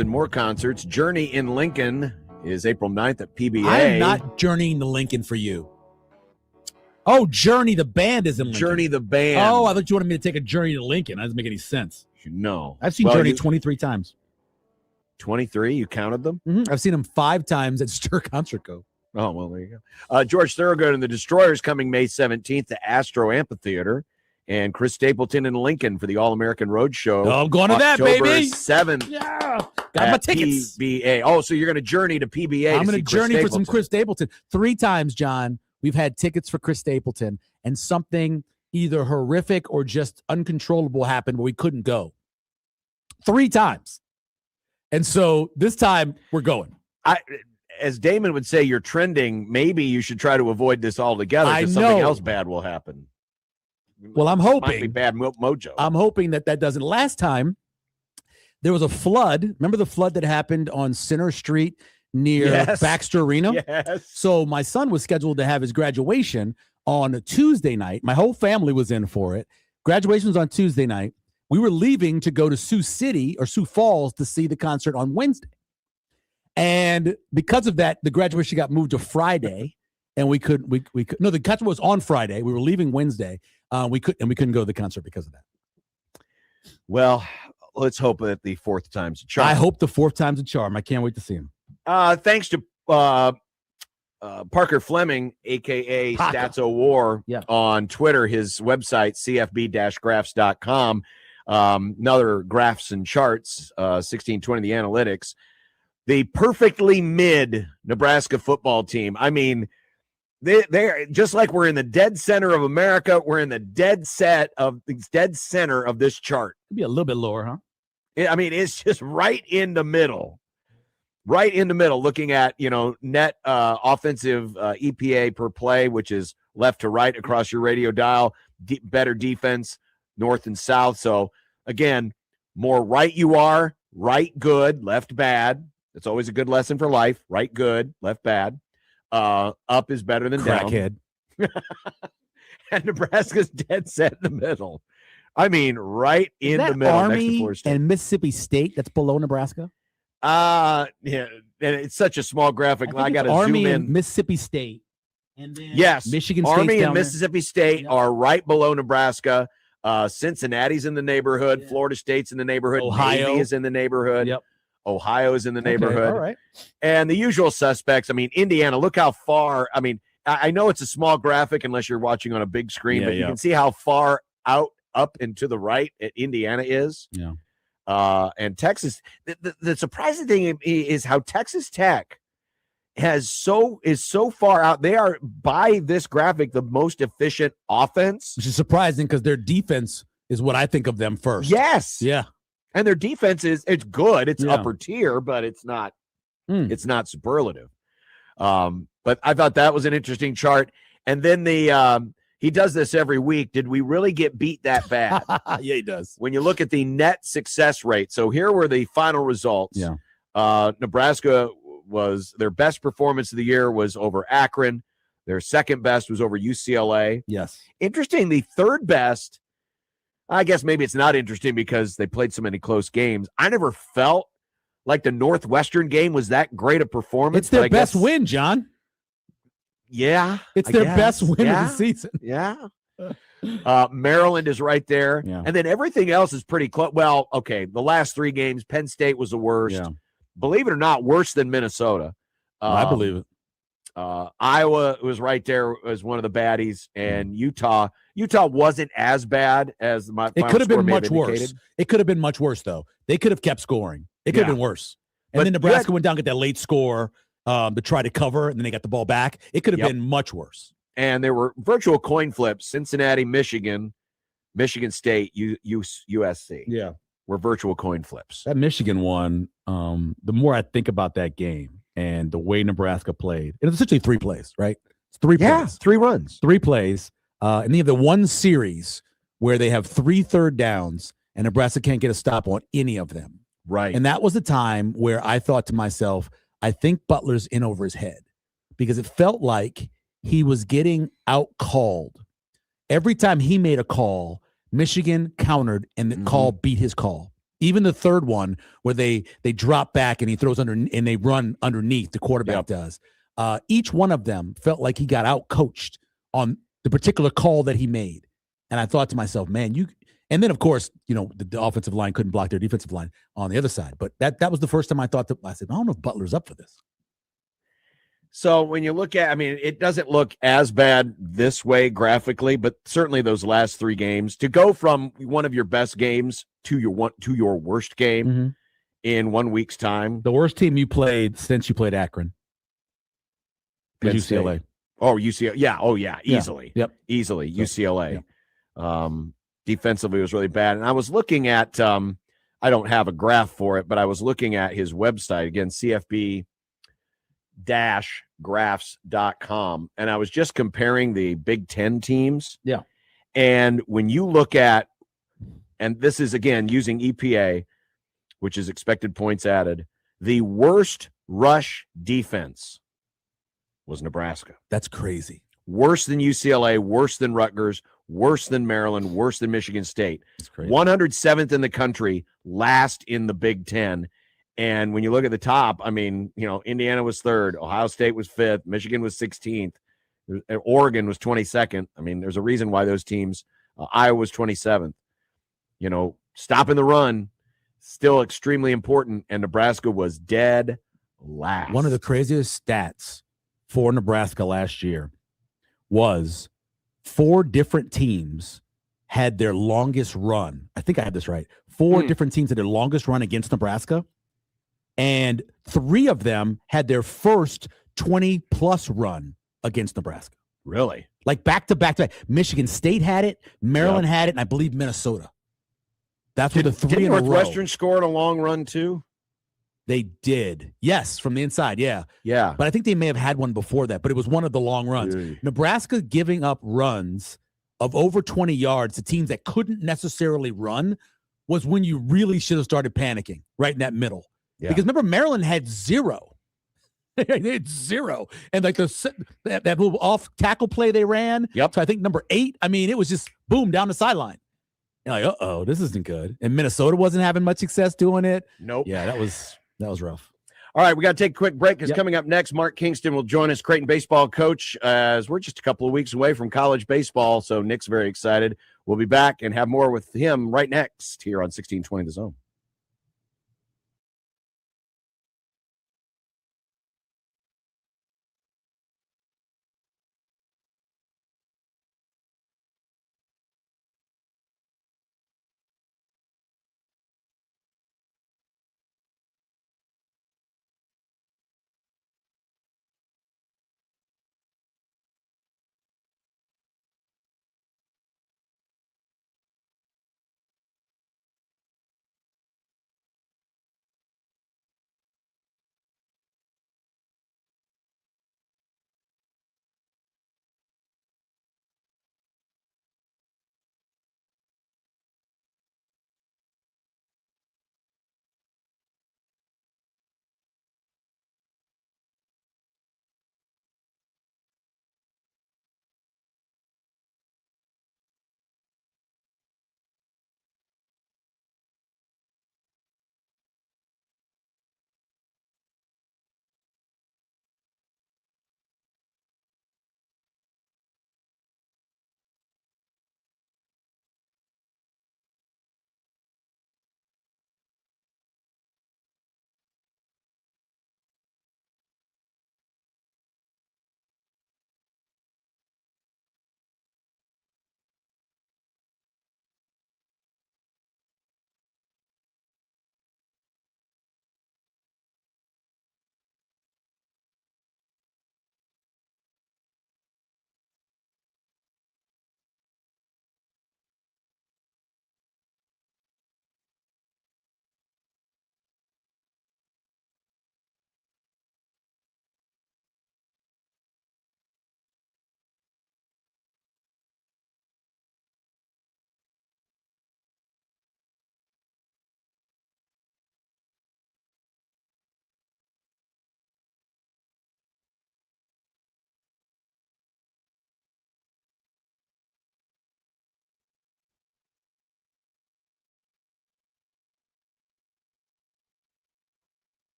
and more concerts. Journey in Lincoln is April 9th at PBA. I am not journeying to Lincoln for you. Oh, Journey the band is in Lincoln. Journey the band. Oh, I thought you wanted me to take a journey to Lincoln. That doesn't make any sense. No. I've seen Journey 23 times. 23? You counted them? Mm-hmm. I've seen them 5 times at Stir Concert Go. Oh, well, there you go. George Thorogood and the Destroyers coming May 17th to Astro Amphitheater. And Chris Stapleton in Lincoln for the All-American Road Show. Oh, I'm going to that, October baby. 7th. Yeah. Got my tickets. PBA. Oh, so you're going to journey to PBA. I'm going to journey for some Chris Stapleton. 3 times, John, we've had tickets for Chris Stapleton, and something either horrific or just uncontrollable happened where we couldn't go. 3 times. And so this time we're going. As Damon would say, you're trending. Maybe you should try to avoid this altogether because something else bad will happen. Well, I'm Might hoping. be bad mojo. I'm hoping that doesn't. Last time, there was a flood. Remember the flood that happened on Center Street near Baxter Arena? Yes. So my son was scheduled to have his graduation on a Tuesday night. My whole family was in for it. Graduation was on Tuesday night. We were leaving to go to Sioux City or Sioux Falls to see the concert on Wednesday. And because of that, the graduation got moved to Friday, and we could no, the concert was on Friday. We were leaving Wednesday. We couldn't go to the concert because of that. Well, let's hope that the 4th time's a charm. I hope the 4th time's a charm. I can't wait to see him. Thanks to Parker Fleming, a.k.a. Stats O War, on Twitter, his website, cfb-graphs.com. Another graphs and charts, 1620, the analytics. The perfectly mid Nebraska football team. I mean, they're just like we're in the dead center of America. We're in the dead center of this chart. It'd be a little bit lower, huh? I mean, it's just right in the middle. Right in the middle, looking at, net offensive EPA per play, which is left to right across your radio dial, better defense, north and south. So, again, more right you are, right good, left bad. It's always a good lesson for life. Right good, left bad. Up is better than Crackhead. down. And Nebraska's dead set in the middle. I mean, right in the middle. Army next to Florida State. and Mississippi State that's below Nebraska? Yeah, and it's such a small graphic. I got to zoom Army in. and Mississippi State. And then Yes, Michigan State's Army down and there. Mississippi State are right below Nebraska. Cincinnati's in the neighborhood. Florida State's in the neighborhood. Ohio Navy is in the neighborhood. Yep. Ohio is in the neighborhood. All right. And the usual suspects. I mean, Indiana, look how far. I mean, I know it's a small graphic unless you're watching on a big screen, but you can see how far up and to the right Indiana is. Yeah. And Texas, the surprising thing is how Texas Tech is so far out. They are, by this graphic, the most efficient offense. Which is surprising because their defense is what I think of them first. Yes. Yeah. And their defense it's good. It's Yeah. upper tier, but it's not superlative. But I thought that was an interesting chart. And then he does this every week. Did we really get beat that bad? Yeah, he does. When you look at the net success rate. So here were the final results. Yeah. Nebraska was their best performance of the year was over Akron. Their second best was over UCLA. Yes. Interesting. The third best, I guess maybe it's not interesting because they played so many close games. I never felt like the Northwestern game was that great a performance. It's their best win, John. Yeah. It's their best win of the season. Yeah. Maryland is right there. Yeah. And then everything else is pretty close. Well, okay. The last 3 games, Penn State was the worst. Yeah. Believe it or not, worse than Minnesota. I believe it. Iowa was right there as one of the baddies, and Utah wasn't as bad as my. It could have been much worse. indicated. It could have been much worse, though. They could have kept scoring. It could have been worse. And But then you Nebraska went down, get that late score to try to cover, and then they got the ball back. It could have been much worse. And there were virtual coin flips: Cincinnati, Michigan, Michigan State, USC. Yeah, were virtual coin flips. That Michigan one. The more I think about that game and the way Nebraska played, it was essentially 3 plays, right? It's 3 plays. 3 runs. 3 plays. And then you have the one series where they have 3 third downs and Nebraska can't get a stop on any of them. Right. And that was a time where I thought to myself, I think Butler's in over his head because it felt like he was getting out called. Every time he made a call, Michigan countered, and the Mhm. call beat his call. Even the third one where they drop back and he throws under and they run underneath, the quarterback does. Each one of them felt like he got out coached on the particular call that he made. And I thought to myself, man, and then of course, the offensive line couldn't block their defensive line on the other side. But that was the first time I thought I said, I don't know if Butler's up for this. So when you look at, it doesn't look as bad this way graphically, but certainly those last 3 games, to go from one of your best games to your worst game in 1 week's time. The worst team you played since you played Akron was Penn State. UCLA. Oh, UCLA. Yeah. Oh, yeah. Easily. Yep. Easily. So, UCLA. yep. Defensively was really bad. And I was looking at, I don't have a graph for it, but I was looking at his website again, CFB-graphs.com. And I was just comparing the Big Ten teams. Yeah. And when you look at, and this is again using EPA, which is expected points added, the worst rush defense was Nebraska. That's crazy. Worse than UCLA, worse than Rutgers, worse than Maryland, worse than Michigan State. That's crazy. 107th in the country, last in the Big Ten. And when you look at the top, Indiana was 3rd, Ohio State was 5th, Michigan was 16th, Oregon was 22nd. There's a reason why those teams, Iowa was 27th. Stopping the run, still extremely important, and Nebraska was dead last. One of the craziest stats for Nebraska last year was 4 different teams had their longest run. I think I had this right. 4 different teams had their longest run against Nebraska, and 3 of them had their first 20-plus run against Nebraska. Really? Like back-to-back. Michigan State had it, Maryland had it, and I believe Minnesota. That's what the 3 in a row. Northwestern scored a long run too? They did. Yes, from the inside, yeah. Yeah. But I think they may have had one before that, but it was one of the long runs. Nebraska giving up runs of over 20 yards to teams that couldn't necessarily run was when you really should have started panicking, right in that middle. Yeah. Because remember, Maryland had 0. They had 0. And like that little off tackle play they ran. Yep. So I think number 8, it was just boom down the sideline. You're like, uh-oh, this isn't good. And Minnesota wasn't having much success doing it. Nope. Yeah, that was rough. All right, we got to take a quick break because Yep. coming up next, Mark Kingston will join us, Creighton baseball coach, as we're just a couple of weeks away from college baseball. So Nick's very excited. We'll be back and have more with him right next here on 1620 The Zone.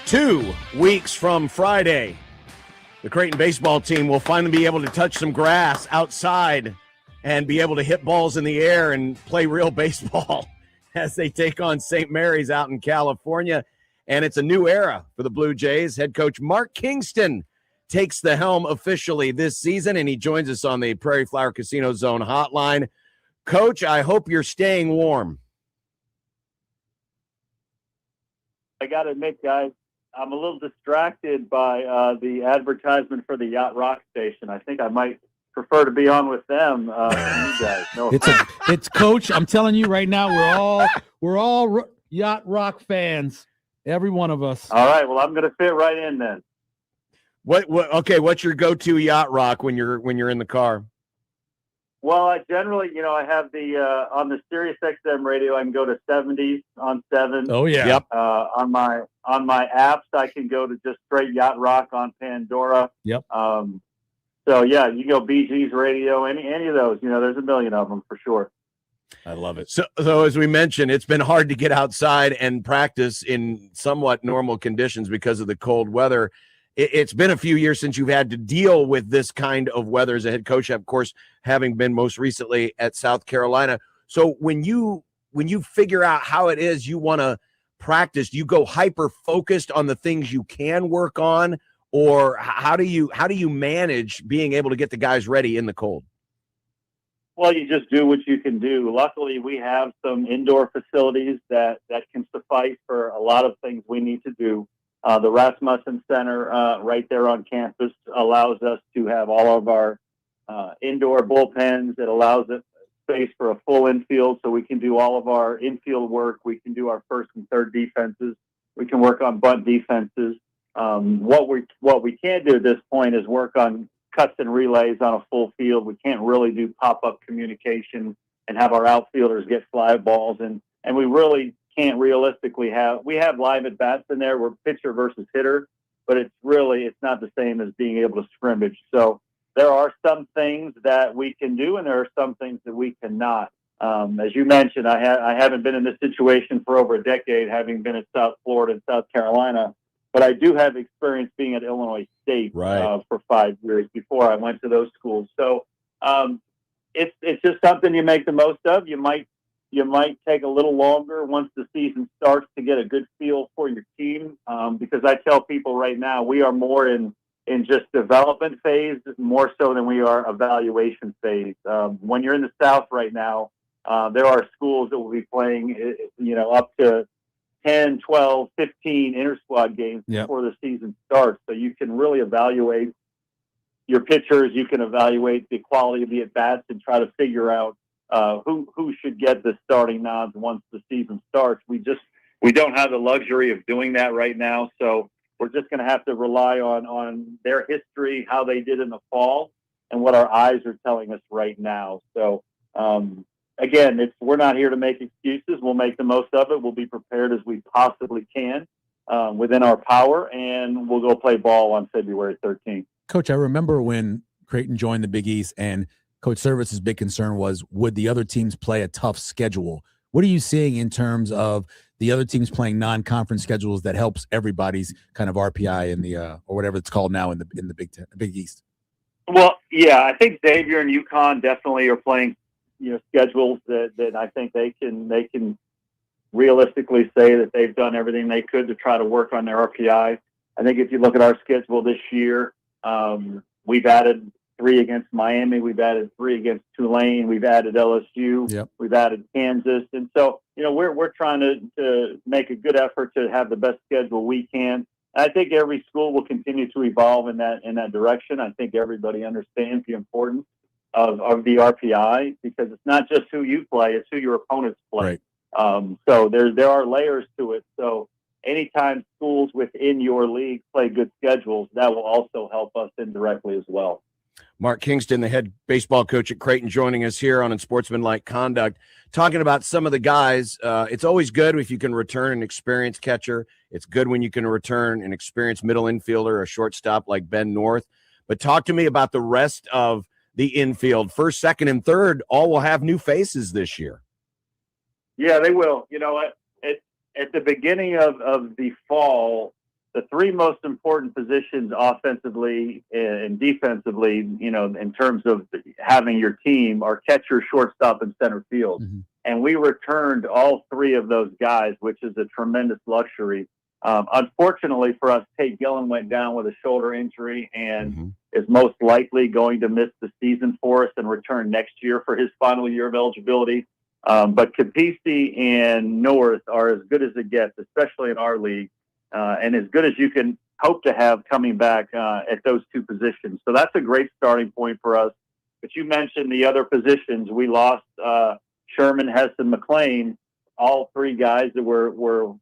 2 weeks from Friday, the Creighton baseball team will finally be able to touch some grass outside and be able to hit balls in the air and play real baseball as they take on St. Mary's out in California. And it's a new era for the Blue Jays. Head coach Mark Kingston takes the helm officially this season, and he joins us on the Prairie Flower Casino Zone hotline. Coach, I hope you're staying warm. I got to admit, guys, I'm a little distracted by the advertisement for the Yacht Rock station. I think I might prefer to be on with them. You guys. No, It's Coach. I'm telling you right now, we're all Yacht Rock fans. Every one of us. all right. Well, I'm going to fit right in then. Okay, what's your go-to Yacht Rock when you're in the car? Well, I generally, I have the on the Sirius XM radio, I can go to 70s on 7. Oh yeah. Yep. On my apps, I can go to just straight Yacht Rock on Pandora. Yep. So yeah, you go BG's radio, any of those. There's a million of them for sure. I love it. So as we mentioned, it's been hard to get outside and practice in somewhat normal conditions because of the cold weather. It's been a few years since you've had to deal with this kind of weather as a head coach, of course, having been most recently at South Carolina. So when you figure out how it is you want to practice, do you go hyper focused on the things you can work on, or how do you manage being able to get the guys ready in the cold? Well, you just do what you can do. Luckily, we have some indoor facilities that can suffice for a lot of things we need to do. The Rasmussen Center right there on campus allows us to have all of our indoor bullpens. It allows us space for a full infield, so we can do all of our infield work. We can do our first and third defenses. We can work on bunt defenses. What we can't do at this point is work on cuts and relays on a full field. We can't really do pop-up communication and have our outfielders get fly balls, and we really can't realistically we have live at bats in there. We're pitcher versus hitter, but it's not the same as being able to scrimmage. So there are some things that we can do, and there are some things that we cannot. As you mentioned, I haven't been in this situation for over a decade, having been at South Florida and South Carolina, but I do have experience being at Illinois State for 5 years before I went to those schools. So it's just something you make the most of. You might take a little longer once the season starts to get a good feel for your team, because I tell people right now we are more in just development phase more so than we are evaluation phase. When you're in the South right now, there are schools that will be playing, up to 10, 12, 15 inter-squad games before the season starts. So you can really evaluate your pitchers. You can evaluate the quality of the at-bats and try to figure out who should get the starting nods once the season starts. We don't have the luxury of doing that right now, so we're just going to have to rely on their history, how they did in the fall, and what our eyes are telling us right now. So again, we're not here to make excuses. We'll make the most of it. We'll be prepared as we possibly can within our power, and we'll go play ball on February 13th. Coach, I remember when Creighton joined the Big East, and Coach Service's big concern was, would the other teams play a tough schedule? What are you seeing in terms of the other teams playing non-conference schedules that helps everybody's kind of RPI in the or whatever it's called now in the Big East? Well, yeah, I think Xavier and UConn definitely are playing schedules that I think they can realistically say that they've done everything they could to try to work on their RPI. I think if you look at our schedule this year, we've added 3 against Miami. We've added 3 against Tulane. We've added LSU. Yep. We've added Kansas. And so, we're trying to make a good effort to have the best schedule we can. And I think every school will continue to evolve in that direction. I think everybody understands the importance of the RPI, because it's not just who you play, it's who your opponents play. Right. So there are layers to it. So anytime schools within your league play good schedules, that will also help us indirectly as well. Mark Kingston, the head baseball coach at Creighton, joining us here on Unsportsmanlike Conduct, talking about some of the guys. It's always good if you can return an experienced catcher. It's good when you can return an experienced middle infielder, a shortstop like Ben North. But talk to me about the rest of the infield. First, second, and third all will have new faces this year. Yeah, they will. At the beginning of the fall, the three most important positions offensively and defensively, in terms of having your team are catcher, shortstop, and center field. Mhm. And we returned all three of those guys, which is a tremendous luxury. Unfortunately for us, Tate Gillen went down with a shoulder injury and is most likely going to miss the season for us and return next year for his final year of eligibility. But Capisi and North are as good as it gets, especially in our league, and as good as you can hope to have coming back at those two positions. So that's a great starting point for us. But you mentioned the other positions. We lost Sherman, Hess, and McLean, all three guys that were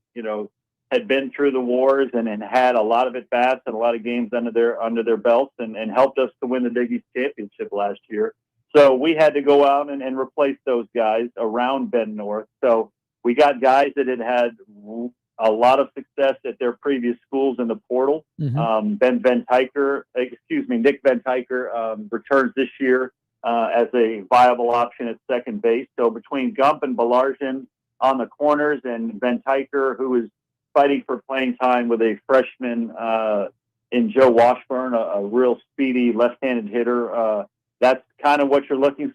had been through the wars and had a lot of at-bats and a lot of games under their belts and helped us to win the Big East championship last year. So we had to go out and replace those guys around Ben North. So we got guys that had a lot of success at their previous schools in the portal. Nick Van Tyker returns this year as a viable option at second base. So between Gump and Balarjian on the corners and Van Tyker, who is fighting for playing time with a freshman in Joe Washburn, a real speedy left-handed hitter. That's kind of what you're looking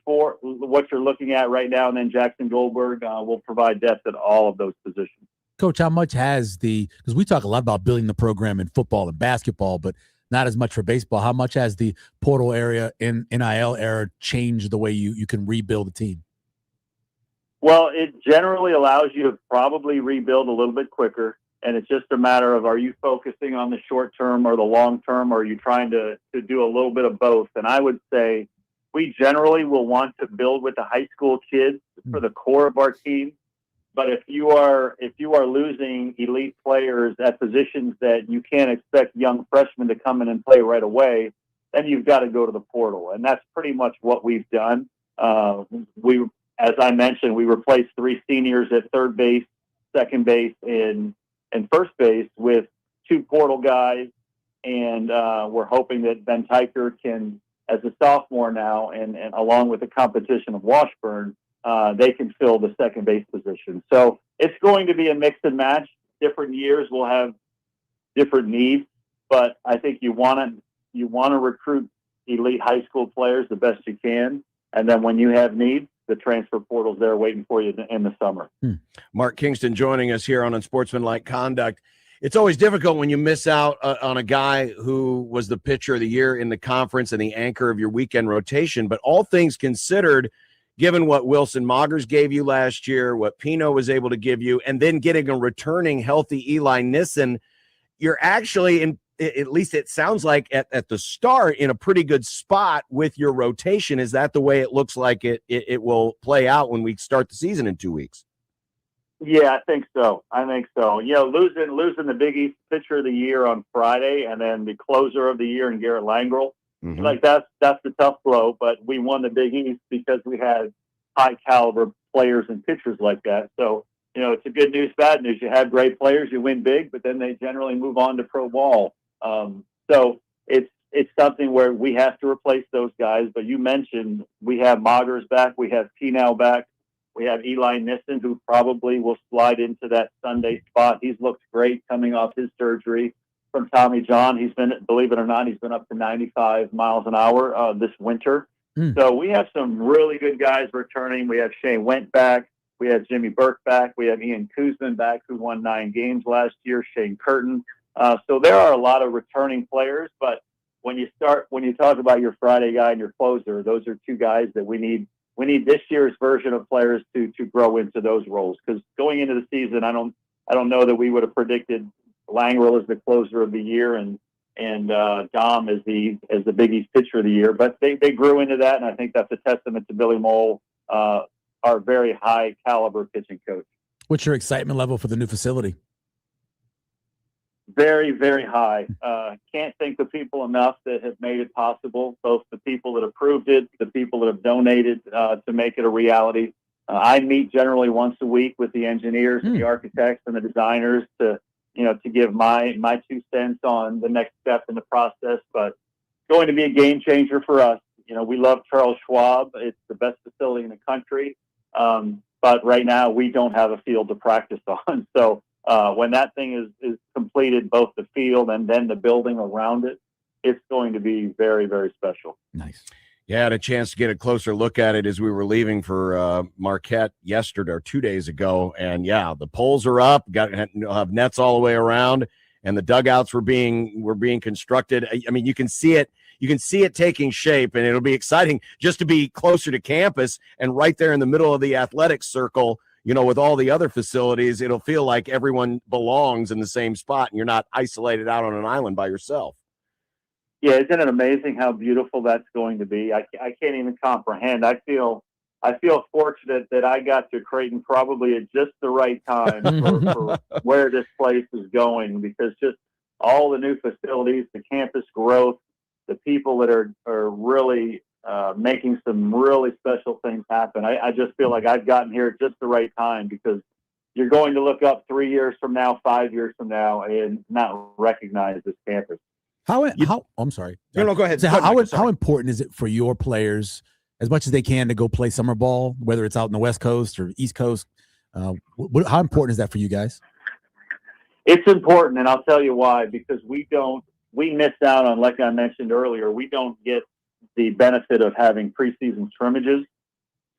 at right now. And then Jackson Goldberg will provide depth at all of those positions. Coach, how much has because we talk a lot about building the program in football and basketball, but not as much for baseball. How much has the portal area in NIL era changed the way you can rebuild a team? Well, it generally allows you to probably rebuild a little bit quicker. And it's just a matter of, are you focusing on the short term or the long term, or are you trying to do a little bit of both? And I would say we generally will want to build with the high school kids for the core of our team. But if you are losing elite players at positions that you can't expect young freshmen to come in and play right away, then you've got to go to the portal. And that's pretty much what we've done. As I mentioned, we replaced three seniors at third base, second base, and first base with two portal guys, and we're hoping that Ben Tyker can, as a sophomore now, and along with the competition of Washburn, they can fill the second base position. So it's going to be a mix and match. Different years will have different needs, but I think you want to recruit elite high school players the best you can, and then when you have needs, the transfer portal's there waiting for you in the summer. Mark Kingston joining us here on Unsportsmanlike Conduct. It's always difficult when you miss out on a guy who was the pitcher of the year in the conference and the anchor of your weekend rotation. But all things considered, given what Wilson Moggers gave you last year, what Pino was able to give you, and then getting a returning healthy Eli Nissen, you're actually at least it sounds like at the start in a pretty good spot with your rotation. Is that the way it looks like it will play out when we start the season in 2 weeks? Yeah, I think so. Losing the Big East pitcher of the year on Friday and then the closer of the year in Garrett Langrel, that's the tough blow. But we won the Big East because we had high caliber players and pitchers like that. So, it's a good news, bad news. You have great players, you win big, but then they generally move on to pro ball. So it's something where we have to replace those guys. But you mentioned we have Moggers back, we have Pino back, we have Eli Nissen, who probably will slide into that Sunday spot. He's looked great coming off his surgery from Tommy John. He's been, believe it or not, he's been up to 95 miles an hour this winter. So we have some really good guys returning. We have Shane Went back. We have Jimmy Burke back. We have Ian Kuzman back, who won 9 games last year. Shane Curtin. So there are a lot of returning players. But when you talk about your Friday guy and your closer, those are two guys that we need. We need this year's version of players to grow into those roles. Because going into the season, I don't know that we would have predicted Langrel as the closer of the year and Dom as the Big East pitcher of the year. But they grew into that, and I think that's a testament to Billy Mole, our very high caliber pitching coach. What's your excitement level for the new facility? Very, very high. Can't thank the people enough that have made it possible, both the people that approved it, the people that have donated to make it a reality. I meet generally once a week with the engineers and the architects and the designers to give my 2 cents on the next step in the process. But it's going to be a game changer for us. We love Charles Schwab. It's the best facility in the country. But right now we don't have a field to practice on. So when that thing is completed, both the field and then the building around it, it's going to be very, very special. Nice. Yeah, I had a chance to get a closer look at it as we were leaving for Marquette yesterday or 2 days ago. And yeah, the poles are up, have nets all the way around, and the dugouts were being constructed. I mean, you can see it. You can see it taking shape, and it'll be exciting just to be closer to campus and right there in the middle of the athletic circle, with all the other facilities. It'll feel like everyone belongs in the same spot, and you're not isolated out on an island by yourself. Yeah, isn't it amazing how beautiful that's going to be? I can't even comprehend. I feel fortunate that I got to Creighton probably at just the right time for where this place is going, because just all the new facilities, the campus growth, the people that are really making some really special things happen. I just feel like I've gotten here at just the right time, because you're going to look up 3 years from now, 5 years from now, and not recognize this campus. I'm sorry. No, go ahead. So Go ahead, Michael, how important is it for your players, as much as they can, to go play summer ball, whether it's out in the West Coast or East Coast? How important is that for you guys? It's important, and I'll tell you why. Because we miss out on, like I mentioned earlier, we don't get the benefit of having preseason scrimmages.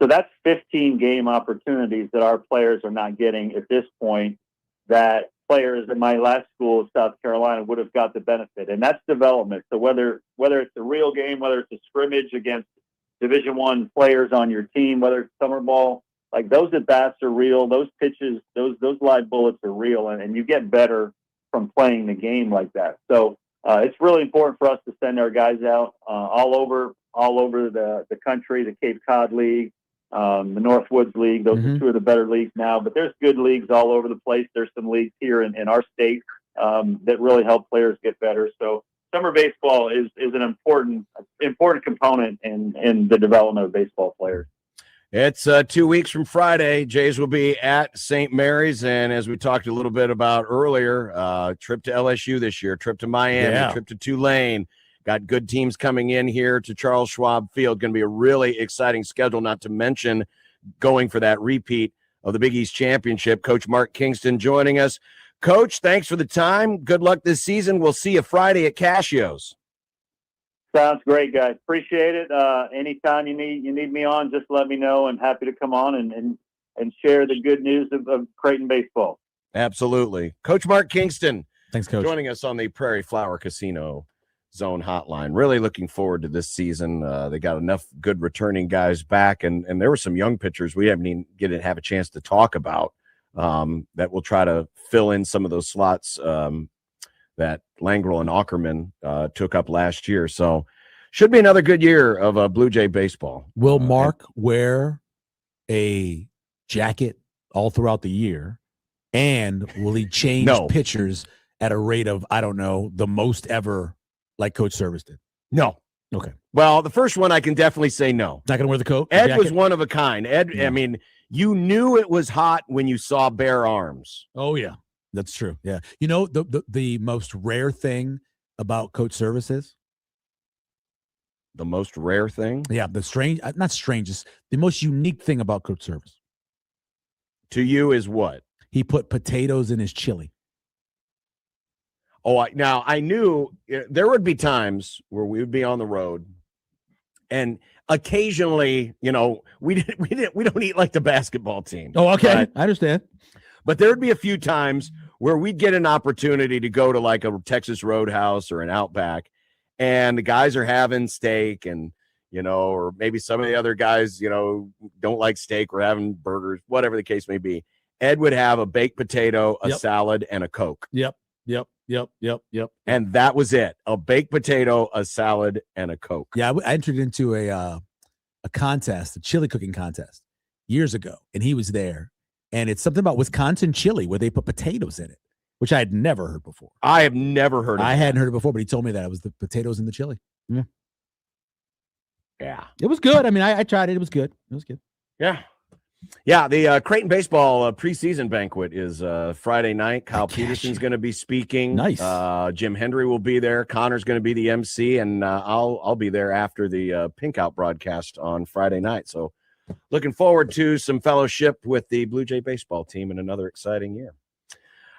So that's 15 game opportunities that our players are not getting at this point, that players in my last school, South Carolina, would have got the benefit. And that's development. So whether it's a real game, whether it's a scrimmage against Division I players on your team, whether it's summer ball, like those at-bats are real. Those pitches, those live bullets are real. And you get better from playing the game like that. So it's really important for us to send our guys out all over the country, the Cape Cod League, the Northwoods League. Those are two of the better leagues now, but there's good leagues all over the place. There's some leagues here in our state that really help players get better. So summer baseball is an important component in the development of baseball players. It's 2 weeks from Friday. Jays will be at St. Mary's, and as we talked a little bit about earlier, trip to LSU this year, trip to Miami, trip to Tulane. Got good teams coming in here to Charles Schwab Field. Going to be a really exciting schedule, not to mention going for that repeat of the Big East Championship. Coach Mark Kingston joining us. Coach, thanks for the time. Good luck this season. We'll see you Friday at Casio's. Sounds great, guys. Appreciate it. Anytime you need me on, just let me know, and happy to come on and share the good news of Creighton baseball. Absolutely. Coach Mark Kingston. Thanks, Coach. Joining us on the Prairie Flower Casino Zone Hotline. Really looking forward to this season. They got enough good returning guys back, and there were some young pitchers we haven't even have a chance to talk about that will try to fill in some of those slots that Langrel and Ackerman took up last year. So should be another good year of Blue Jay baseball. Will Mark wear a jacket all throughout the year, and will he change pitchers at a rate of, I don't know, the most ever, like Coach Service did? No. Okay. Well, the first one I can definitely say no. Not going to wear the coat? Ed was one of a kind. Ed, I mean, you knew it was hot when you saw bare arms. Oh, yeah. That's true. Yeah. You know, the most rare thing about Coach Service is? The most rare thing? Yeah. Not strangest, the most unique thing about Coach Service. To you is what? He put potatoes in his chili. Oh, now I knew there would be times where we would be on the road, and occasionally, we don't eat like the basketball team. Oh, okay, I understand. But there would be a few times where we'd get an opportunity to go to like a Texas Roadhouse or an Outback, and the guys are having steak, and or maybe some of the other guys, don't like steak or having burgers, whatever the case may be. Ed would have a baked potato, a salad, and a Coke. Yep. And that was it. A baked potato, a salad, and a Coke. Yeah, I entered into a contest, a chili cooking contest years ago, and he was there. And it's something about Wisconsin chili where they put potatoes in it, which I had never heard before. I have never heard of it. I hadn't heard it before, but he told me that it was the potatoes in the chili. Yeah. It was good. I mean, I tried it. It was good. Yeah. Yeah, the Creighton baseball preseason banquet is Friday night. Kyle Peterson's going to be speaking. Nice. Jim Hendry will be there. Connor's going to be the MC, and I'll be there after the Pink Out broadcast on Friday night. So looking forward to some fellowship with the Blue Jay baseball team in another exciting year.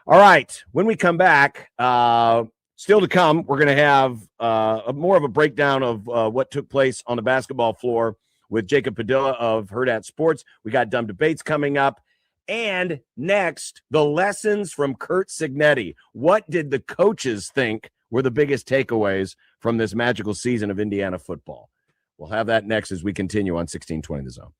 All right. When we come back, still to come, we're going to have more of a breakdown of what took place on the basketball floor with Jacob Padilla of Hurrdat Sports. We got Dumb Debates coming up. And next, the lessons from Kurt Signetti. What did the coaches think were the biggest takeaways from this magical season of Indiana football? We'll have that next as we continue on 1620 The Zone.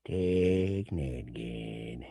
Taking it again.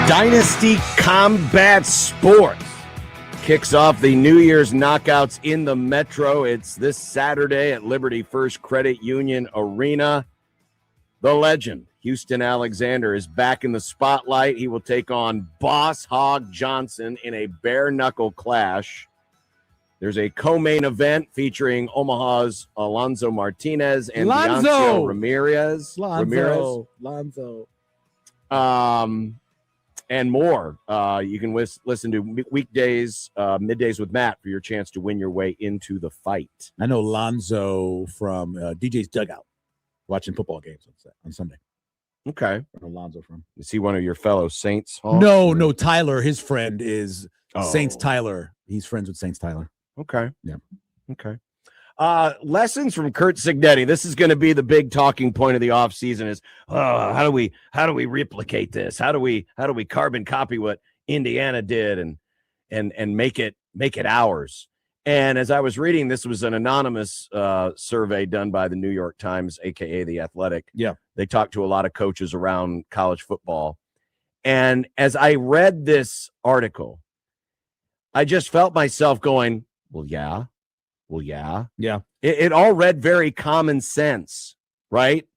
Dynasty Combat Sports kicks off the New Year's knockouts in the Metro. It's this Saturday at Liberty First Credit Union Arena. The legend, Houston Alexander, is back in the spotlight. He will take on Boss Hog Johnson in a bare-knuckle clash. There's a co-main event featuring Omaha's Alonzo Martinez and Beyonce Ramirez. Lonzo. And more. You can listen to weekdays, middays with Matt for your chance to win your way into the fight. I know Lonzo from DJ's Dugout, watching football games on Sunday. Okay. I know Lonzo from. Is he one of your fellow Saints? Hawks? No, Tyler, his friend is Saints Oh. Tyler. He's friends with Saints Tyler. Okay. Yeah. Okay. Lessons from Kurt Signetti. This is going to be the big talking point of the offseason is how do we replicate this? How do we carbon copy what Indiana did and make it ours? And as I was reading, this was an anonymous survey done by the New York Times, aka The Athletic. Yeah. They talked to a lot of coaches around college football. And as I read this article, I just felt myself going, well, yeah. Yeah. It all read very common sense, right?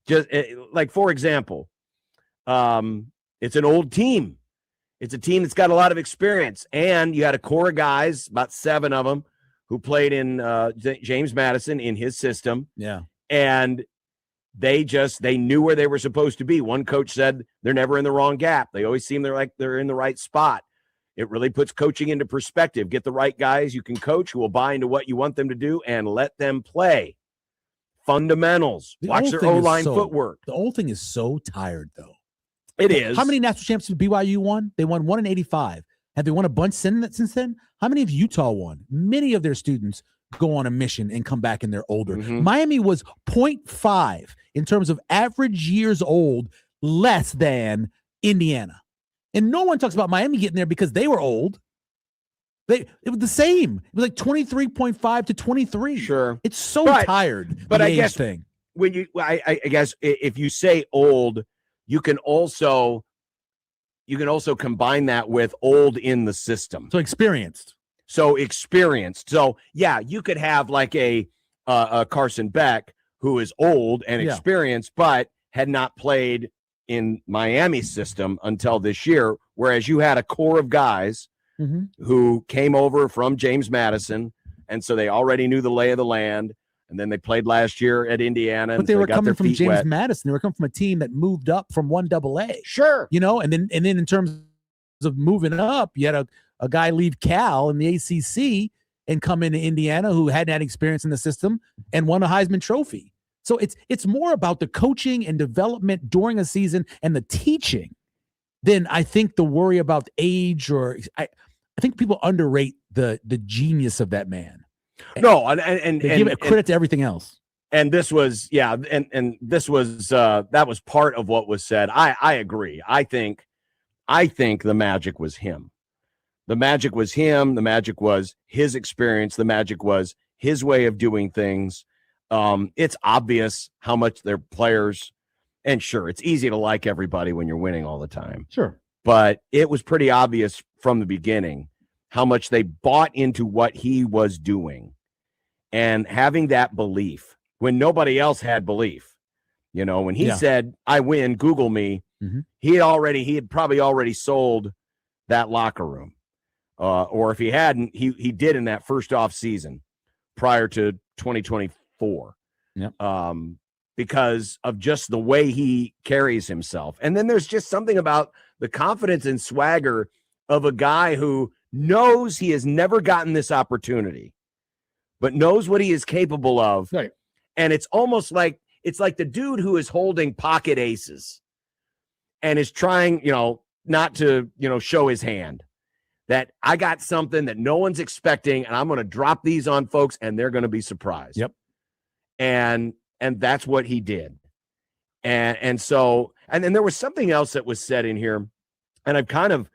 Just like, for example, it's an old team. It's a team that's got a lot of experience, and you had a core of guys, about 7 of them, who played in James Madison in his system. Yeah. And they knew where they were supposed to be. One coach said they're never in the wrong gap. They always seem like they're in the right spot. It really puts coaching into perspective. Get the right guys you can coach who will buy into what you want them to do and let them play. Fundamentals. Watch their O-line footwork. The whole thing is so tired, though. It is. How many national championships BYU won? They won 1 in 85. Have they won a bunch since then? How many have Utah won? Many of their students go on a mission and come back and they're older. Mhm. Miami was 0.5 in terms of average years old, less than Indiana. And no one talks about Miami getting there because they were old. It was the same. It was like 23.5 to 23. Sure. It's so tired. But the I age guess thing. when I guess if you say old, you can also combine that with old in the system. So experienced. So yeah, you could have like a Carson Beck who is old and experienced, but had not played in Miami's system until this year, whereas you had a core of guys who came over from James Madison, and so they already knew the lay of the land, and then they played last year at Indiana. But they were got coming their from feet James wet. Madison. They were coming from a team that moved up from 1AA. Sure. And then in terms of moving up, you had a guy leave Cal in the ACC and come into Indiana who hadn't had experience in the system and won a Heisman Trophy. So it's more about the coaching and development during a season and the teaching than I think the worry about age or I think people underrate the genius of that man. No, and they give it credit to everything else. And this was, and this was that was part of what was said. I agree. I think the magic was him. The magic was him. The magic was his experience. The magic was his way of doing things. It's obvious how much their players, and sure, it's easy to like everybody when you're winning all the time. Sure. But it was pretty obvious from the beginning how much they bought into what he was doing and having that belief when nobody else had belief. When he said, I win, Google me, he had probably already sold that locker room. Or if he hadn't, he did in that first off season prior to 2024. Because of just the way he carries himself. And then there's just something about the confidence and swagger of a guy who knows he has never gotten this opportunity, but knows what he is capable of. Right. And it's almost like the dude who is holding pocket aces and is trying, not to, show his hand. That I got something that no one's expecting, and I'm going to drop these on folks, and they're going to be surprised. Yep. And that's what he did. And so then there was something else that was said in here, and I've kind of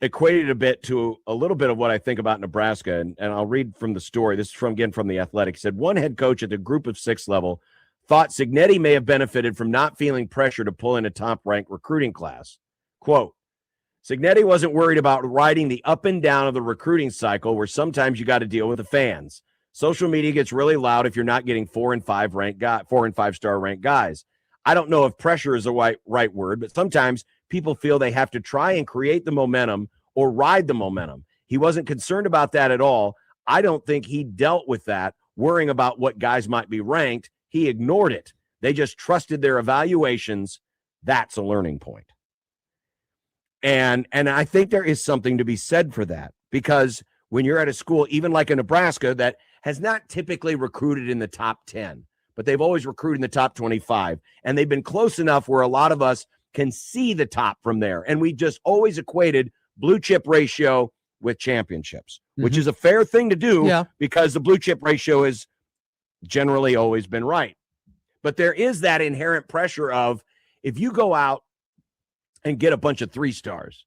equated a bit to a little bit of what I think about Nebraska, and I'll read from the story. This is from The Athletic. He said, one head coach at the group of 6 level thought Signetti may have benefited from not feeling pressure to pull in a top-ranked recruiting class. Quote, Signetti wasn't worried about riding the up and down of the recruiting cycle where sometimes you got to deal with the fans. Social media gets really loud if you're not getting 4 and 5 star ranked guys. I don't know if pressure is the right word, but sometimes people feel they have to try and create the momentum or ride the momentum. He wasn't concerned about that at all. I don't think he dealt with that, worrying about what guys might be ranked. He ignored it. They just trusted their evaluations. That's a learning point. And I think there is something to be said for that, because when you're at a school, even like a Nebraska, that has not typically recruited in the top 10, but they've always recruited in the top 25, and they've been close enough where a lot of us can see the top from there. And we just always equated blue chip ratio with championships, which is a fair thing to do because the blue chip ratio has generally always been right. But there is that inherent pressure of, if you go out and get a bunch of 3 stars,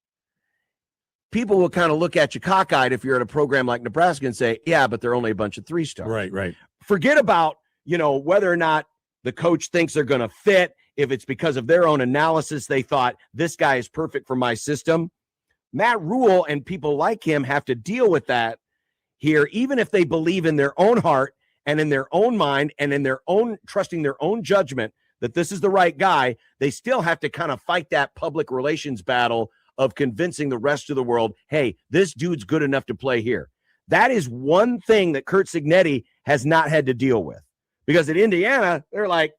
people will kind of look at you cockeyed if you're at a program like Nebraska and say, yeah, but they're only a bunch of 3 stars. Right. Forget about, whether or not the coach thinks they're going to fit. If it's because of their own analysis, they thought this guy is perfect for my system. Matt Rule and people like him have to deal with that here, even if they believe in their own heart and in their own mind and in their own trusting their own judgment that this is the right guy. They still have to kind of fight that public relations battle of convincing the rest of the world, hey, this dude's good enough to play here. That is one thing that Curt Cignetti has not had to deal with, because at Indiana, they're like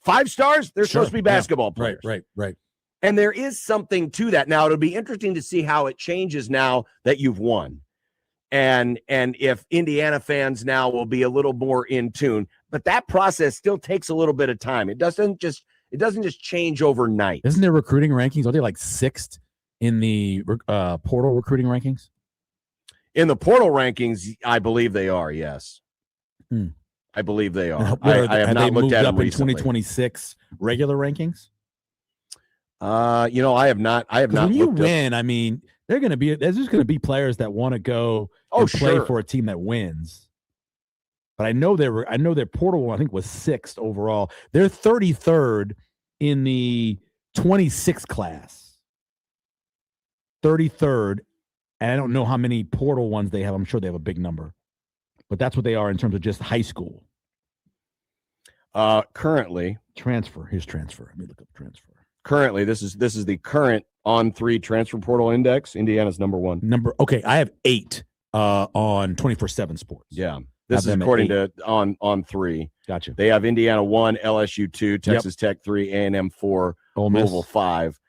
5 stars. They're supposed to be basketball players. Right. And there is something to that. Now, it'll be interesting to see how it changes now that you've won. And if Indiana fans now will be a little more in tune, but that process still takes a little bit of time. It doesn't just change overnight. Isn't there recruiting rankings? Are they like 6th in the portal recruiting rankings? In the portal rankings, I believe they are. Yes, I believe they are. I have not looked at them recently. 2026 regular rankings. I have not. When you win, I mean, there's just going to be players that want to go and play for a team that wins. But I know their portal one, I think, was 6th overall. They're 33rd in the 26 class. 33rd, and I don't know how many portal ones they have. I'm sure they have a big number, but that's what they are in terms of just high school. Currently, Here's transfer. Let me look up transfer. Currently, this is the current on-3 transfer portal index. Indiana's number 1. Okay, I have 8 on 24/7 Sports. Yeah, this is according to on 3. Gotcha. They have Indiana 1, LSU 2, Texas Tech 3, A&M 4, Louisville 5.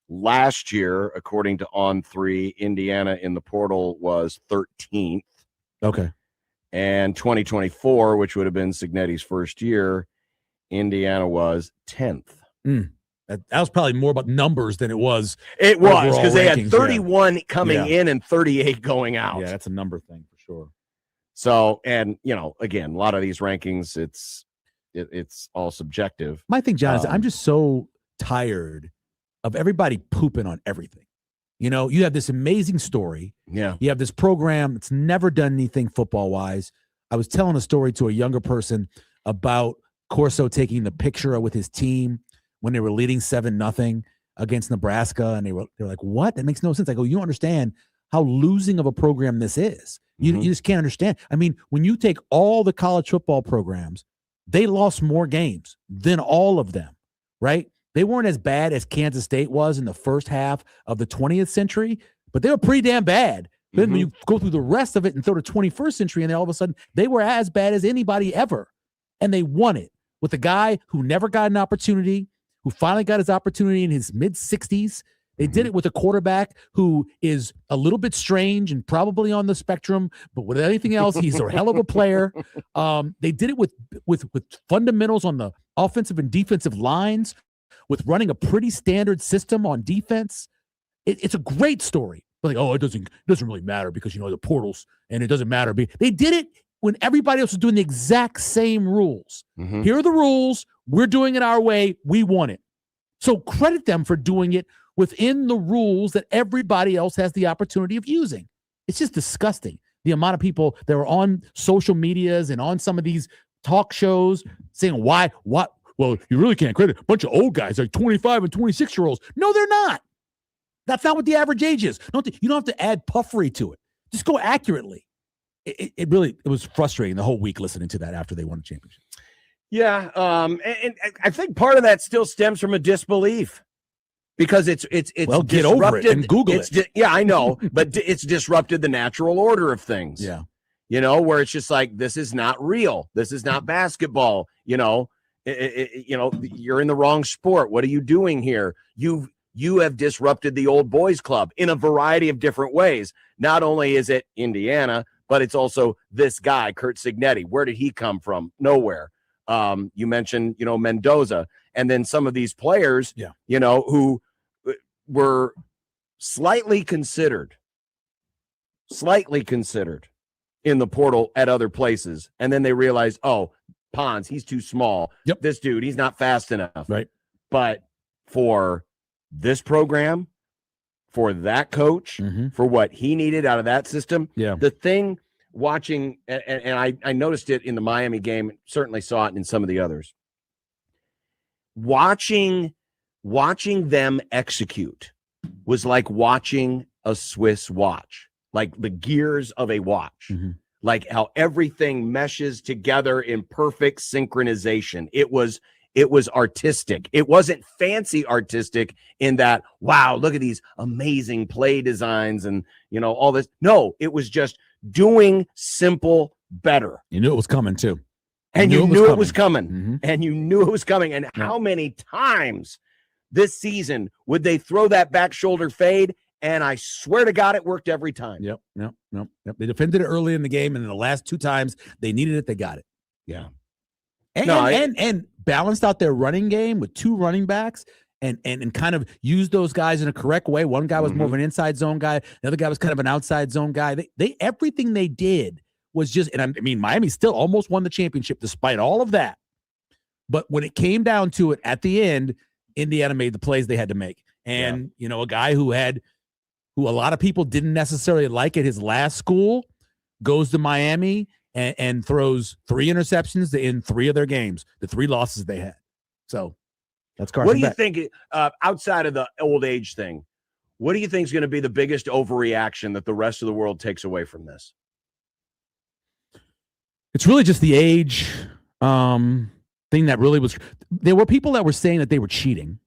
Last year, according to on 3, Indiana in the portal was 13th. Okay. And 2024, which would have been Cignetti's first year, Indiana was 10th. That was probably more about numbers than it was. It was, because they had 31 coming in and 38 going out. Yeah, that's a number thing for sure. So, and again, a lot of these rankings, it's all subjective. My thing, John, is I'm just so tired of everybody pooping on everything. You have this amazing story. Yeah. You have this program that's never done anything football wise. I was telling a story to a younger person about Corso taking the picture with his team when they were leading 7-0 against Nebraska. And they're like, what? That makes no sense. I go, you don't understand how losing of a program this is. You just can't understand. I mean, when you take all the college football programs, they lost more games than all of them, right? They weren't as bad as Kansas State was in the first half of the 20th century, but they were pretty damn bad. Then when you go through the rest of it and throw the 21st century, and then all of a sudden they were as bad as anybody ever. And they won it with a guy who never got an opportunity, who finally got his opportunity in his mid-60s. They did it with a quarterback who is a little bit strange and probably on the spectrum, but with anything else, he's a hell of a player. They did it with fundamentals on the offensive and defensive lines, with running a pretty standard system on defense. It's a great story. Like, it doesn't really matter because the portals, and it doesn't matter. They did it when everybody else was doing the exact same rules. Here are the rules. We're doing it our way. We won it. So credit them for doing it within the rules that everybody else has the opportunity of using. It's just disgusting. The amount of people that are on social medias and on some of these talk shows saying, why well, you really can't credit a bunch of old guys like 25 and 26-year-olds. No, they're not. That's not what the average age is. You don't have to add puffery to it. Just go accurately. It was frustrating the whole week listening to that after they won the championship. Yeah, and I think part of that still stems from a disbelief because it's well, get over it and Google it. Yeah, I know, but it's disrupted the natural order of things. Yeah, where it's just like this is not real. This is not basketball. You're in the wrong sport. What are you doing here? You have disrupted the old boys club in a variety of different ways. Not only is it Indiana, but it's also this guy, Curt Cignetti. Where did he come from? Nowhere. You mentioned, Mendoza, and then some of these players, who were slightly considered in the portal at other places. And then they realized, oh, Pons, he's too small. Yep. This dude, he's not fast enough. Right. But for this program, for that coach, for what he needed out of that system, the thing watching, and I noticed it in the Miami game, certainly saw it in some of the others, watching them execute was like watching a Swiss watch, like the gears of a watch, like how everything meshes together in perfect synchronization. It was artistic. It wasn't fancy artistic in that, wow, look at these amazing play designs and, all this. No, it was just doing simple better. You knew it was coming too. And you knew it was coming. And you knew it was coming. And how many times this season would they throw that back shoulder fade? And I swear to God, it worked every time. Yep. They defended it early in the game, and in the last two times they needed it, they got it. Yeah. And balanced out their running game with two running backs and kind of used those guys in a correct way. One guy was more of an inside zone guy. The other guy was kind of an outside zone guy. They everything they did was just, and I mean, Miami still almost won the championship despite all of that. But when it came down to it at the end, Indiana made the plays they had to make. And, a guy who a lot of people didn't necessarily like at his last school goes to Miami and throws 3 interceptions in 3 of their games, the 3 losses they had. So that's Carson. What do you Beck. think, outside of the old age thing, what do you think is going to be the biggest overreaction that the rest of the world takes away from this? It's really just the age thing that really was. There were people that were saying that they were cheating,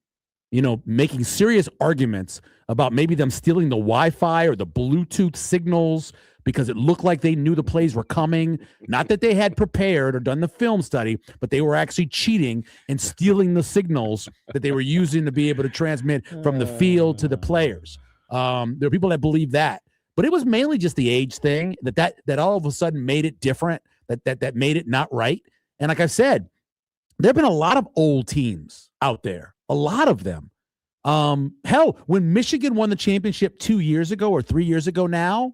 making serious arguments about maybe them stealing the Wi-Fi or the Bluetooth signals because it looked like they knew the plays were coming. Not that they had prepared or done the film study, but they were actually cheating and stealing the signals that they were using to be able to transmit from the field to the players. There are people that believe that, but it was mainly just the age thing that all of a sudden made it different, that made it not right. And like I said, there have been a lot of old teams out there, a lot of them. Hell, when Michigan won the championship 2 years ago or 3 years ago now,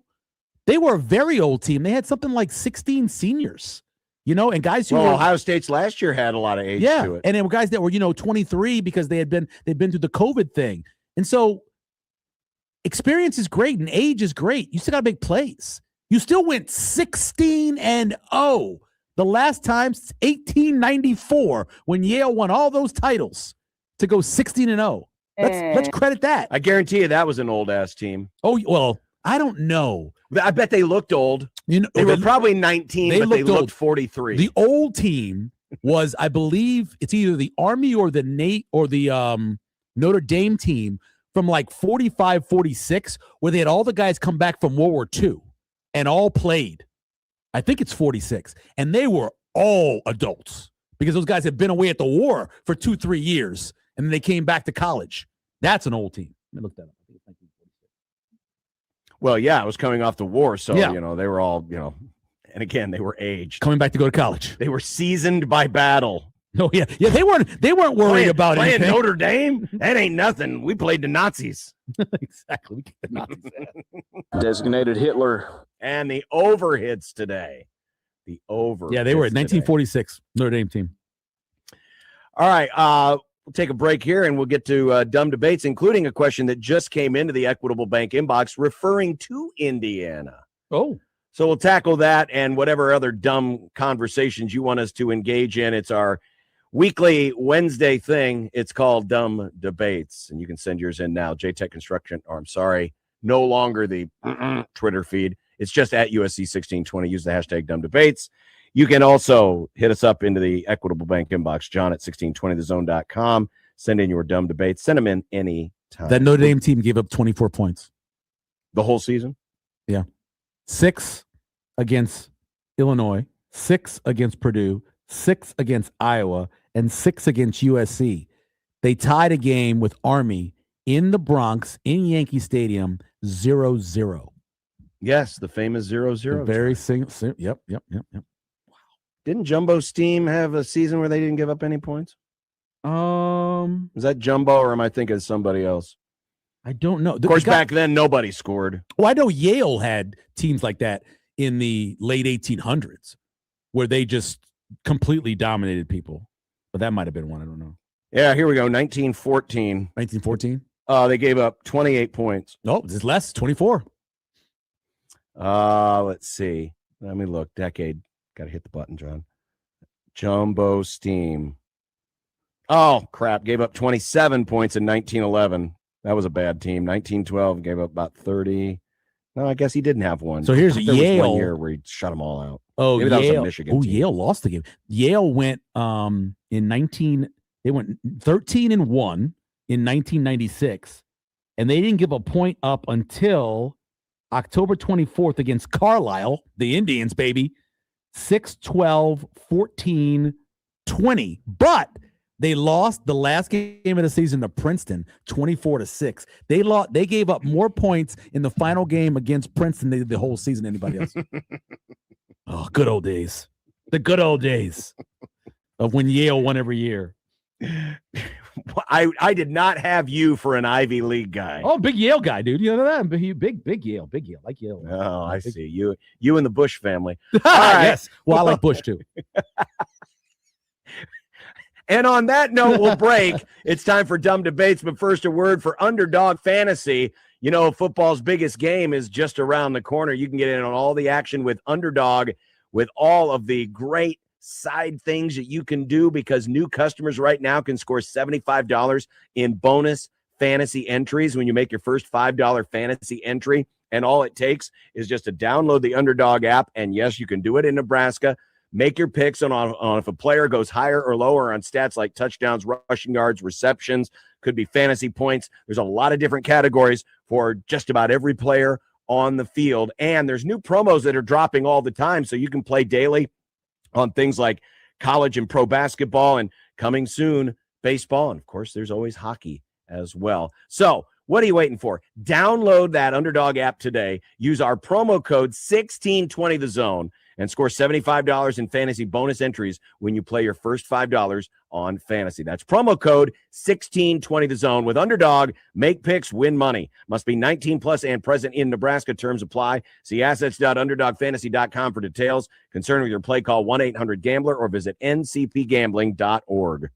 they were a very old team. They had something like 16 seniors, and guys who were Ohio State's last year had a lot of age to it. And they were guys that were, 23 because they'd been through the COVID thing. And so experience is great and age is great. You still got to make plays. You still went 16-0. The last time since 1894 when Yale won all those titles to go 16-0. Let's credit that. I guarantee you that was an old ass team. Oh, well, I don't know. I bet they looked old. They were probably 19, but they looked 43. The old team was, I believe, it's either the Army or the Notre Dame team from like 45, 46, where they had all the guys come back from World War II and all played. I think it's 46. And they were all adults because those guys had been away at the war for 2-3 years, and then they came back to college. That's an old team. Let me look that up. I think it's 1946. Well, yeah, it was coming off the war, so, they were all, and again, they were aged. Coming back to go to college. They were seasoned by battle. Oh, yeah. Yeah, they weren't worried about playing anything. Notre Dame? That ain't nothing. We played the Nazis. Exactly. We kicked the Nazis out. Designated Hitler. And the overhits today. The over. Yeah, they were at 1946 Notre Dame team. All right. We'll take a break here and we'll get to dumb debates, including a question that just came into the Equitable Bank inbox referring to Indiana. Oh. So we'll tackle that and whatever other dumb conversations you want us to engage in. It's our weekly Wednesday thing. It's called Dumb Debates, and you can send yours in now. JTech Construction, or I'm sorry, no longer the Twitter feed. It's just at USC 1620. Use the hashtag Dumb Debates. You can also hit us up into the Equitable Bank inbox, John at 1620thezone.com. Send in your dumb debates. Send them in any time. That Notre Dame team gave up 24 points. The whole season? Yeah. 6 against Illinois, 6 against Purdue, 6 against Iowa, and 6 against USC. They tied a game with Army in the Bronx in Yankee Stadium 0-0. Yes, the famous 0-0. Very single. Yep. Didn't Jumbo Steam have a season where they didn't give up any points? Is that Jumbo, or am I thinking of somebody else? I don't know. Of course, back then, nobody scored. Well, I know Yale had teams like that in the late 1800s where they just completely dominated people. But that might have been one. I don't know. Yeah, here we go. 1914. 1914? They gave up 28 points. No, this is less. 24. Let's see. Let me look. Decade. Got to hit the button, John. Jumbo Steam. Oh, crap. Gave up 27 points in 1911. That was a bad team. 1912 gave up about 30. No, I guess he didn't have one. So here's There was Yale. 1 year where he shut them all out. Oh, maybe that was a Yale. Michigan Oh, team. Yale lost the game. Yale went they went 13-1 in 1996, and they didn't give a point up until October 24th against Carlisle, the Indians, baby. 6-12, 14, 20. But they lost the last game of the season to Princeton, 24-6. They gave up more points in the final game against Princeton than they did the whole season than anybody else. Oh, good old days. The good old days of when Yale won every year. I did not have you for an Ivy League guy. Oh, big Yale guy, dude. You know that? Big Yale, like Yale. Oh, I see. You and the Bush family. Yes. Well, I like Bush too. And on that note, we'll break. It's time for Dumb Debates, but first a word for Underdog Fantasy. You know, football's biggest game is just around the corner. You can get in on all the action with Underdog, with all of the great side things that you can do, because new customers right now can score $75 in bonus fantasy entries when you make your first $5 fantasy entry. And all it takes is just to download the Underdog app. And yes, you can do it in Nebraska. Make your picks on if a player goes higher or lower on stats like touchdowns, rushing yards, receptions, could be fantasy points. There's a lot of different categories for just about every player on the field. And there's new promos that are dropping all the time, so you can play daily on things like college and pro basketball, and coming soon, baseball. And of course, there's always hockey as well. So what are you waiting for? Download that Underdog app today. Use our promo code 1620thezone and score $75 in fantasy bonus entries when you play your first $5 on fantasy. That's promo code 1620thezone. With Underdog, make picks, win money. Must be 19 plus and present in Nebraska. Terms apply. See assets.underdogfantasy.com for details. Concerned with your play, call 1-800-GAMBLER or visit ncpgambling.org.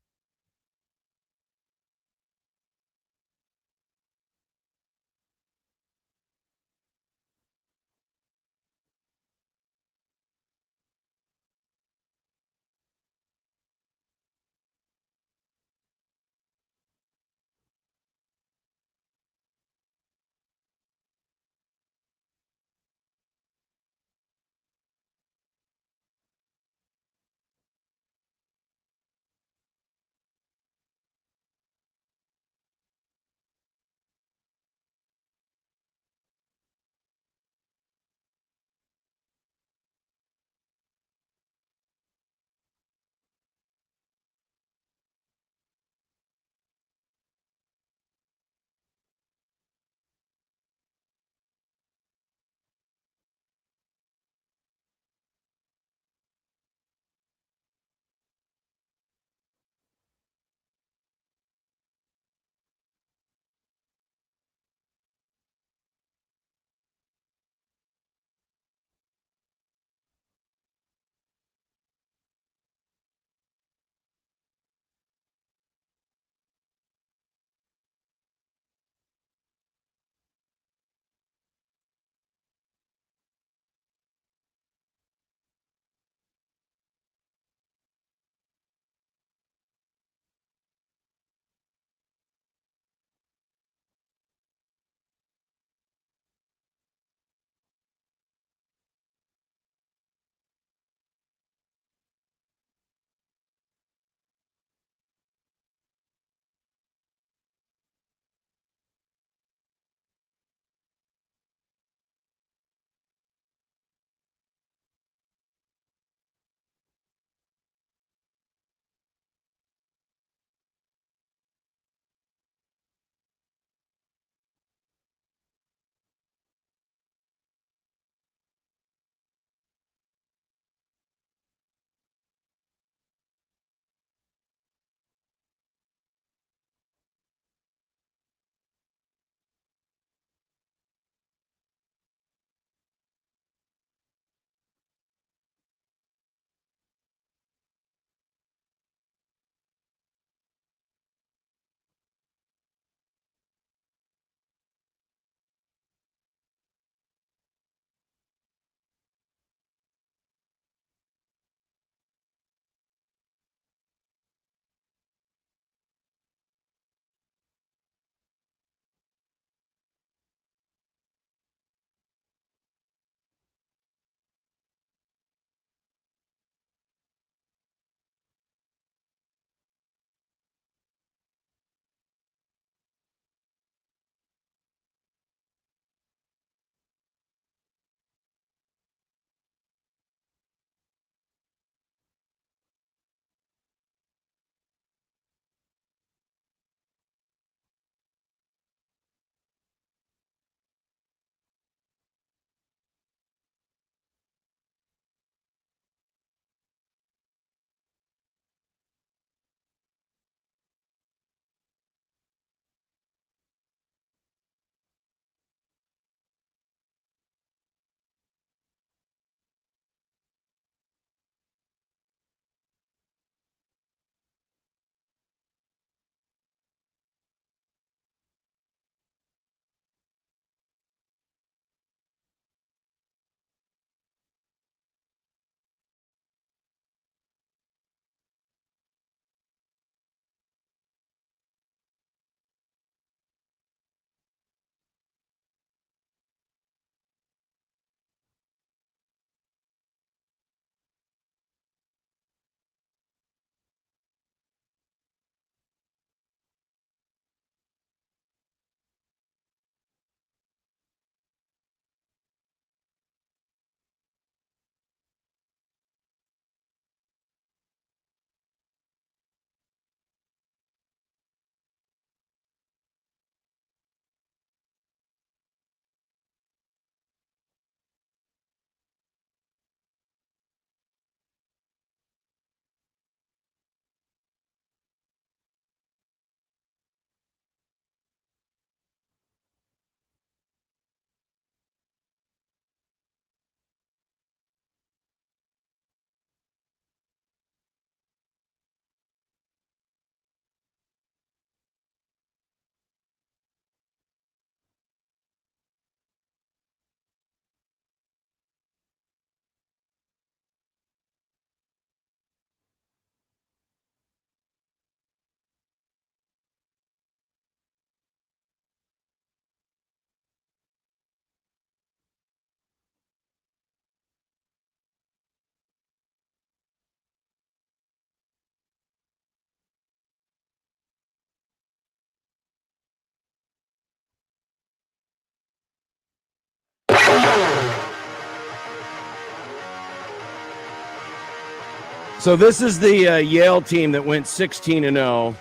So this is the Yale team that went 16-0.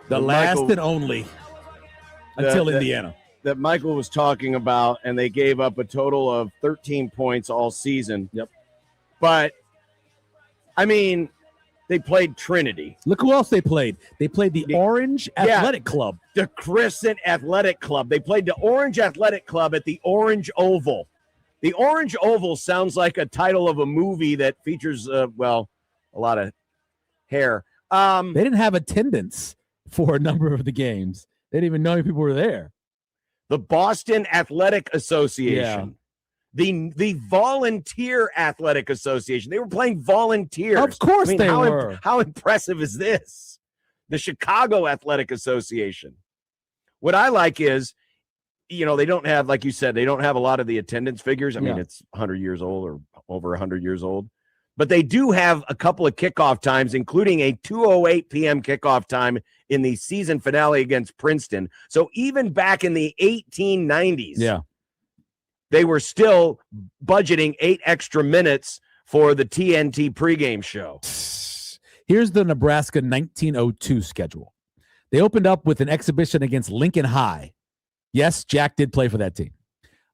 The That last Michael- and only until that- Indiana. That Michael was talking about, and they gave up a total of 13 points all season. Yep. But, I mean, they played Trinity. Look who else they played. They played the Orange Athletic Club. The Crescent Athletic Club. They played the Orange Athletic Club at the Orange Oval. The Orange Oval sounds like a title of a movie that features, a lot of hair. They didn't have attendance for a number of the games. They didn't even know if people were there. The Boston Athletic Association. The Volunteer Athletic Association. They were playing volunteers. Of course they were. How impressive is this? The Chicago Athletic Association. What I like is, they don't have, like you said, they don't have a lot of the attendance figures. I mean, it's 100 years old or over 100 years old. But they do have a couple of kickoff times, including a 2:08 p.m. kickoff time in the season finale against Princeton. So even back in the 1890s, they were still budgeting 8 extra minutes for the TNT pregame show. Here's the Nebraska 1902 schedule. They opened up with an exhibition against Lincoln High. Yes, Jack did play for that team.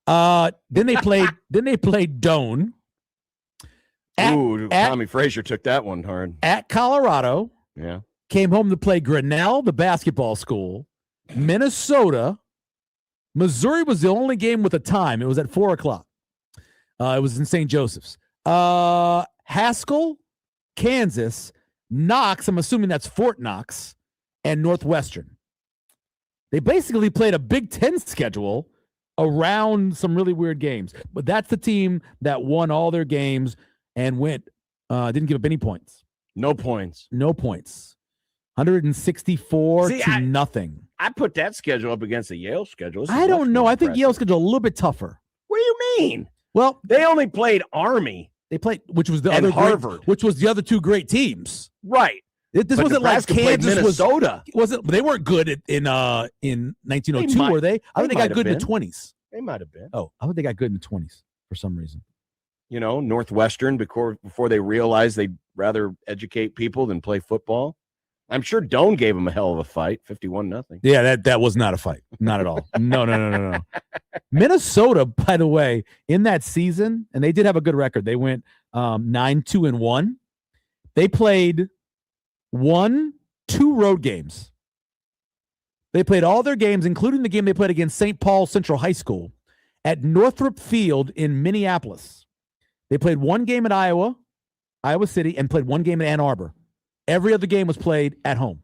Then they played. Then they played Doane. Tommy Frazier took that one hard. At Colorado. Yeah. Came home to play Grinnell, the basketball school. Minnesota. Missouri was the only game with a time. It was at 4:00. It was in St. Joseph's. Haskell, Kansas, Knox. I'm assuming that's Fort Knox, and Northwestern. They basically played a Big Ten schedule around some really weird games. But that's the team that won all their games and didn't give up any points. No points. 164 to nothing. I put that schedule up against the Yale schedule. I don't know. I think Yale's schedule a little bit tougher. What do you mean? Well, they only played Army. They played, which was the and other Harvard, which was the other two great teams. Right. This But wasn't Nebraska like played Kansas Minnesota. Wasn't they weren't good in 1902, were they? I think they got good in the 20s. They might have been. Oh, I think they got good in the 20s for some reason. Northwestern before they realized they'd rather educate people than play football. I'm sure Doane gave them a hell of a fight, 51-0. Yeah, that was not a fight. Not at all. No. Minnesota, by the way, in that season, and they did have a good record. They went 9-2-1. They played 2 road games. They played all their games, including the game they played against St. Paul Central High School at Northrop Field in Minneapolis. They played 1 game at Iowa City, and played 1 game in Ann Arbor. Every other game was played at home.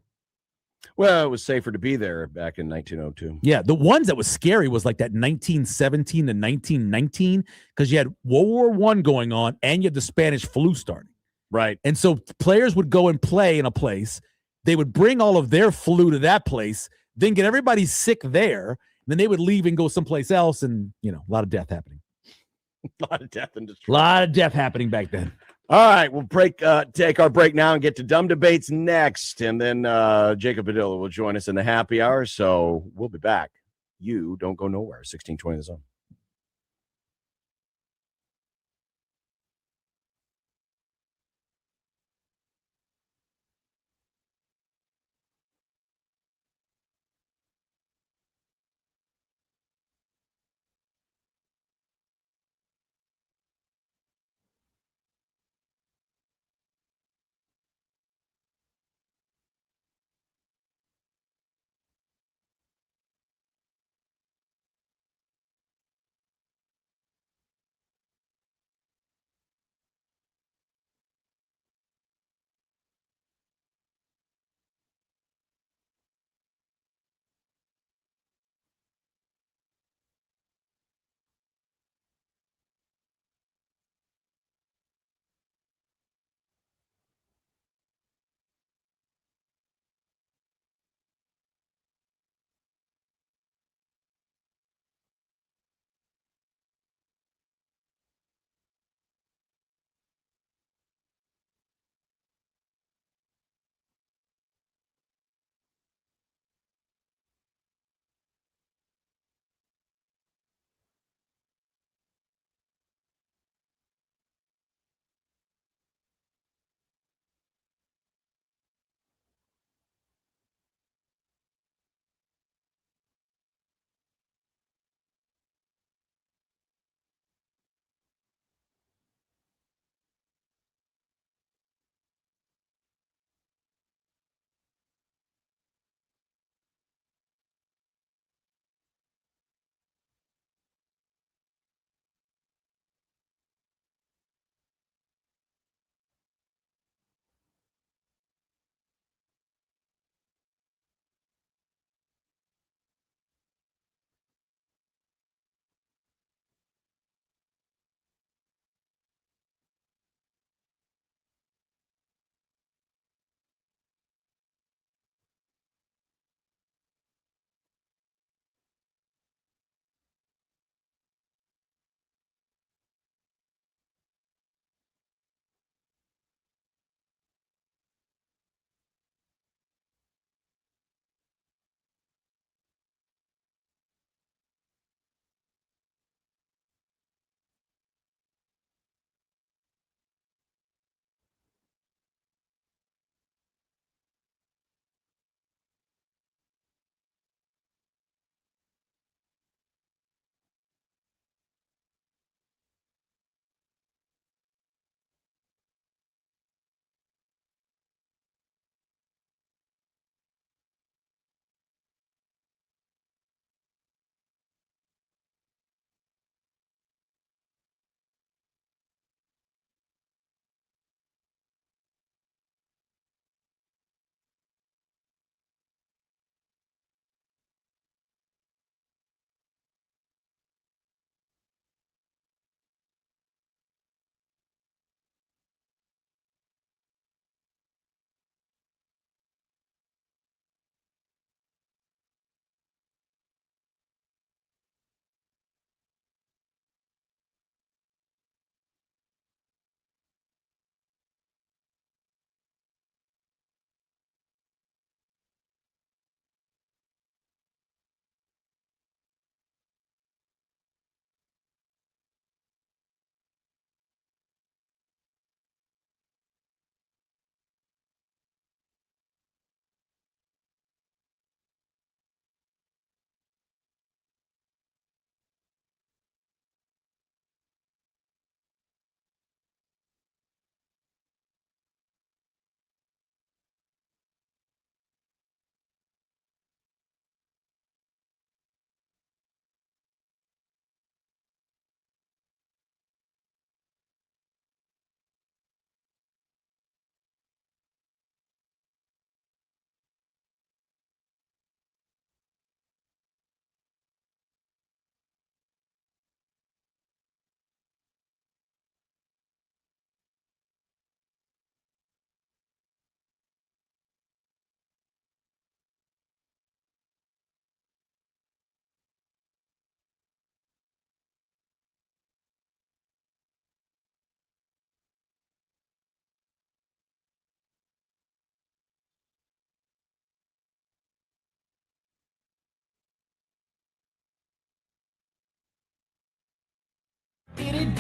Well, it was safer to be there back in 1902. Yeah, the ones that was scary was like that 1917 to 1919, because you had World War I going on and you had the Spanish flu starting. Right. And so players would go and play in a place. They would bring all of their flu to that place, then get everybody sick there. Then they would leave and go someplace else, and a lot of death happening. A lot of death and destruction. A lot of death happening back then. All right, we'll take our break now and get to Dumb Debates next. And then Jacob Padilla will join us in the happy hour. So we'll be back. You don't go nowhere. 1620 The Zone.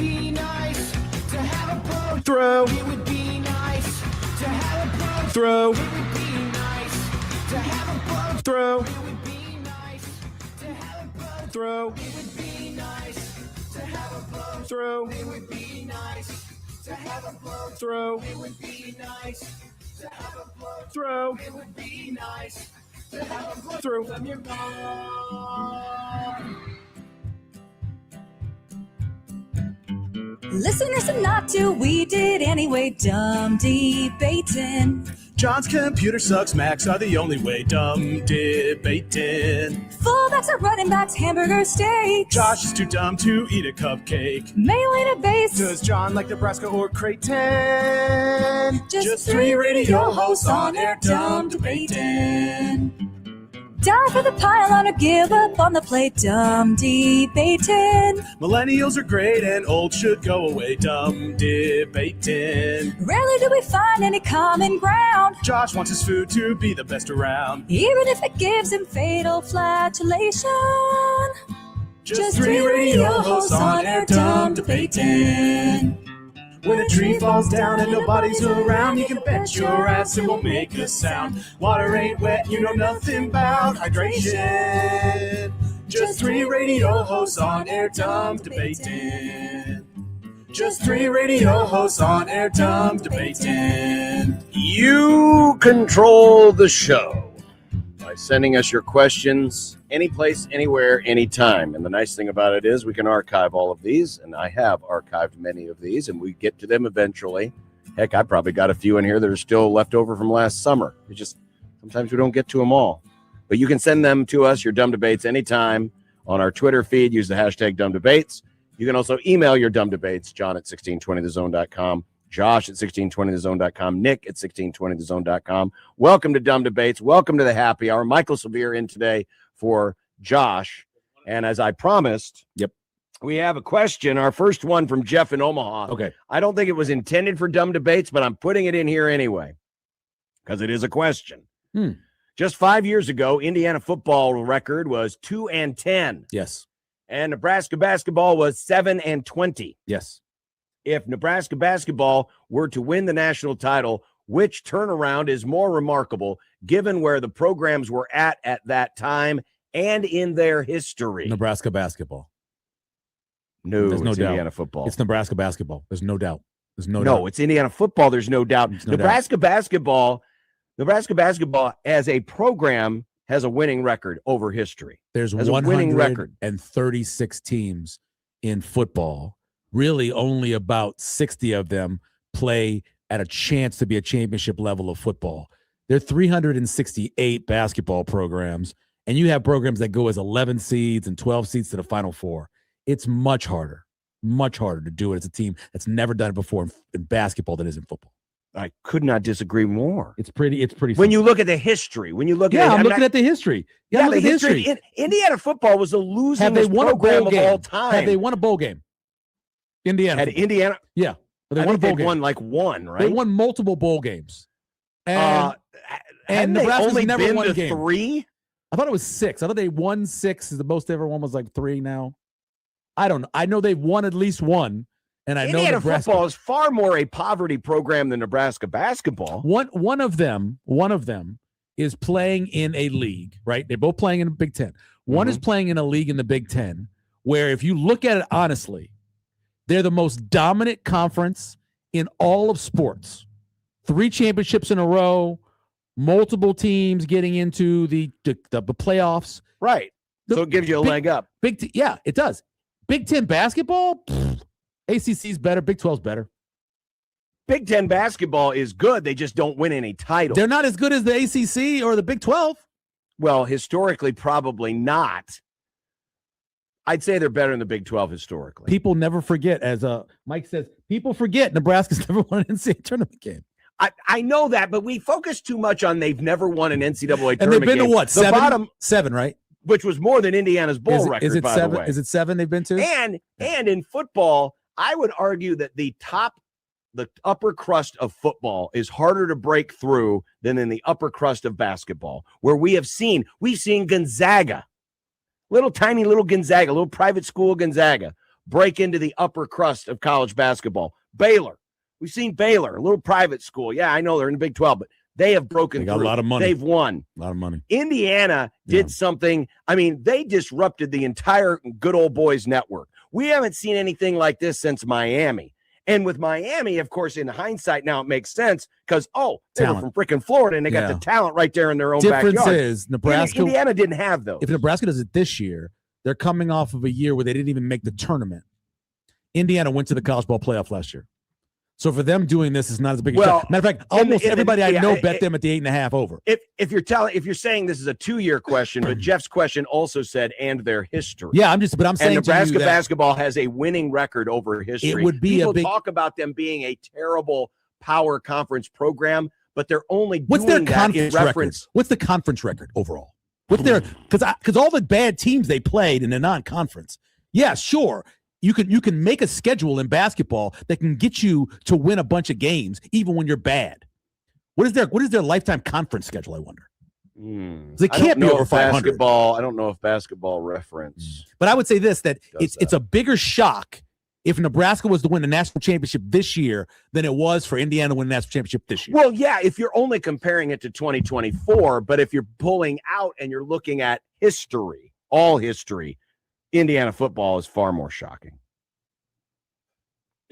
be nice to have a boat. Throw. It would be nice to have a boat. Throw. It would be nice to have a boat. Throw. It would be nice to have a boat. Throw. It would be nice to have a boat. Throw. It would be nice to have a boat. Throw. It would be nice to have a boat. Throw. It would be nice to have a boat. Throw. When you're gone. Listen, listen not to we did anyway, dumb debating. John's computer sucks. Macs are the only way. Dumb debating. Fullbacks are running backs, hamburger steaks. Josh is too dumb to eat a cupcake. Mayo in a base. Does John like Nebraska or Creighton? Just three radio hosts on air, dumb debating. Die for the pylon or give up on the plate, dumb debating. Millennials are great and old should go away. Dumb debating. Rarely do we find any common ground, Josh wants his food to be the best around. even if it gives him fatal flatulation. Just three radio hosts on air, dumb debating. When a tree falls down and nobody's around, you can bet your ass it won't make a sound. Water ain't wet, you know nothing about hydration. Just three radio hosts on air, dumb debating. Just three radio hosts on air, dumb debating. You control the show by sending us your questions anyplace, anywhere, anytime. And the nice thing about it is we can archive all of these, and I have archived many of these, and we get to them eventually. Heck, I probably got a few in here that are still left over from last summer. It's just sometimes we don't get to them all. But you can send them to us, your dumb debates, anytime on our Twitter feed. Use the hashtag dumb debates. You can also email your dumb debates, John at 1620thezone.com, Josh at 1620thezone.com, Nick at 1620thezone.com. Welcome to Dumb Debates. Welcome to the happy hour. Michael Severe in today for Josh. And as I promised, we have a question. Our first one from Jeff in Omaha. Okay. I don't think it was intended for Dumb Debates, but I'm putting it in here anyway because it is a question. Just 5 years ago, Indiana football record was 2-10. Yes. And Nebraska basketball was 7-20. Yes. If Nebraska basketball were to win the national title, which turnaround is more remarkable given where the programs were at that time and in their history? Nebraska basketball. No, There's no it's doubt. Indiana football. It's Nebraska basketball. There's no doubt. There's no doubt. No, it's Indiana football. There's no doubt. no Nebraska basketball as a program has a winning record over history. There's has a winning record. 136 teams in football. Really, only about 60 of them play at a chance to be a championship level of football. There are 368 basketball programs, and you have programs that go as 11 seeds and 12 seeds to the Final Four. It's much harder to do it as a team that's never done it before in basketball than it is in football. I could not disagree more. It's pretty. When you look at the history, when you look yeah, at I'm looking at the history. Yeah, look the at history. Indiana football was the losing Have they won a program bowl of game? all time. Have they won a bowl game? Indiana. Had Indiana? Yeah, but they I won a think bowl they've game. won like one, right? They won multiple bowl games. And Nebraska's only never been won to a game. 3? I thought it was 6. I thought they won 6. The most they ever won was like 3 now. I don't know. I know they've won at least one. And I know Indiana Nebraska, football is far more a poverty program than Nebraska basketball. One of them is playing in a league, right? They're both playing in the Big Ten. One is playing in a league in the Big Ten where, if you look at it honestly, they're the most dominant conference in all of sports. 3 championships in a row, multiple teams getting into the playoffs. Right. So it gives you a leg up. Yeah, it does. Big Ten basketball, ACC's better. Big 12's better. Big Ten basketball is good. They just don't win any titles. They're not as good as the ACC or the Big 12. Well, historically, probably not. I'd say they're better than the Big 12 historically. People never forget, as Mike says, people forget Nebraska's never won an NCAA tournament game. I know that, but we focus too much on they've never won an NCAA tournament And they've been game. to what? The 7? 7, right? Which was more than Indiana's bowl record, is it by 7? the way. Is it 7 they've been to? And in football, I would argue that the upper crust of football is harder to break through than in the upper crust of basketball, where we've seen Gonzaga, little private school Gonzaga, break into the upper crust of college basketball. Baylor. We've seen Baylor, a little private school. Yeah, I know they're in the Big 12, but they have broken They got through. a lot of money. They've won. A lot of money. Indiana did something. I mean, they disrupted the entire good old boys network. We haven't seen anything like this since Miami. And with Miami, of course, in hindsight, now it makes sense because, they were from freaking Florida and they got the talent right there in their own Difference backyard. is Nebraska. Indiana didn't have those. If Nebraska does it this year, they're coming off of a year where they didn't even make the tournament. Indiana went to the college ball playoff last year. So for them doing this is not as big a shot. Matter of fact, almost everybody I know bet them at the 8.5 over. If you're saying this is a 2-year question, but Jeff's question also said and their history. Yeah, I'm saying and Nebraska to you that basketball has a winning record over history. It would be People a big talk about them being a terrible power conference program, but they're only What's doing their that in conference reference. record? What's the conference record overall? What's their because all the bad teams they played in the non-conference. Yeah, sure. You can make a schedule in basketball that can get you to win a bunch of games even when you're bad. What is their lifetime conference schedule, I wonder? They can't be over 500. I don't know if basketball reference. But I would say this, that it's a bigger shock if Nebraska was to win the national championship this year than it was for Indiana to win the national championship this year. Well, yeah, if you're only comparing it to 2024, but if you're pulling out and you're looking at history, all history, Indiana football is far more shocking.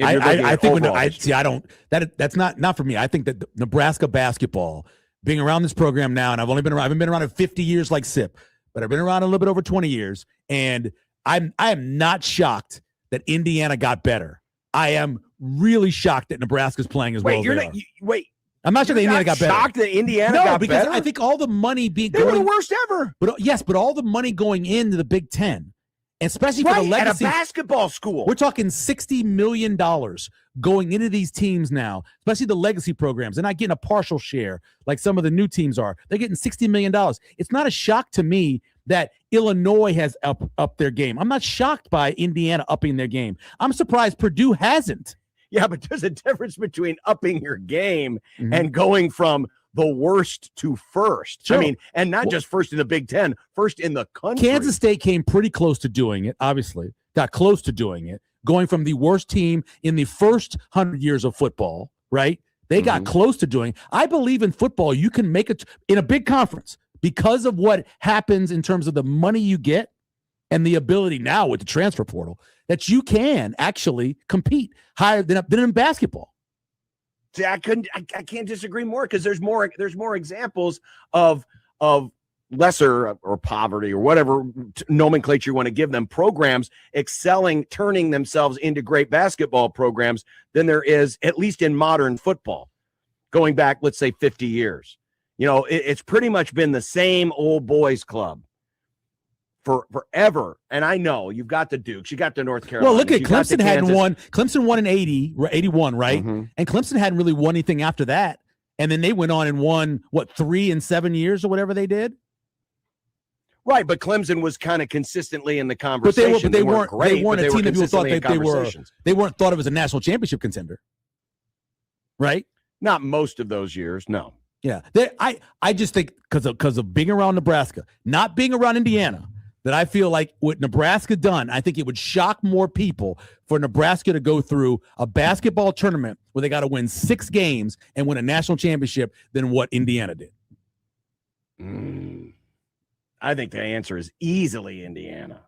I think that's not for me. I think that Nebraska basketball, being around this program now, and I haven't been around it 50 years like Sip, but I've been around a little bit over 20 years, and I am not shocked that Indiana got better. I am really shocked that Nebraska's playing as well as they are. I'm not sure that Indiana got better. Shocked that Indiana got because better? I think all the money They were the worst ever. But all the money going into the Big Ten, especially for the legacy at a basketball school. We're talking $60 million going into these teams now, especially the legacy programs. They're not getting a partial share like some of the new teams are. They're getting $60 million. It's not a shock to me that Illinois has up their game. I'm not shocked by Indiana upping their game. I'm surprised Purdue hasn't. Yeah, but there's a difference between upping your game and going from the worst to first. Sure. I mean, and not just first in the Big Ten, first in the country. Kansas State came pretty close to doing it, obviously. Got close to doing it, going from the worst team in the first 100 years of football, right? They got close to doing it. I believe in football, you can make it in a big conference because of what happens in terms of the money you get and the ability now with the transfer portal that you can actually compete higher than in basketball. See, I can't disagree more because there's more examples of lesser or poverty or whatever nomenclature you want to give them, programs excelling, turning themselves into great basketball programs than there is, at least in modern football, going back, let's say 50 years. You know, it's pretty much been the same old boys club for forever. And I know you've got the Dukes, you got the North Carolina. Well, look at Clemson hadn't won. Clemson won in 81, right? And Clemson hadn't really won anything after that. And then they went on and won, 3 and 7 years or whatever they did? Right, but Clemson was kind of consistently in the conversation. But they weren't great, they weren't but a team that people thought that they weren't thought of as a national championship contender. Right? Not most of those years, no. Yeah. I just think because of being around Nebraska, not being around Indiana, that I feel like what Nebraska done, I think it would shock more people for Nebraska to go through a basketball tournament where they got to win 6 games and win a national championship than what Indiana did. I think the answer is easily Indiana.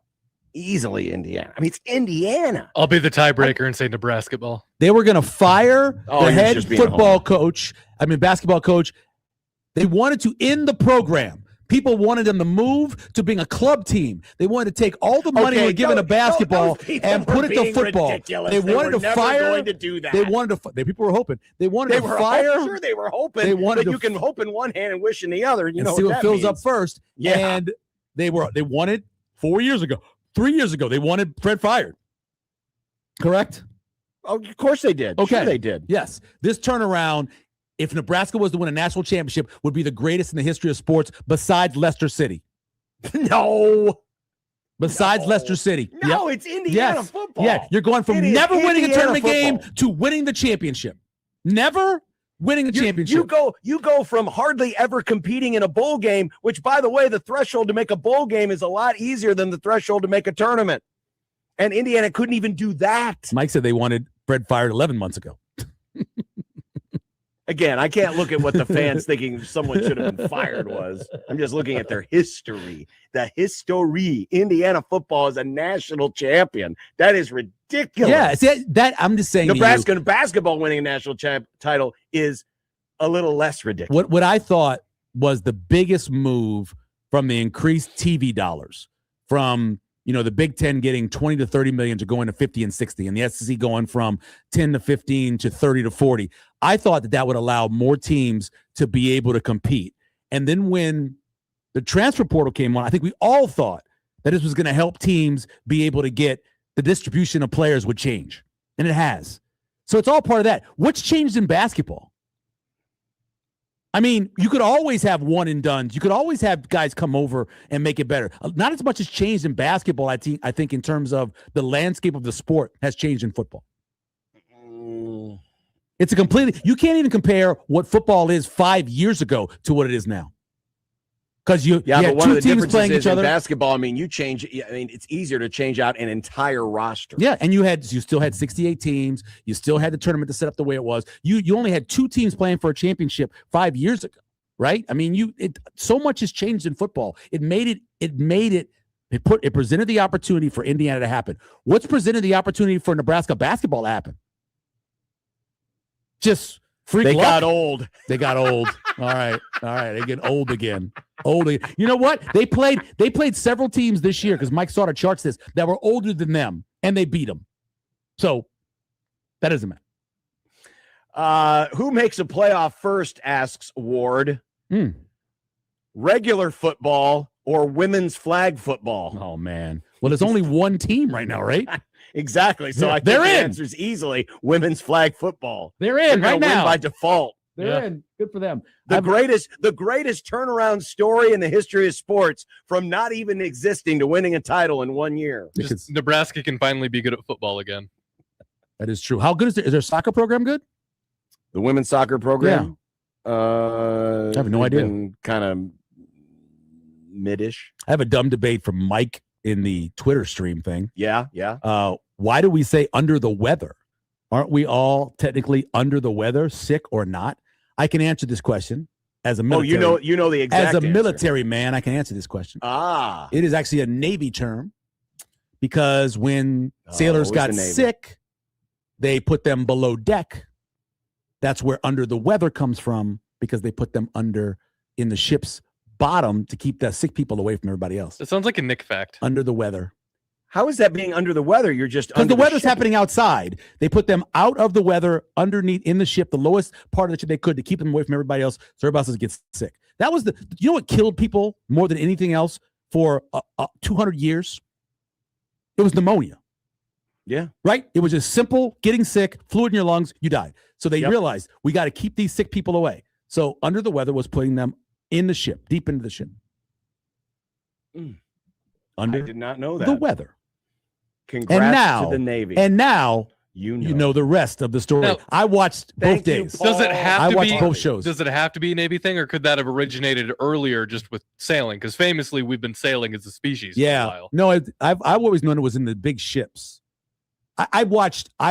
Easily Indiana. I mean, it's Indiana. I'll be the tiebreaker and say Nebraska ball. They were going to fire the head just being basketball coach. They wanted to end the program. People wanted them to move to being a club team. They wanted to take all the money they were given to basketball and put it to football. Ridiculous. They wanted to fire. Going to do that. They wanted to. People were hoping. They wanted to fire. Sure, they were hoping. They wanted but you can hope in one hand and wish in the other. You know see what fills means. up first. Yeah. And they wanted 4 years ago, 3 years ago. They wanted Fred fired. Correct. Oh, of course they did. Okay, sure they did. Yes, this turnaround, if Nebraska was to win a national championship, would be the greatest in the history of sports besides Leicester City. No. Besides Leicester City. No, it's Indiana football. Yeah, you're going from never winning a tournament game to winning the championship. Never winning a championship. You go from hardly ever competing in a bowl game, which, by the way, the threshold to make a bowl game is a lot easier than the threshold to make a tournament. And Indiana couldn't even do that. Mike said they wanted Fred fired 11 months ago. Again, I can't look at what the fans thinking someone should have been fired was. I'm just looking at their history. The history. Indiana football is a national champion. That is ridiculous. Yeah, see, that I'm just saying. Nebraska basketball winning a national title is a little less ridiculous. What I thought was the biggest move from the increased TV dollars from the Big Ten getting 20 to 30 million to going to 50 and 60, and the SEC going from 10 to 15 to 30 to 40. I thought that would allow more teams to be able to compete. And then when the transfer portal came on, I think we all thought that this was going to help teams be able to get the distribution of players would change, and it has. So it's all part of that. What's changed in basketball? I mean, you could always have one and dones. You could always have guys come over and make it better. Not as much has changed in basketball, I think, in terms of the landscape of the sport has changed in football. It's a completely – you can't even compare what football is 5 years ago to what it is now. Because you but one two of the teams playing differences each other. in basketball, I mean, it's easier to change out an entire roster. Yeah, and you still had 68 teams. You still had the tournament to set up the way it was. You only had 2 teams playing for a championship 5 years ago, right? I mean, so much has changed in football. It presented the opportunity for Indiana to happen. What's presented the opportunity for Nebraska basketball to happen? Just freak luck. Got old. They got old. All right. They get old again. You know what? They played several teams this year because Mike Sauter charts this that were older than them, and they beat them. So that doesn't matter. Who makes a playoff first? Asks Ward. Regular football or women's flag football? Oh man. Well, there's only one team right now, right? Exactly. So I think they're the in. answer is easily women's flag football. They're in They're right gonna win now by default. They're in. Good for them. The greatest turnaround story in the history of sports, from not even existing to winning a title in 1 year. Just Nebraska can finally be good at football again. That is true. How good is their soccer program good? The women's soccer program? I have no idea. Kind of mid-ish. I have a dumb debate from Mike in the Twitter stream thing. Yeah. Why do we say under the weather? Aren't we all technically under the weather, sick or not? I can answer this question as a military. Oh, you know the exact As a answer. military man, I can answer this question. It is actually a Navy term because when sailors got sick, they put them below deck. That's where under the weather comes from, because they put them under in the ship's bottom to keep the sick people away from everybody else. That sounds like a Nick fact. Under the weather. How is that being under the weather? You're just because the weather's happening outside. They put them out of the weather, underneath in the ship, the lowest part of the ship they could, to keep them away from everybody else, so everybody else gets sick. That was what killed people more than anything else for 200 years? It was pneumonia. Yeah. Right? It was just simple, getting sick, fluid in your lungs, you died. So they realized we got to keep these sick people away. So under the weather was putting them in the ship, deep into the ship. Under I did not know that. the weather. Congrats to the Navy. And now you know the rest of the story. Now, I watched both days. Does it have I to watched be both shows. Does it have to be a Navy thing, or could that have originated earlier just with sailing? Because famously, we've been sailing as a species for a while. No, I've always known it was in the big ships. I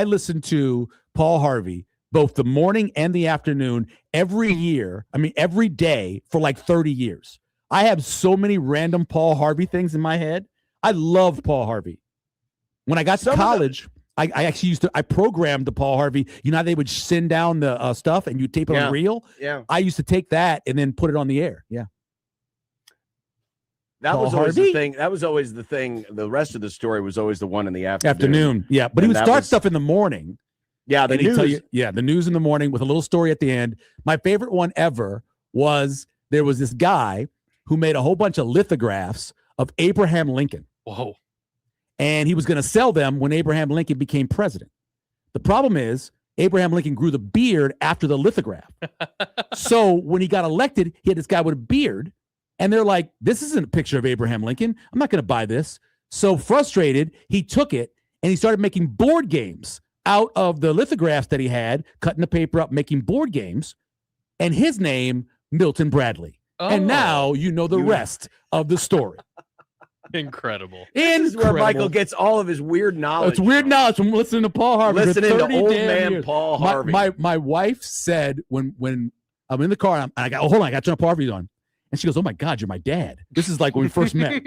listened to Paul Harvey both the morning and the afternoon every day for like 30 years. I have so many random Paul Harvey things in my head. I love Paul Harvey. When I got to college, I actually I programmed the Paul Harvey. You know how they would send down the stuff and you tape it on reel? Yeah. I used to take that and then put it on the air. Yeah. That Paul was always Harvey? the thing. That was always the thing. The rest of the story was always the one in the afternoon. Yeah. But he would start stuff in the morning. Yeah, the and he'd news. tell you, the news in the morning with a little story at the end. My favorite one ever was there was this guy who made a whole bunch of lithographs of Abraham Lincoln. Whoa. And he was going to sell them when Abraham Lincoln became president. The problem is Abraham Lincoln grew the beard after the lithograph. So when he got elected, he had this guy with a beard. And they're like, this isn't a picture of Abraham Lincoln. I'm not going to buy this. So frustrated, he took it and he started making board games out of the lithographs that he had, cutting the paper up, making board games. And his name, Milton Bradley. And now you know the rest of the story. Incredible. This is where Michael gets all of his weird knowledge. It's weird knowledge from listening to Paul Harvey. Listening for to 30 old damn man years. Paul Harvey. My wife said when I'm in the car and I got, hold on, I got to turn Paul Harvey on. And she goes, "Oh my God, you're my dad." This is like when we first met.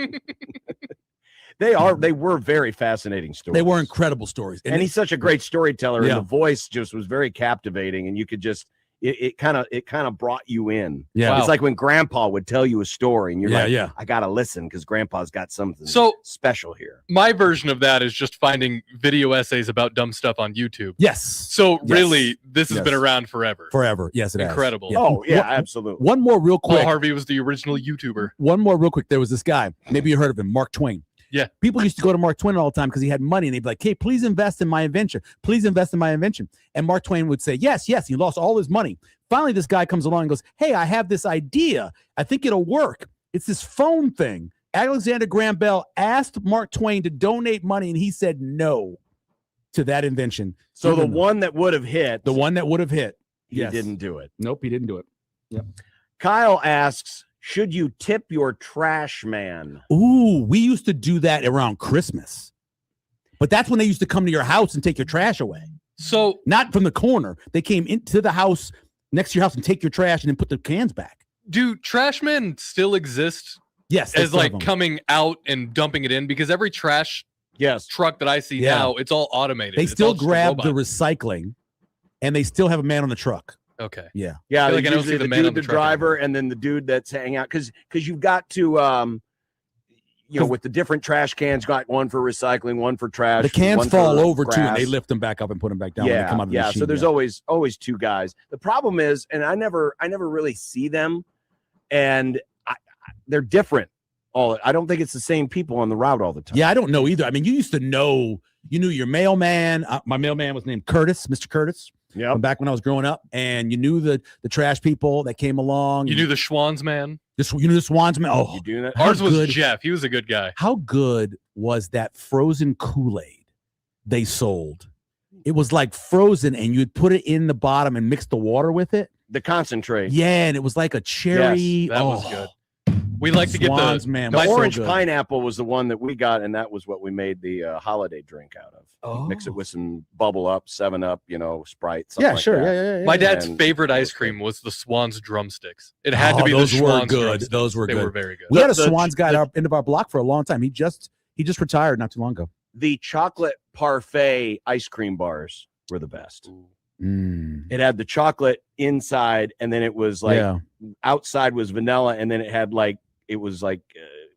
They were very fascinating stories. They were incredible stories. And he's such a great storyteller, Yeah. and the voice just was very captivating, and you could just it kind of brought you in. Yeah. Wow. It's like when Grandpa would tell you a story, and you're like, yeah. I gotta listen because Grandpa's got something So special here. my version of that is just finding video essays about dumb stuff on YouTube. Yes. So really, this has been around forever. Forever. Yes, it has. Incredible. Yeah. Oh yeah, One- absolutely. One more real quick. Paul Harvey was the original YouTuber. One more real quick. There was this guy. Maybe you heard of him, Mark Twain. Yeah. People used to go to Mark Twain all the time because he had money, and they'd be like, "Hey, please invest in my invention. Please invest in my invention." And Mark Twain would say, "Yes, yes." He lost all his money. Finally, this guy comes along and goes, "Hey, I have this idea. I think it'll work. It's this phone thing." Alexander Graham Bell asked Mark Twain to donate money, and he said no to that invention. So the one that would have hit, he he didn't do it. Nope, he didn't do it. Yep. Kyle asks, should you tip your trash man? Ooh, we used to do that around Christmas. But that's when they used to come to your house and take your trash away. So not from the corner. They came into the house next to your house and take your trash and then put the cans back. Do trash men still exist? Yes. they As still have like them. coming out and dumping it in? Because every trash truck that I see Yeah. now, it's all automated. They It's still all just a grab the robot. recycling and they still have a man on the truck. Okay. Yeah. Yeah, I feel like I don't usually see the the man on dude, the the truck driver, and then the dude that's hanging out because you've got to with the different trash cans, got one for recycling, one for trash. The cans one fall for over too, and grass. they lift them back up and put them back down when they come out of the machine. So there's always two guys. The problem is, and I never really see them, and they're different. I don't think it's the same people on the route all the time. Yeah, I don't know either. I mean, you used to know, you knew your mailman. My mailman was named Curtis, Mr. Curtis. Yeah. From back when I was growing up, and you knew the trash people that came along. You knew the Schwann's man. You knew the Swans man. Oh, you do that. how Ours was good- Jeff. He was a good guy. How good was that frozen Kool-Aid they sold? It was like frozen, and you'd put it in the bottom and mix the water with it. The concentrate. Yeah, and it was like a cherry. Yes, that was good. We like to get Swans, the man. The was so orange good. pineapple was the one that we got, and that was what we made the holiday drink out of. Oh. Mix it with some Bubble Up, 7-Up, Sprite. Something Yeah, like sure. that. Yeah. My dad's And- favorite ice cream was the Swan's drumsticks. It had to Oh, be those the were Swan's good. drumsticks. Those were They good. were very good. We had a The- Swans guy at our end of our block for a long time. He just retired not too long ago. The chocolate parfait ice cream bars were the best. It had the chocolate inside, and then it was like Yeah. outside was vanilla, and then it was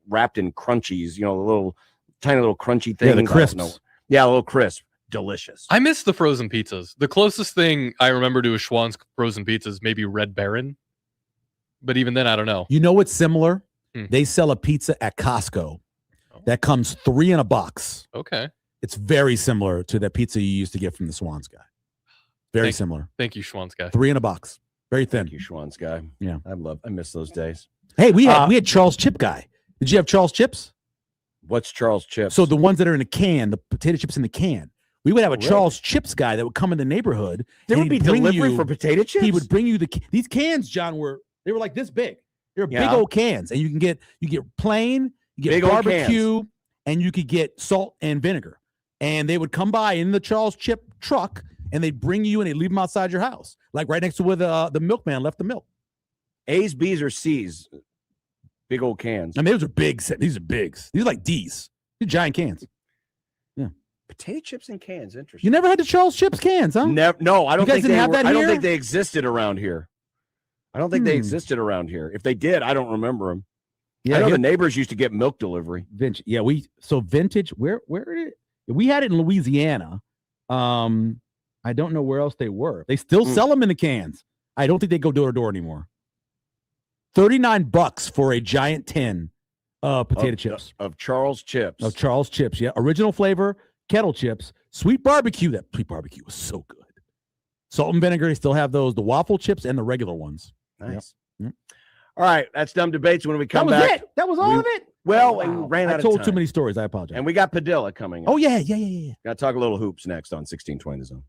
wrapped in crunchies, the tiny little crunchy things. Yeah, the I don't crisps. know. Yeah, a little crisp. Delicious. I miss the frozen pizzas. The closest thing I remember to a Schwann's frozen pizza is maybe Red Baron. But even then, I don't know. You know what's similar? Hmm. They sell a pizza at Costco that comes 3 in a box. Okay. It's very similar to that pizza you used to get from the Swans guy. Very similar. Thank you, Schwann's guy. 3 in a box. Very thin. Thank you, Schwann's guy. Yeah. I miss those days. Hey, we had Charles Chip guy. Did you have Charles Chips? What's Charles Chips? So the ones that are in a can, the potato chips in the can. We would have a Really? Charles Chips guy that would come in the neighborhood. There and would be he'd bring delivery you- for potato chips? He would bring you these cans, John, were like this big. They were Yeah. big old cans, and you get plain, you get Big old barbecue, and you could get salt and vinegar. And they would come by in the Charles Chip truck, and they'd bring you and they'd leave them outside your house, like right next to where the milkman left the milk. A's, B's, or C's? Big old cans. And those are big. These are bigs. These are like D's. These are giant cans. Yeah. Potato chips in cans. Interesting. You never had the Charles Chips cans, huh? Never. No, I don't You guys think didn't they have were, that I don't here? think they existed around here. I don't think they existed around here. If they did, I don't remember them. Yeah, I know here- the neighbors used to get milk delivery. Vintage. Yeah, vintage. Where did we had it in Louisiana? I don't know where else they were. They still sell them in the cans. I don't think they go door to door anymore. $39 for a giant tin of potato chips. Of Charles Chips. Of Charles Chips, yeah. Original flavor, kettle chips, sweet barbecue. That sweet barbecue was so good. Salt and vinegar, they still have those, the waffle chips and the regular ones. Nice. Yep. All right, that's Dumb Debates. When we come That was back. it. That was all of it. Well, Wow. we ran out I of told time. too many stories. I apologize. And we got Padilla coming up. Oh, yeah. Got to talk a little hoops next on 1620 The Zone.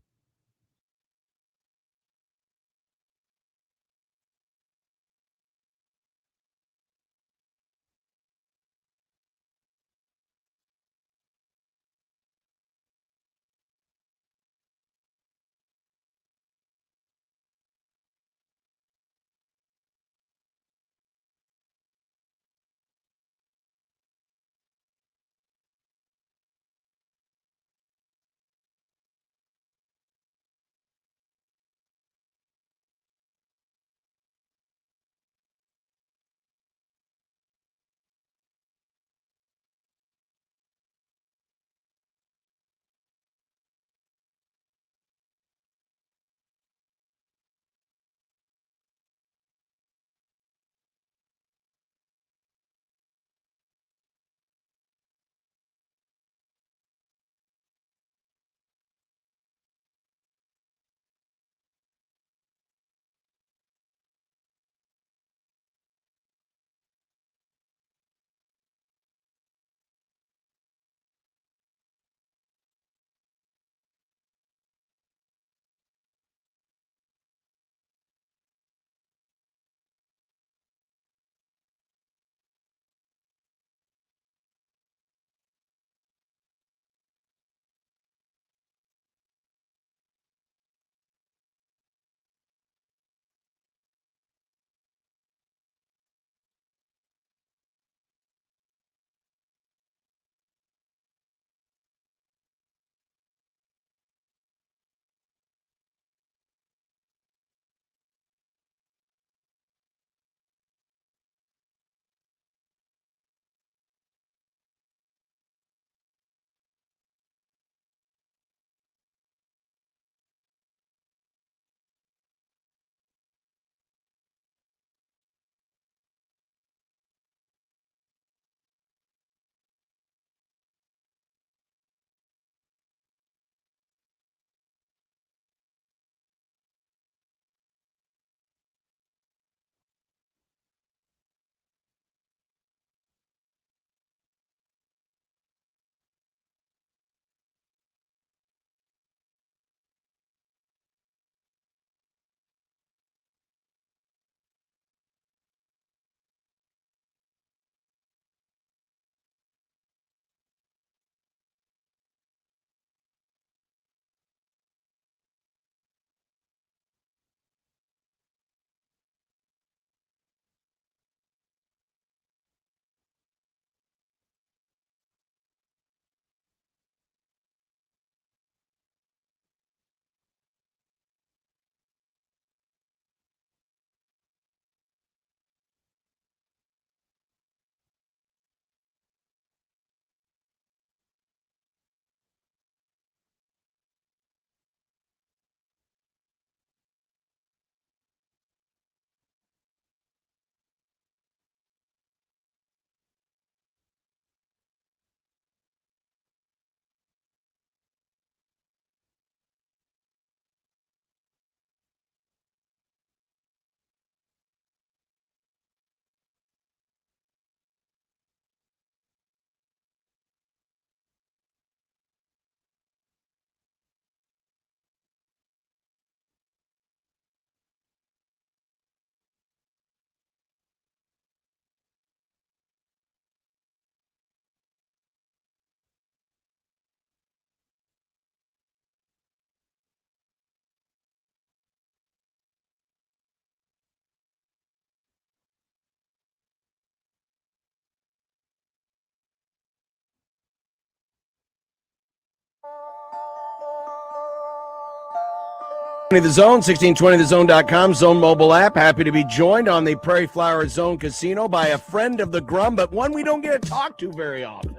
The Zone, 1620thezone.com, Zone mobile app. Happy to be joined on the Prairie Flower Zone Casino by a friend of the Grum, but one we don't get to talk to very often.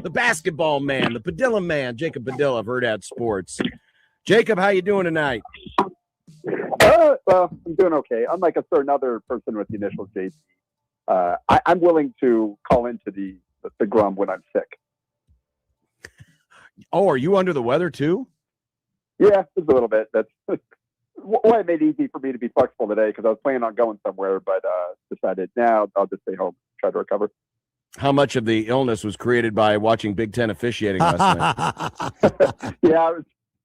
The basketball man, the Padilla man, Jacob Padilla of Herd at Sports. Jacob, how you doing tonight? Well, I'm doing okay. Unlike a certain other person with the initials JC, I'm willing to call into the Grum when I'm sick. Oh, are you under the weather too? Yeah, just a little bit. That's why it made it easy for me to be flexible today, because I was planning on going somewhere, but decided now I'll just stay home, try to recover. How much of the illness was created by watching Big Ten officiating last night? Yeah,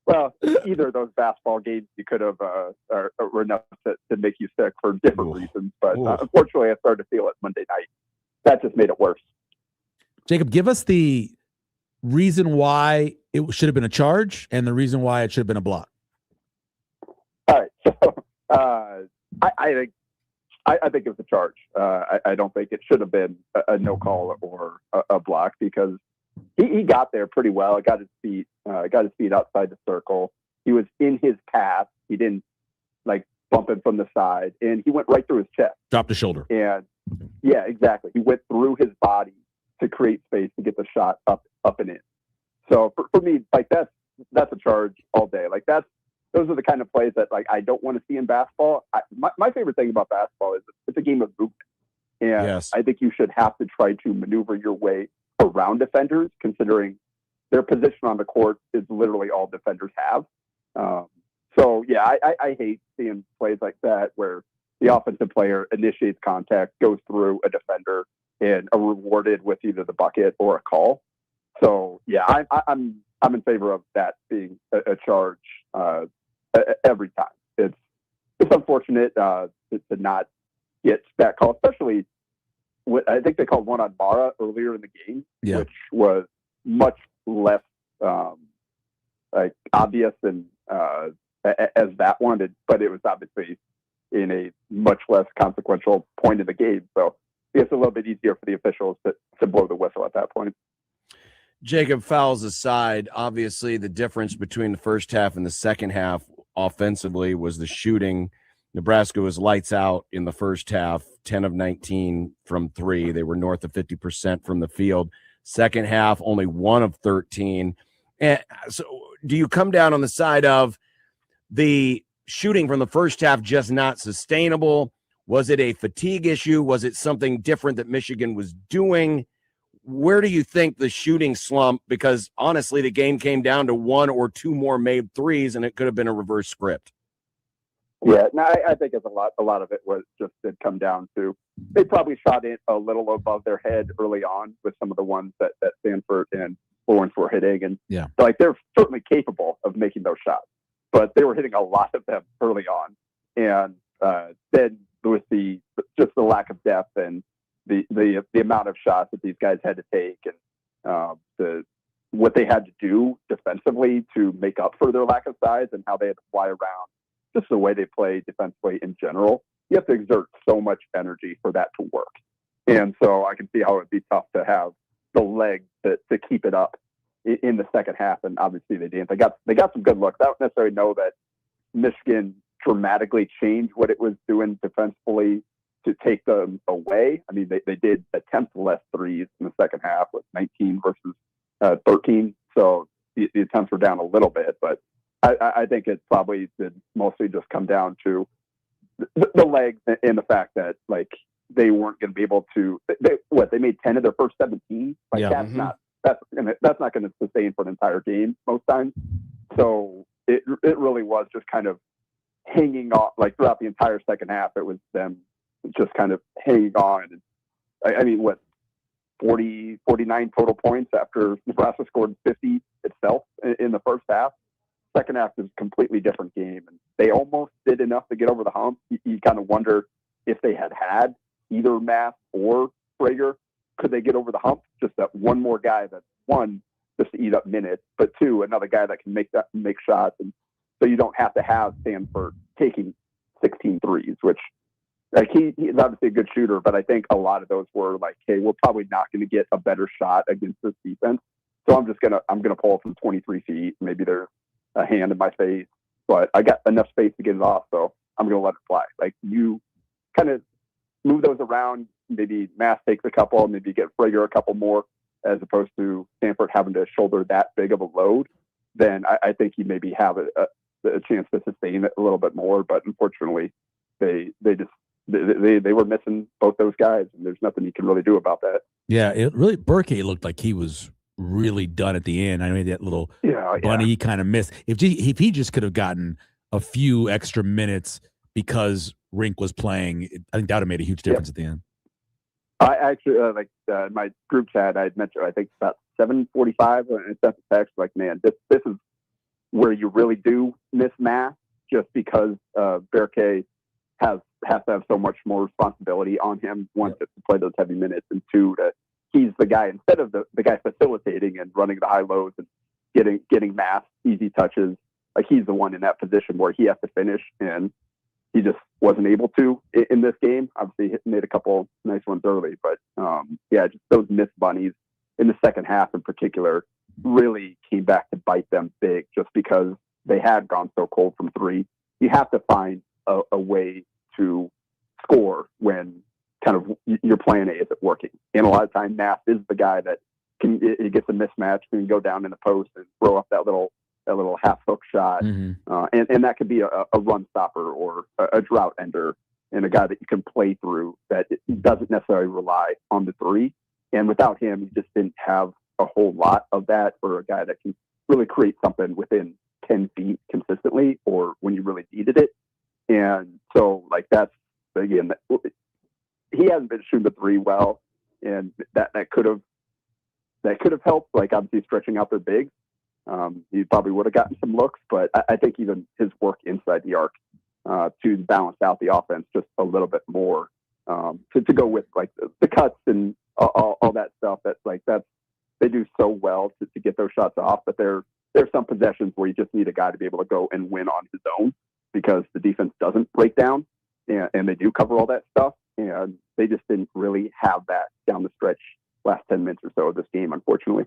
well, either of those basketball games you could have were enough to make you sick for different reasons, but unfortunately I started to feel it Monday night. That just made it worse. Jacob, give us the reason why it should have been a charge and the reason why it should have been a block. All right, so I think it was a charge. I don't think it should have been a no call or a block, because he got there pretty well. Got his feet outside the circle. He was in his path. He didn't like bump him from the side, and he went right through his chest. Dropped the shoulder. And yeah, exactly. He went through his body to create space to get the shot up and in. So for me, like that's a charge all day. Like those are the kind of plays that like I don't want to see in basketball. My favorite thing about basketball is it's a game of movement, and yes. I think you should have to try to maneuver your way around defenders, considering their position on the court is literally all defenders have. So yeah, I hate seeing plays like that where the offensive player initiates contact, goes through a defender, and are rewarded with either the bucket or a call. So yeah, I'm in favor of that being a charge every time. It's unfortunate to not get that call, especially what I think they called one on Mara earlier in the game, which was much less like obvious and as that one, but it was obviously in a much less consequential point in the game. So it's a little bit easier for the officials to blow the whistle at that point. Jacob, fouls aside, obviously the difference between the first half and the second half offensively was the shooting. Nebraska was lights out in the first half, 10 of 19 from three. They were north of 50% from the field. Second half, only 1 of 13. And so do you come down on the side of the shooting from the first half just not sustainable? Was it a fatigue issue? Was it something different that Michigan was doing? Where do you think the shooting slump, because honestly, the game came down to 1 or 2 more made threes, and it could have been a reverse script. Yeah, no, I think it's a lot of it was just did come down to they probably shot it a little above their head early on with some of the ones that Stanford and Lawrence were hitting, and like they're certainly capable of making those shots, but they were hitting a lot of them early on, and then there was the lack of depth and the amount of shots that these guys had to take, and what they had to do defensively to make up for their lack of size, and how they had to fly around. Just the way they play defensively in general, you have to exert so much energy for that to work. And so I can see how it'd be tough to have the legs to keep it up in the second half. And obviously they didn't. They got some good looks. I don't necessarily know that Michigan dramatically changed what it was doing defensively to take them away. I mean, they did attempt less threes in the second half with 19 versus 13. So the attempts were down a little bit, but I think it probably did mostly just come down to the legs and the fact that like they weren't going to be able to. They made 10 of their first 17. Like that's not going to sustain for an entire game most times. So it really was just kind of hanging on. Like throughout the entire second half, it was them just kind of hanging on. I mean, 49 total points after Nebraska scored 50 itself in the first half. Second half is a completely different game, and they almost did enough to get over the hump. You kind of wonder if they had either Mass or Prager, could they get over the hump? Just that one more guy that, one, just to eat up minutes, but two, another guy that can make shots, and so you don't have to have Stanford taking 16 threes, which like he's obviously a good shooter, but I think a lot of those were like, hey, we're probably not going to get a better shot against this defense So I'm gonna pull from 23 feet. Maybe there's a hand in my face, but I got enough space to get it off, so I'm gonna let it fly. Like, you kind of move those around. Maybe Mass takes a couple, maybe get Frager a couple more, as opposed to Stanford having to shoulder that big of a load. Then I think you maybe have a chance to sustain it a little bit more. But unfortunately, they were missing both those guys, and there's nothing you can really do about that. Yeah, it really Burkay looked like he was really done at the end. I mean, that little bunny he kind of missed. If he just could have gotten a few extra minutes because Rink was playing, I think that would have made a huge difference at the end. I actually my group chat. I mentioned, I think about 7:45, and sent the text like, man, this is where you really do miss Mass, just because Burkay has to have so much more responsibility on him. One, to play those heavy minutes, and two, he's the guy, instead of the guy facilitating and running the high lows and getting Mass easy touches. Like, he's the one in that position where he has to finish, and he just wasn't able to in this game. Obviously, he made a couple nice ones early, but just those missed bunnies in the second half in particular really came back to bite them big, just because they had gone so cold from three. You have to find a way to score when kind of your plan A isn't working. And a lot of times, Mass is the guy that it gets a mismatch and go down in the post and throw up that little half hook shot. And that could be a run stopper or a drought ender, and a guy that you can play through that doesn't necessarily rely on the three. And without him, you just didn't have a whole lot of that, or a guy that can really create something within 10 feet consistently, or when you really needed it. And so, like, that's, again, he hasn't been shooting the three well, and that could have helped, like, obviously stretching out their bigs. He probably would have gotten some looks, but I think even his work inside the arc to balance out the offense just a little bit more, to go with, like, the cuts and all that stuff. They do so well to get those shots off, but there's some possessions where you just need a guy to be able to go and win on his own, because the defense doesn't break down, and they do cover all that stuff, and they just didn't really have that down the stretch last 10 minutes or so of this game, unfortunately.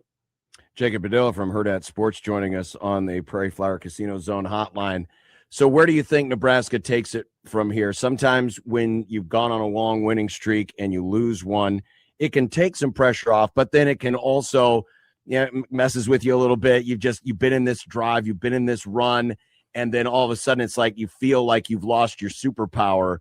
Jacob Padilla from Hurrdat Sports joining us on the Prairie Flower Casino Zone hotline. So where do you think Nebraska takes it from here? Sometimes when you've gone on a long winning streak and you lose one, it can take some pressure off, but then it can also, messes with you a little bit. You've been in this drive, you've been in this run, and then all of a sudden it's like you feel like you've lost your superpower.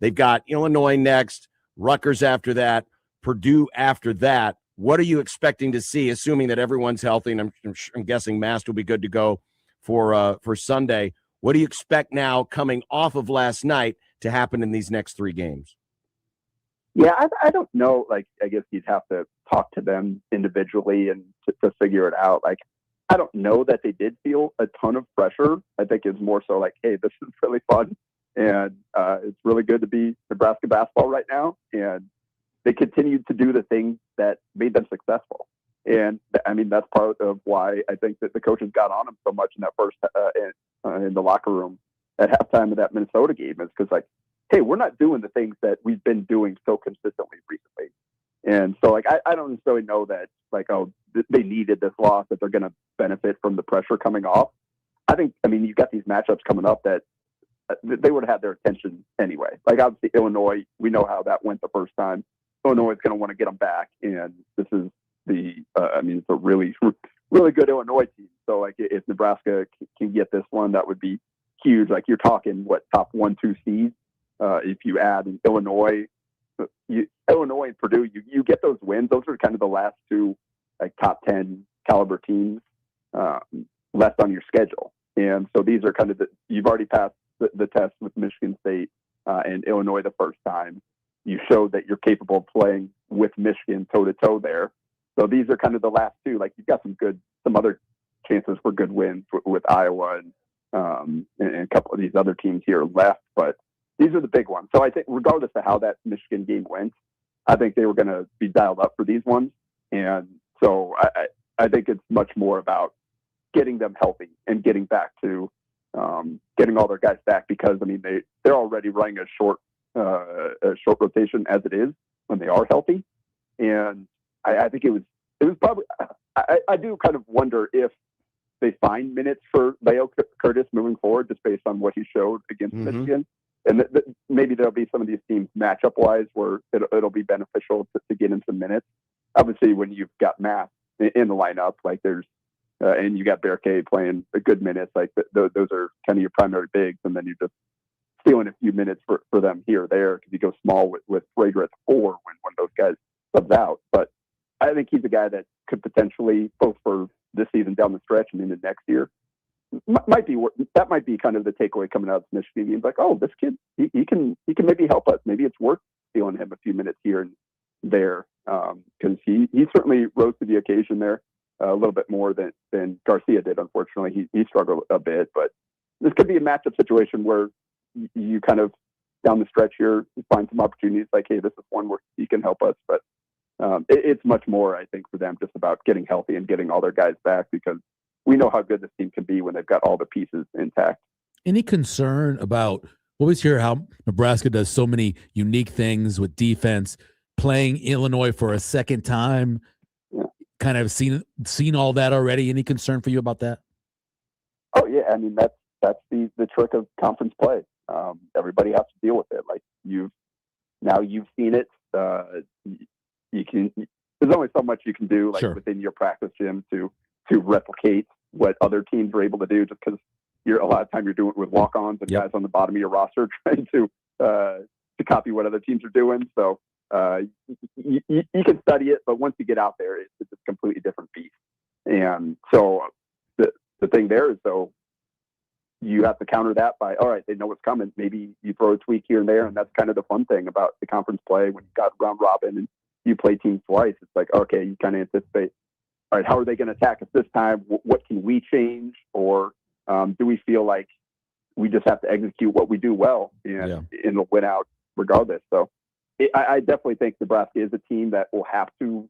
They've got Illinois next, Rutgers after that, Purdue after that. What are you expecting to see, assuming that everyone's healthy? And I'm guessing Mast will be good to go for Sunday. What do you expect now, coming off of last night, to happen in these next three games? Yeah, I don't know. Like, I guess you'd have to talk to them individually and to figure it out. Like, I don't know that they did feel a ton of pressure. I think it's more so like, hey, this is really fun, and it's really good to be Nebraska basketball right now. And they continued to do the things that made them successful. And I mean, that's part of why I think that the coaches got on them so much in that first in the locker room at halftime of that Minnesota game, is because, like, hey, we're not doing the things that we've been doing so consistently recently. And so, like, I don't necessarily know that, like, they needed this loss, that they're going to benefit from the pressure coming off. I mean, you've got these matchups coming up that they would have had their attention anyway. Like, obviously, Illinois, we know how that went the first time. Illinois is going to want to get them back, and this is it's a really, really good Illinois team. So, like, if Nebraska can get this one, that would be huge. Like, you're talking, top 1-2 seeds. If you add in Illinois and Purdue, you get those wins. Those are kind of the last two, like, top 10 caliber teams left on your schedule. And so these are kind of you've already passed the test with Michigan State and Illinois the first time. You showed that you're capable of playing with Michigan toe-to-toe there. So these are kind of the last two. Like, you've got some other chances for good wins with Iowa and a couple of these other teams here left. But these are the big ones. So I think regardless of how that Michigan game went, I think they were going to be dialed up for these ones. And so I think it's much more about getting them healthy and getting back to getting all their guys back, because, I mean, they're already running a short rotation as it is when they are healthy. And I think it was probably, I do kind of wonder if they find minutes for Leo Curtis moving forward, just based on what he showed against Michigan. And maybe there'll be some of these teams matchup wise where it'll be beneficial to get in some minutes. Obviously, when you've got Matt in the lineup, like there's, and you got Berkay playing a good minutes, like those are kind of your primary bigs, and then you're just stealing a few minutes for them here or there because you go small with Rager at 4 when one of those guys subs out. But I think he's a guy that could potentially, both for this season down the stretch and into next year, might be kind of the takeaway coming out of the Michigan game. Like, oh, this kid, he can maybe help us. Maybe it's worth stealing him a few minutes here and there because he certainly rose to the occasion there a little bit more than Garcia did. Unfortunately, he struggled a bit, but this could be a matchup situation where you kind of down the stretch here you find some opportunities. Like, hey, this is one where he can help us, but it's much more, I think, for them just about getting healthy and getting all their guys back because we know how good this team can be when they've got all the pieces intact. Any concern about, we always hear how Nebraska does so many unique things with defense, playing Illinois for a second time, kind of seen all that already. Any concern for you about that? Oh yeah. I mean, that's the trick of conference play. Everybody has to deal with it. Like you've seen it. There's only so much you can do within your practice gym to replicate what other teams are able to do, just because a lot of time you're doing it with walk-ons and guys on the bottom of your roster trying to copy what other teams are doing. So you can study it, but once you get out there, it's a completely different beast. And so the thing there is, though, you have to counter that by, all right, they know what's coming. Maybe you throw a tweak here and there, and that's kind of the fun thing about the conference play when you've got round robin and you play teams twice. It's like, okay, you kind of anticipate, all right, how are they going to attack us this time? What can we change? Or do we feel like we just have to execute what we do well and it'll win out regardless? So I definitely think Nebraska is a team that will have to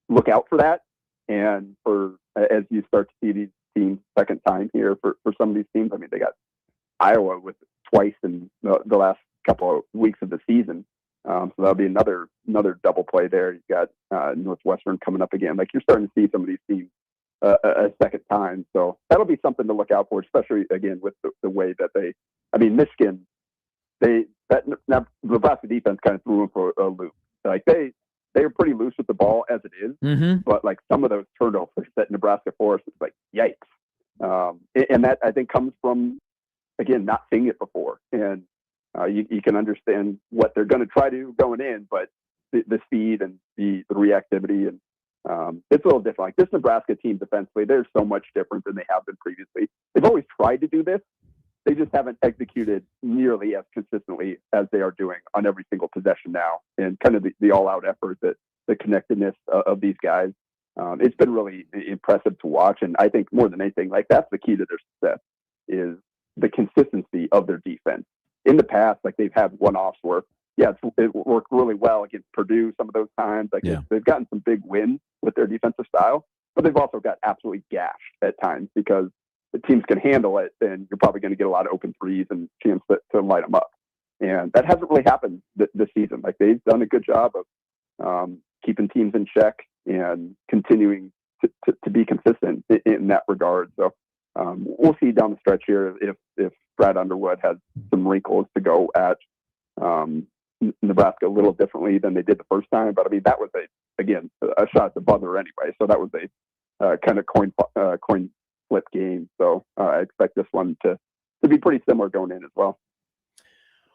look out for that. And as you start to see these teams second time here for some of these teams, I mean, they got Iowa with twice in the last couple of weeks of the season. So that'll be another double play there. You've got Northwestern coming up again. Like you're starting to see some of these teams a second time. So that'll be something to look out for, especially again with the way that Michigan, the Nebraska defense kind of threw them for a loop. Like they are pretty loose with the ball as it is, but like some of those turnovers that Nebraska forced, it's like yikes. And that I think comes from again not seeing it before, and you can understand what they're going to try to do going in, but the speed and the reactivity and it's a little different. Like this Nebraska team defensively, they're so much different than they have been previously. They've always tried to do this. They just haven't executed nearly as consistently as they are doing on every single possession now. And kind of the all-out effort, the connectedness of these guys, it's been really impressive to watch. And I think more than anything, like that's the key to their success is the consistency of their defense. In the past, like they've had one-offs where, it worked really well against Purdue some of those times. Like they've gotten some big wins with their defensive style, but they've also got absolutely gashed at times because the teams can handle it, then you're probably going to get a lot of open threes and chance to light them up. And that hasn't really happened this season. Like they've done a good job of keeping teams in check and continuing to be consistent in that regard. So we'll see down the stretch here if Brad Underwood has some wrinkles to go at Nebraska a little differently than they did the first time. But I mean, that was a shot at the buzzer anyway. So that was a kind of coin flip game. So I expect this one to be pretty similar going in as well.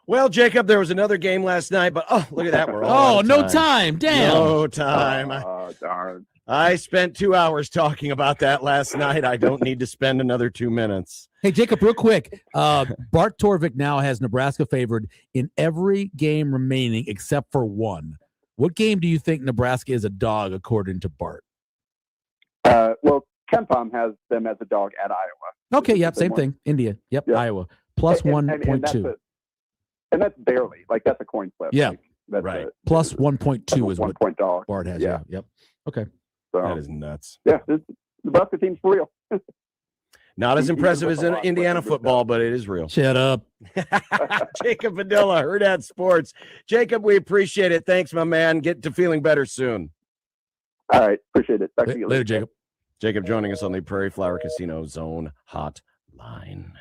Well, Jacob, there was another game last night, but look at that. We're all no time. Damn. No time. Oh, darn. I spent 2 hours talking about that last night. I don't need to spend another 2 minutes. Hey, Jacob, real quick. Bart Torvik now has Nebraska favored in every game remaining except for one. What game do you think Nebraska is a dog according to Bart? Well, KenPom has them as a dog at Iowa. Okay, yep, same thing. India. Yep, Iowa. Plus 1.2. And that's barely. Like, that's a coin flip. Yeah, like, that's right. Plus 1.2 is 1 what point dog. Bart has. Yeah. Yep. Okay. So, that is nuts. Yeah, the Nebraska team's for real. Not as impressive as Indiana football, but it is real. Shut up. Jacob Padilla, Hurrdat Sports. Jacob, we appreciate it. Thanks, my man. Get to feeling better soon. All right. Appreciate it. Talk to you later, Jacob. Jacob joining us on the Prairie Flower Casino Zone Hotline.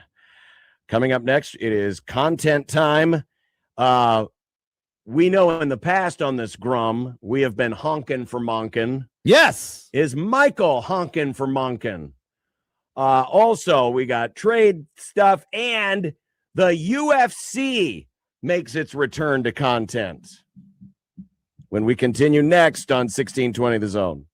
Coming up next, it is content time. We know in the past on this Grum, we have been honking for Monken. Yes. Is Michael honking for Monken? Also, we got trade stuff, and the UFC makes its return to content. When we continue next on 1620 The Zone.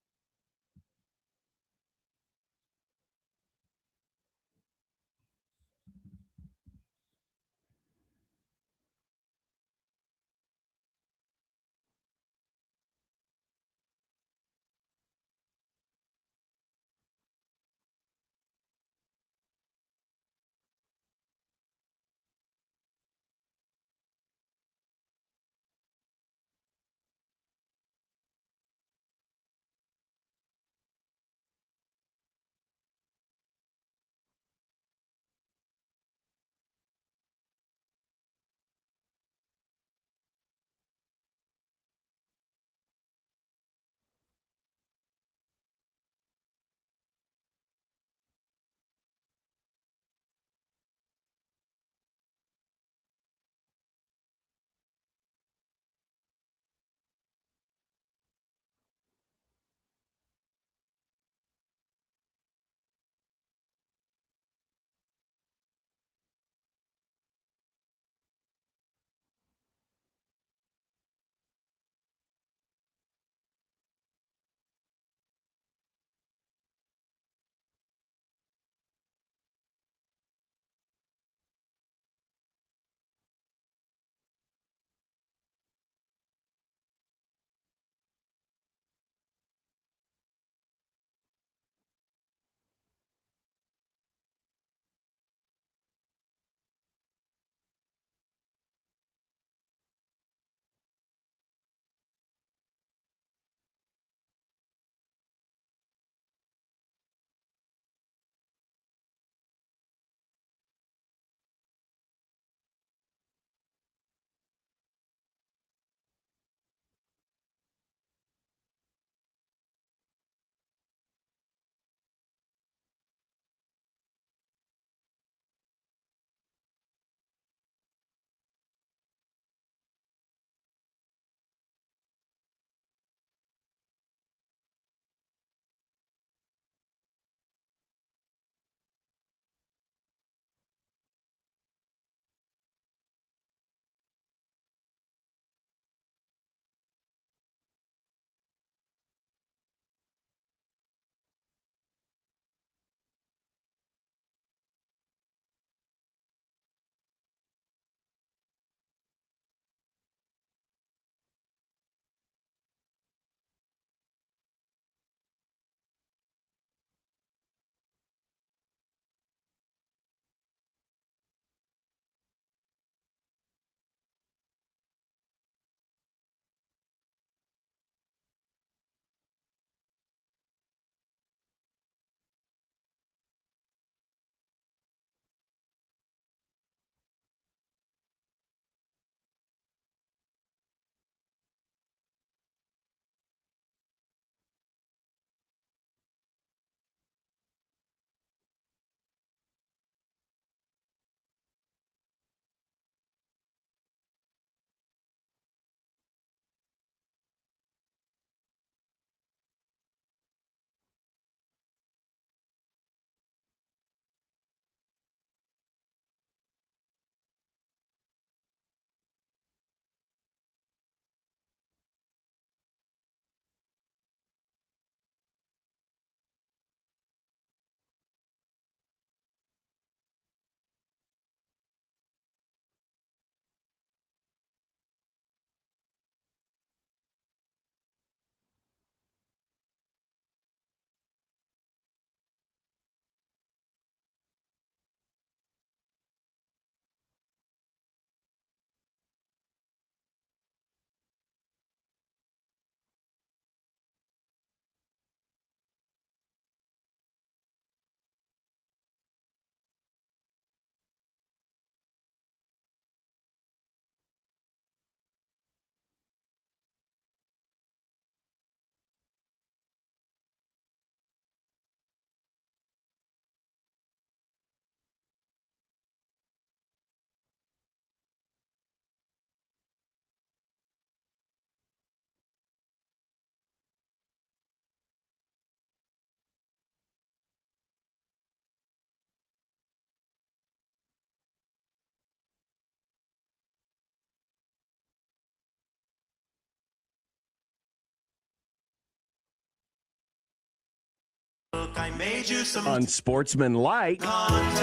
I made you some Unsportsmanlike content.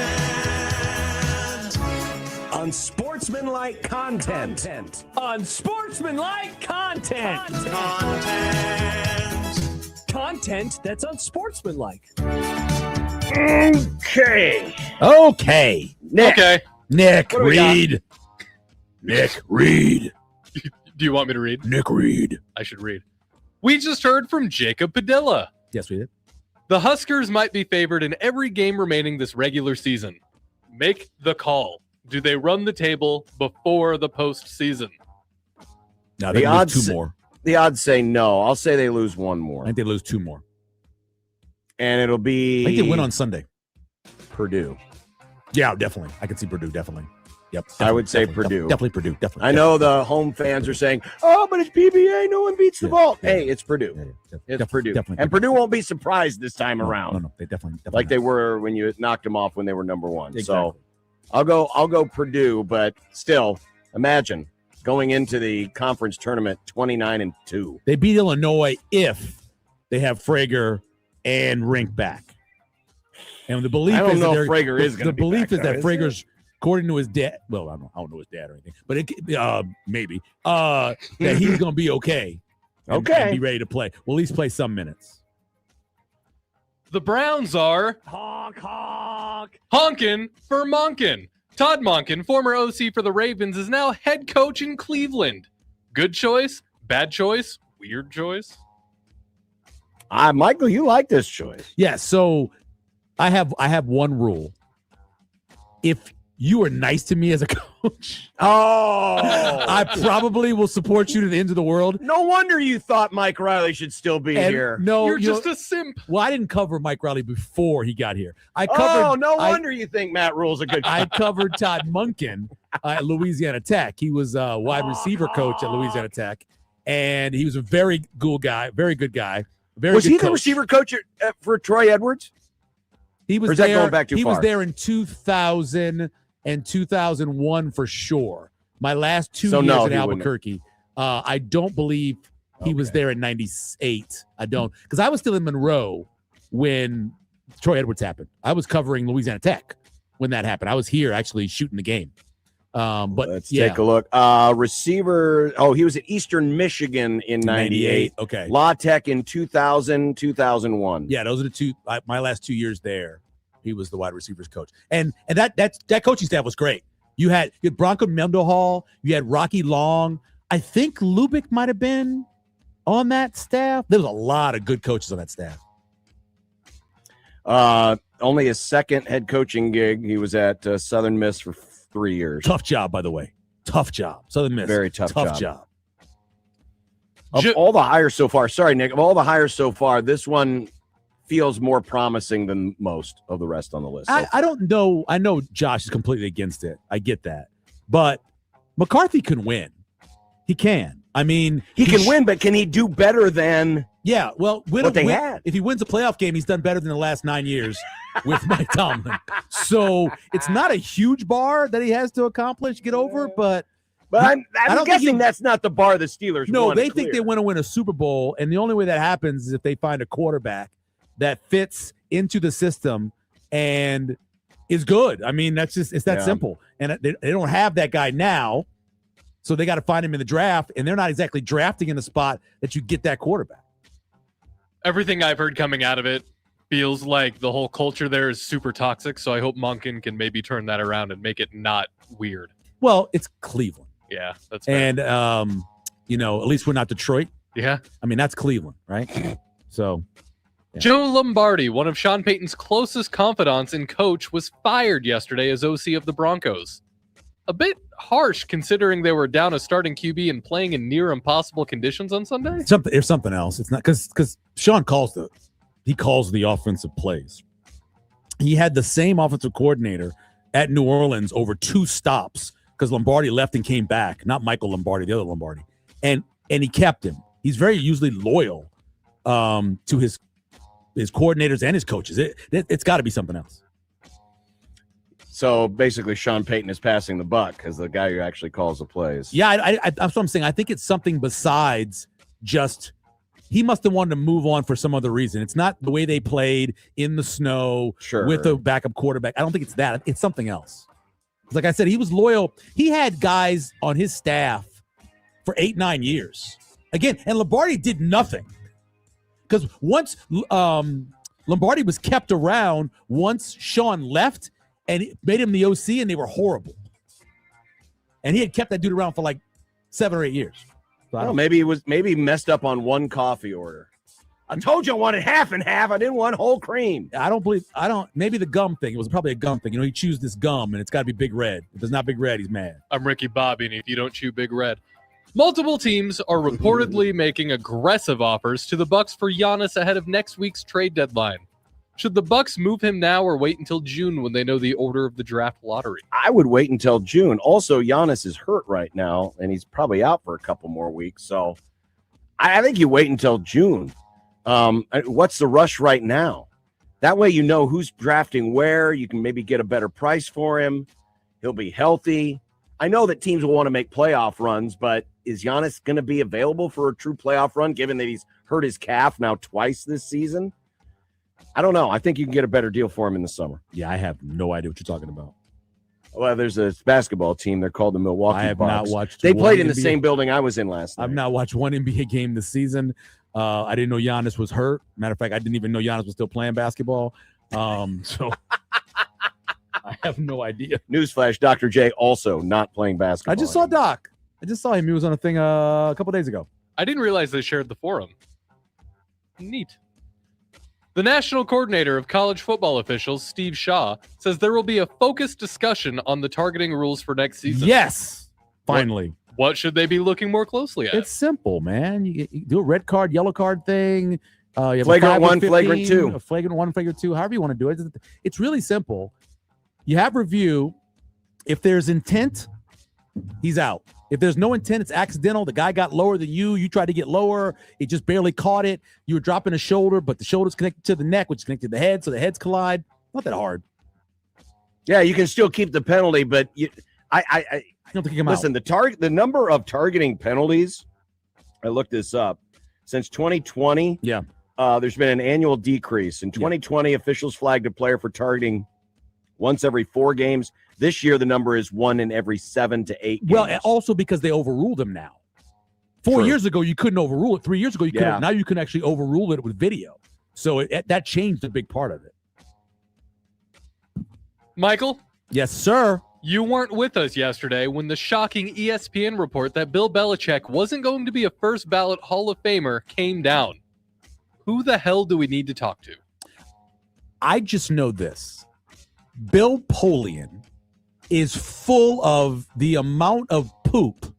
Unsportsmanlike content. Unsportsmanlike content. Content that's unsportsmanlike. Okay. Okay. Nick. Okay. Nick What do we got? Reed. Nick Reed. Do you want me to read? Nick Reed. I should read. We just heard from Jacob Padilla. Yes, we did. The Huskers might be favored in every game remaining this regular season. Make the call. Do they run the table before the postseason? No, The they lose odds- two more. The odds say no. I'll say they lose one more. I think they lose two more. And it'll be I think they win on Sunday. Purdue. Yeah, definitely. I can see Purdue, definitely. Yep. I would say definitely, Purdue. Definitely Purdue. Definitely. I know the home fans are saying, oh, but it's PBA. No one beats the Yeah, ball. yeah. Hey, it's Purdue. It's Purdue. Definitely. And Purdue won't be surprised this time around. No, they definitely like they not. were when you knocked them off when they were number one. So Exactly. I'll go Purdue, but still, imagine going into the conference tournament 29-2. They beat Illinois if they have Frager and Rink back. And the belief I don't is know that if Frager is gonna the be belief back, is that though, is Frager's, according to his dad. Well, I don't know his dad or anything, but maybe that he's going to be okay. And be ready to play. Well, at least play some minutes. The Browns are honkin' for Monken. Todd Monken, former OC for the Ravens, is now head coach in Cleveland. Good choice, bad choice, weird choice. Michael, you like this choice. Yeah, so I have one rule. If you are nice to me as a coach, I probably will support you to the end of the world. No wonder you thought Mike Riley should still be And here. No, You're you just a simp. Well, I didn't cover Mike Riley before he got here. I covered. Oh, no wonder you think Matt Rule's a good I covered Todd Monken at Louisiana Tech. He was a wide receiver coach at Louisiana Tech, and he was a very cool guy, very good guy. Was he the receiver coach for Troy Edwards? He was Or is that there. going back too he far? was there in 2000 and 2001 for sure. My last two So years no, in he wouldn't Albuquerque. I don't believe he was there in 98. I don't, because I was still in Monroe when Troy Edwards happened. I was covering Louisiana Tech when that happened. I was here actually shooting the game. But Let's yeah, take a look. Receiver. Oh, he was at Eastern Michigan in 98. Okay. La Tech in 2000, 2001. Yeah, those are the two. My last 2 years there, he was the wide receivers coach, and that coaching staff was great. You had Bronco Mendenhall, you had Rocky Long. I think Lubick might have been on that staff. There was a lot of good coaches on that staff. Only his second head coaching gig. He was at Southern Miss for 3 years. Tough job, by the way. Tough job. Southern Miss. Very tough job. Of all the hires so far, sorry, Nick, of all the hires so far, this one feels more promising than most of the rest on the list. I don't know. I know Josh is completely against it. I get that. But McCarthy can win. He can. I mean, he can win, but can he do better than Yeah, well, what they had? If he wins a playoff game, he's done better than the last 9 years with Mike Tomlin. So it's not a huge bar that he has to accomplish, get over, but I'm I don't think guessing that's not the bar the Steelers no, want to they think they clear. want to win a Super Bowl, and the only way that happens is if they find a quarterback that fits into the system and is good. I mean, it's that Yeah. simple. And they don't have that guy now, so they got to find him in the draft, and they're not exactly drafting in the spot that you get that quarterback. Everything I've heard coming out of it feels like the whole culture there is super toxic. So I hope Monken can maybe turn that around and make it not weird. Well, it's Cleveland. Yeah, that's fair. And, at least we're not Detroit. Yeah. I mean, that's Cleveland, right? So. Yeah. Joe Lombardi, one of Sean Payton's closest confidants and coach, was fired yesterday as OC of the Broncos. A bit harsh considering they were down a starting QB and playing in near impossible conditions on Sunday. There's something else. It's not because Sean calls the offensive plays. He had the same offensive coordinator at New Orleans over 2 stops because Lombardi left and came back. Not Michael Lombardi, the other Lombardi, and he kept him. He's very usually loyal to his coordinators and his coaches. It's got to be something else. So basically, Sean Payton is passing the buck as the guy who actually calls the plays. Yeah, that's what I'm saying. I think it's something besides just he must have wanted to move on for some other reason. It's not the way they played in the snow with a backup quarterback. I don't think it's that. It's something else. Like I said, he was loyal. He had guys on his staff for 8-9 years. Again, and Lombardi did nothing. Because once Lombardi was kept around, once Sean left and it made him the OC, and they were horrible. And he had kept that dude around for like 7 or 8 years. Well, maybe he messed up on one coffee order. I told you I wanted half and half. I didn't want whole cream. Maybe the gum thing. It was probably a gum thing. He chews this gum, and it's got to be Big Red. If it's not Big Red, he's mad. I'm Ricky Bobby, and if you don't chew Big Red. Multiple teams are reportedly making aggressive offers to the Bucks for Giannis ahead of next week's trade deadline. Should the Bucks move him now or wait until June when they know the order of the draft lottery? I would wait until June. Also, Giannis is hurt right now, and he's probably out for a couple more weeks. So I think you wait until June. What's the rush right now? That way you know who's drafting where. You can maybe get a better price for him. He'll be healthy. I know that teams will want to make playoff runs, but is Giannis going to be available for a true playoff run, given that he's hurt his calf now twice this season? I don't know. I think you can get a better deal for him in the summer. Yeah, I have no idea what you're talking about. Well, there's a basketball team. They're called the Milwaukee I have Bucks. not watched. They played in the same building I was in last night. I've not watched one NBA game this season. I didn't know Giannis was hurt. Matter of fact, I didn't even know Giannis was still playing basketball. So I have no idea. Newsflash, Dr. J also not playing basketball. I just saw Doc. I just saw him. He was on a thing a couple days ago. I didn't realize they shared the forum. Neat. The national coordinator of college football officials, Steve Shaw, says there will be a focused discussion on the targeting rules for next season. Yes, finally. What should they be looking more closely at? It's simple, man. You do a red card, yellow card thing. You have flagrant 1, 15, flagrant 2. A flagrant 1, flagrant 2, however you want to do it. It's really simple. You have review. If there's intent, he's out. If there's no intent, it's accidental. The guy got lower than you. You tried to get lower. He just barely caught it. You were dropping a shoulder, but the shoulder's connected to the neck, which is connected to the head, so the heads collide. Not that hard. Yeah, you can still keep the penalty, but I don't think listen, the number of targeting penalties, I looked this up, since 2020, there's been an annual decrease. In 2020, officials flagged a player for targeting once every 4 games. This year, the number is 1 in every 7 to 8 games. Well, also because they overruled him now. 4 years ago, you couldn't overrule it. 3 years ago, you couldn't. Now you can actually overrule it with video. So that changed a big part of it. Michael? Yes, sir. You weren't with us yesterday when the shocking ESPN report that Bill Belichick wasn't going to be a first ballot Hall of Famer came down. Who the hell do we need to talk to? I just know this. Bill Polian is full of the amount of poop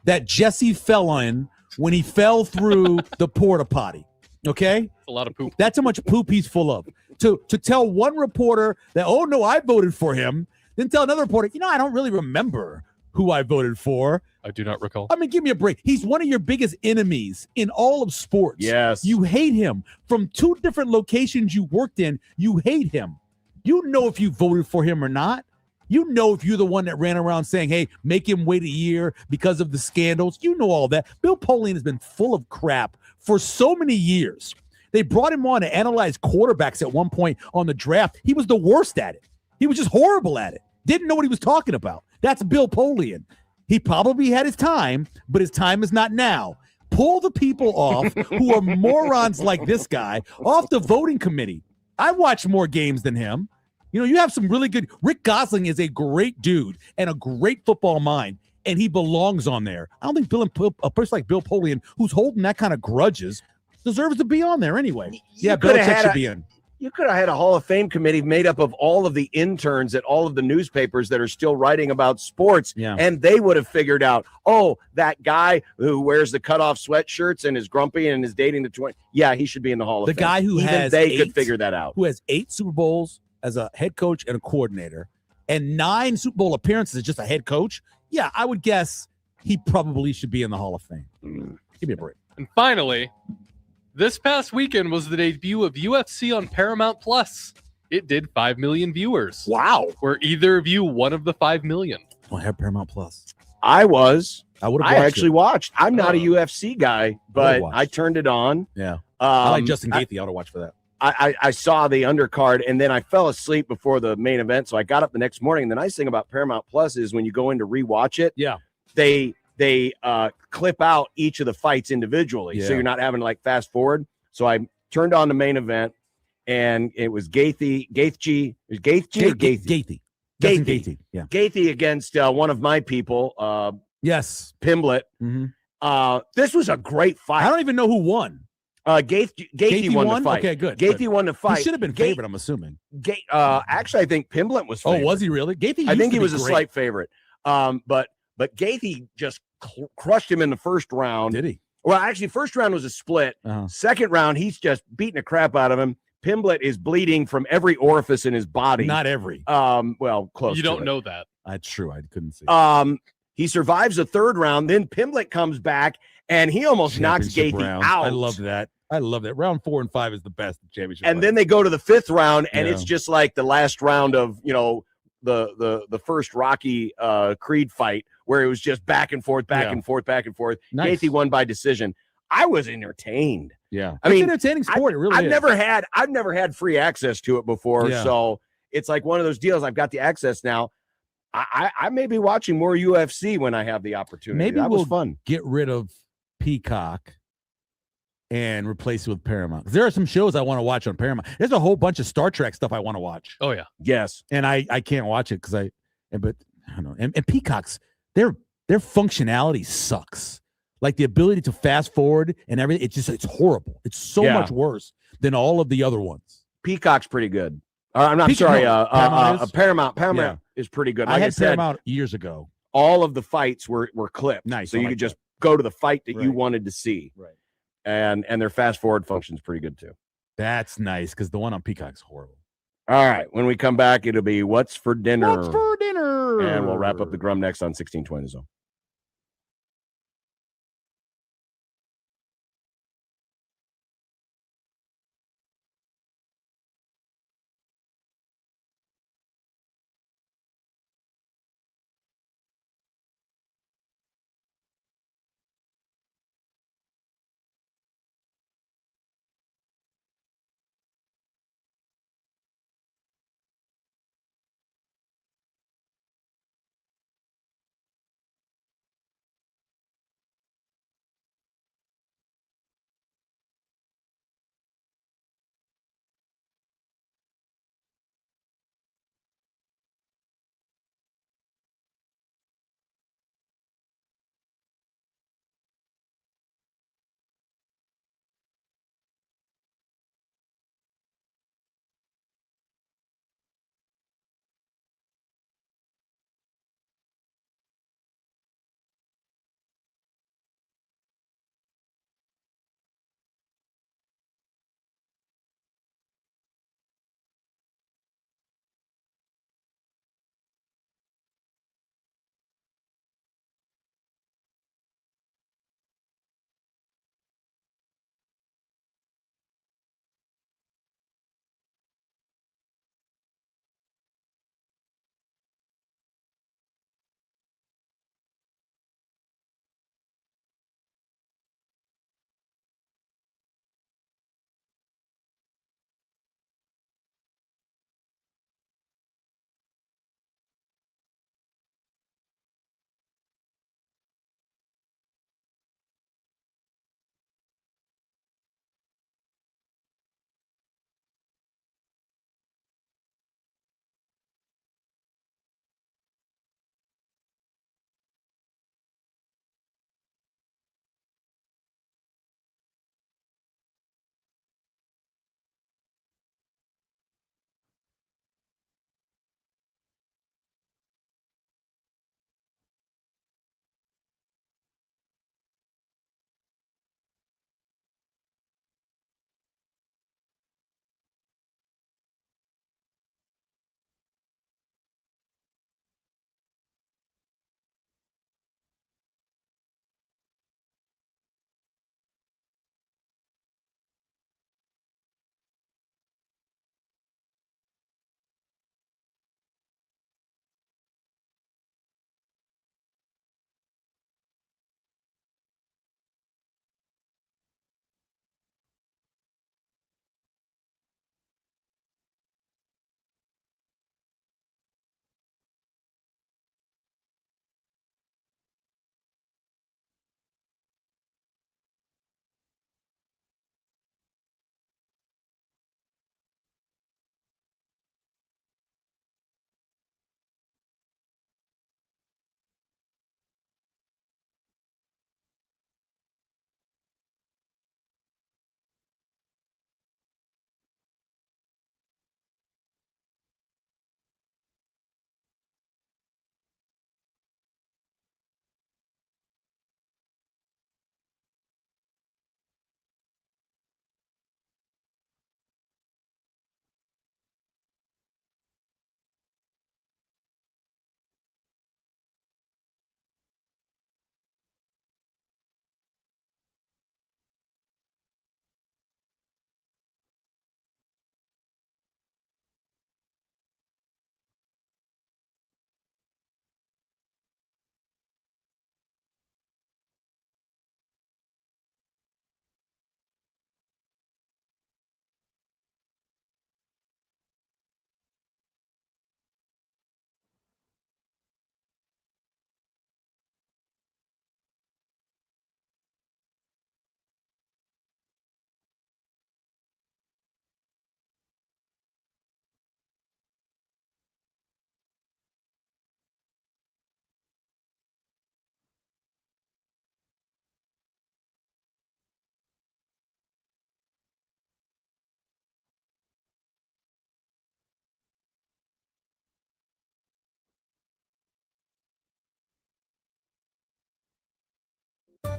that Jesse fell in when he fell through the porta potty. Okay? A lot of poop. That's how much poop he's full of. To tell one reporter that, oh, no, I voted for him, then tell another reporter, I don't really remember who I voted for. I do not recall. I mean, give me a break. He's one of your biggest enemies in all of sports. Yes. You hate him. From 2 different locations you worked in, you hate him. You know if you voted for him or not. You know if you're the one that ran around saying, hey, make him wait a year because of the scandals. You know all that. Bill Polian has been full of crap for so many years. They brought him on to analyze quarterbacks at one point on the draft. He was the worst at it. He was just horrible at it. Didn't know what he was talking about. That's Bill Polian. He probably had his time, but his time is not now. Pull the people off who are morons like this guy off the voting committee. I watch more games than him. You have some really good. Rick Gosling is a great dude and a great football mind, and he belongs on there. I don't think a person like Bill Polian, who's holding that kind of grudges, deserves to be on there anyway. Yeah, Belichick should be in. You could have had a Hall of Fame committee made up of all of the interns at all of the newspapers that are still writing about sports, and they would have figured out, oh, that guy who wears the cutoff sweatshirts and is grumpy and is dating the 20. Yeah, he should be in the Hall of Fame. The guy who could figure that out. Who has 8 Super Bowls as a head coach and a coordinator, and 9 Super Bowl appearances as just a head coach. Yeah, I would guess he probably should be in the Hall of Fame. Give me a break. And finally, this past weekend was the debut of UFC on Paramount Plus. It did 5 million viewers. Wow. Were either of you one of the 5 million? I have Paramount Plus. I was. I would I have actually watched. I'm not a UFC guy, but watched. I turned it on. Yeah. I like Um, Justin Gaethje. I would have watched for that. I saw the undercard and then I fell asleep before the main event. So I got up the next morning. And the nice thing about Paramount Plus is when you go in to rewatch it, they clip out each of the fights individually. So Yeah. you're not having to like fast forward. So I turned on the main event and it was Gaethje. Gaethje. Justin Gaethje. Yeah. Gaethje against one of my people. Yes. Pimblett. Mm-hmm. This was a great fight. I don't even know who won. Gaethje won the fight. Okay, good. Gaethje won the fight. He should have been favored, I'm assuming. Actually, I think Pimblett was favored. Oh, was he really? Gaethje. I think he used to was be a great. slight favorite. But Gaethje just crushed him in the first round. Did he? Well, actually, first round was a split. Uh-huh. Second round, he's just beating the crap out of him. Pimblett is bleeding from every orifice in his body. Not every. Well, close. You to don't it. know that. That's true. I couldn't see. He survives the third round. Then Pimblett comes back and he almost knocks Championship Gaethje round. out. I love that. I love that. Round 4 and 5 is the best championship. And then they go to the fifth round, and Yeah. it's just like the last round of the first Rocky Creed fight, where it was just back and forth, back and forth. Nice. Gaethje won by decision. I was entertained. Yeah, I it's mean, an entertaining sport. It really I've is. never had free access to it before, Yeah. so it's like one of those deals. I've got the access now. I may be watching more UFC when I have the opportunity. Maybe that we'll was fun. get rid of Peacock and replace it with Paramount. There are some shows I want to watch on Paramount. There's a whole bunch of Star Trek stuff I want to watch. Oh yeah. Yes. And I can't watch it because but I don't know. And Peacock's their functionality sucks. Like the ability to fast forward and everything, it's horrible. It's so Yeah. much worse than all of the other ones. Peacock's pretty good. I'm not Peacock- sorry. no, Paramount is? Paramount is pretty good. I Like had said, Paramount years ago. all of the fights were clipped. Nice. So I you like could just that. go to the fight that you Right. wanted to see. Right. And their fast forward function is pretty good too. That's nice because the one on Peacock's horrible. All right. When we come back, it'll be What's for Dinner? What's for dinner? And we'll wrap up the Grum next on 1620 Zone.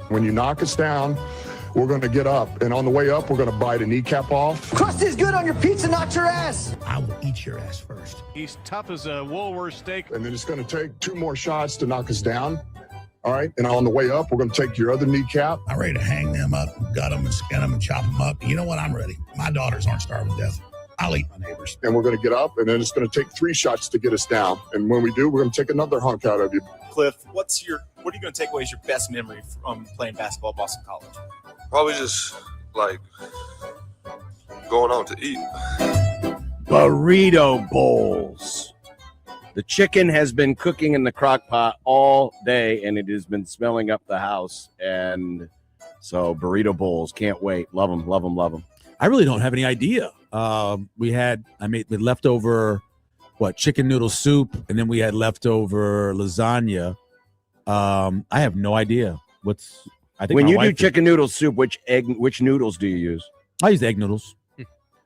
When you knock us down, we're going to get up. And on the way up, we're going to bite a kneecap off. Crust is good on your pizza, not your ass. I will eat your ass first. He's tough as a Woolworth steak. And then it's going to take 2 more shots to knock us down. All right. And on the way up, we're going to take your other kneecap. I'm ready to hang them up, gut them and skin them and chop them up. You know what? I'm ready. My daughters aren't starving to death. I'll eat my neighbors. And we're going to get up, and then it's going to take 3 shots to get us down. And when we do, we're going to take another hunk out of you. Cliff, what are you going to take away as your best memory from playing basketball at Boston College? Probably just like going out to eat. Burrito bowls. The chicken has been cooking in the crock pot all day, and it has been smelling up the house. And so burrito bowls, can't wait. Love them, love them, love them. I really don't have any idea. I made leftover chicken noodle soup, and then we had leftover lasagna. I have no idea I think when my you do wife chicken noodle soup, which noodles do you use? I use egg noodles.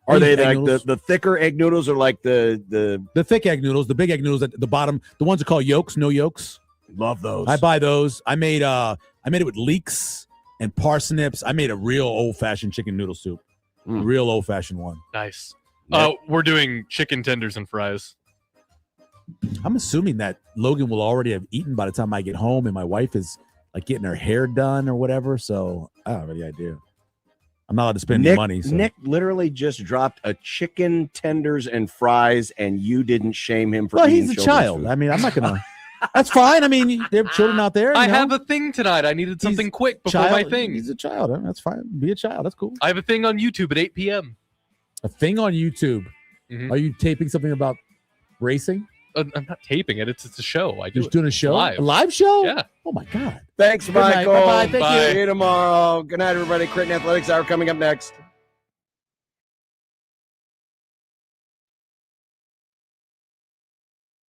Are they like the thicker egg noodles, or like the thick egg noodles, the big egg noodles at the bottom, the ones that call yolks, no yolks? Love those. I buy those. I made it with leeks and parsnips. I made a real old fashioned chicken noodle soup. Real old fashioned one. Nice. We're doing chicken tenders and fries. I'm assuming that Logan will already have eaten by the time I get home, and my wife is like getting her hair done or whatever. So I don't have any idea. I'm not allowed to spend any money. So. Nick literally just dropped a chicken tenders and fries, and you didn't shame him for. Well, eating he's a children's child. food. I mean, I'm not gonna. That's fine. I mean, there are children out there. I have a thing tonight. I needed something quick before my thing. He's a child. That's fine. Be a child. That's cool. I have a thing on YouTube at 8 p.m. A thing on YouTube. Mm-hmm. Are you taping something about racing? I'm not taping it. It's a show. I do. Just doing a show? Live. A live show? Yeah. Oh my God. Thanks, Good night. Michael. Bye-bye. Thank you. See you tomorrow. Good night, everybody. Creighton Athletics Hour coming up next.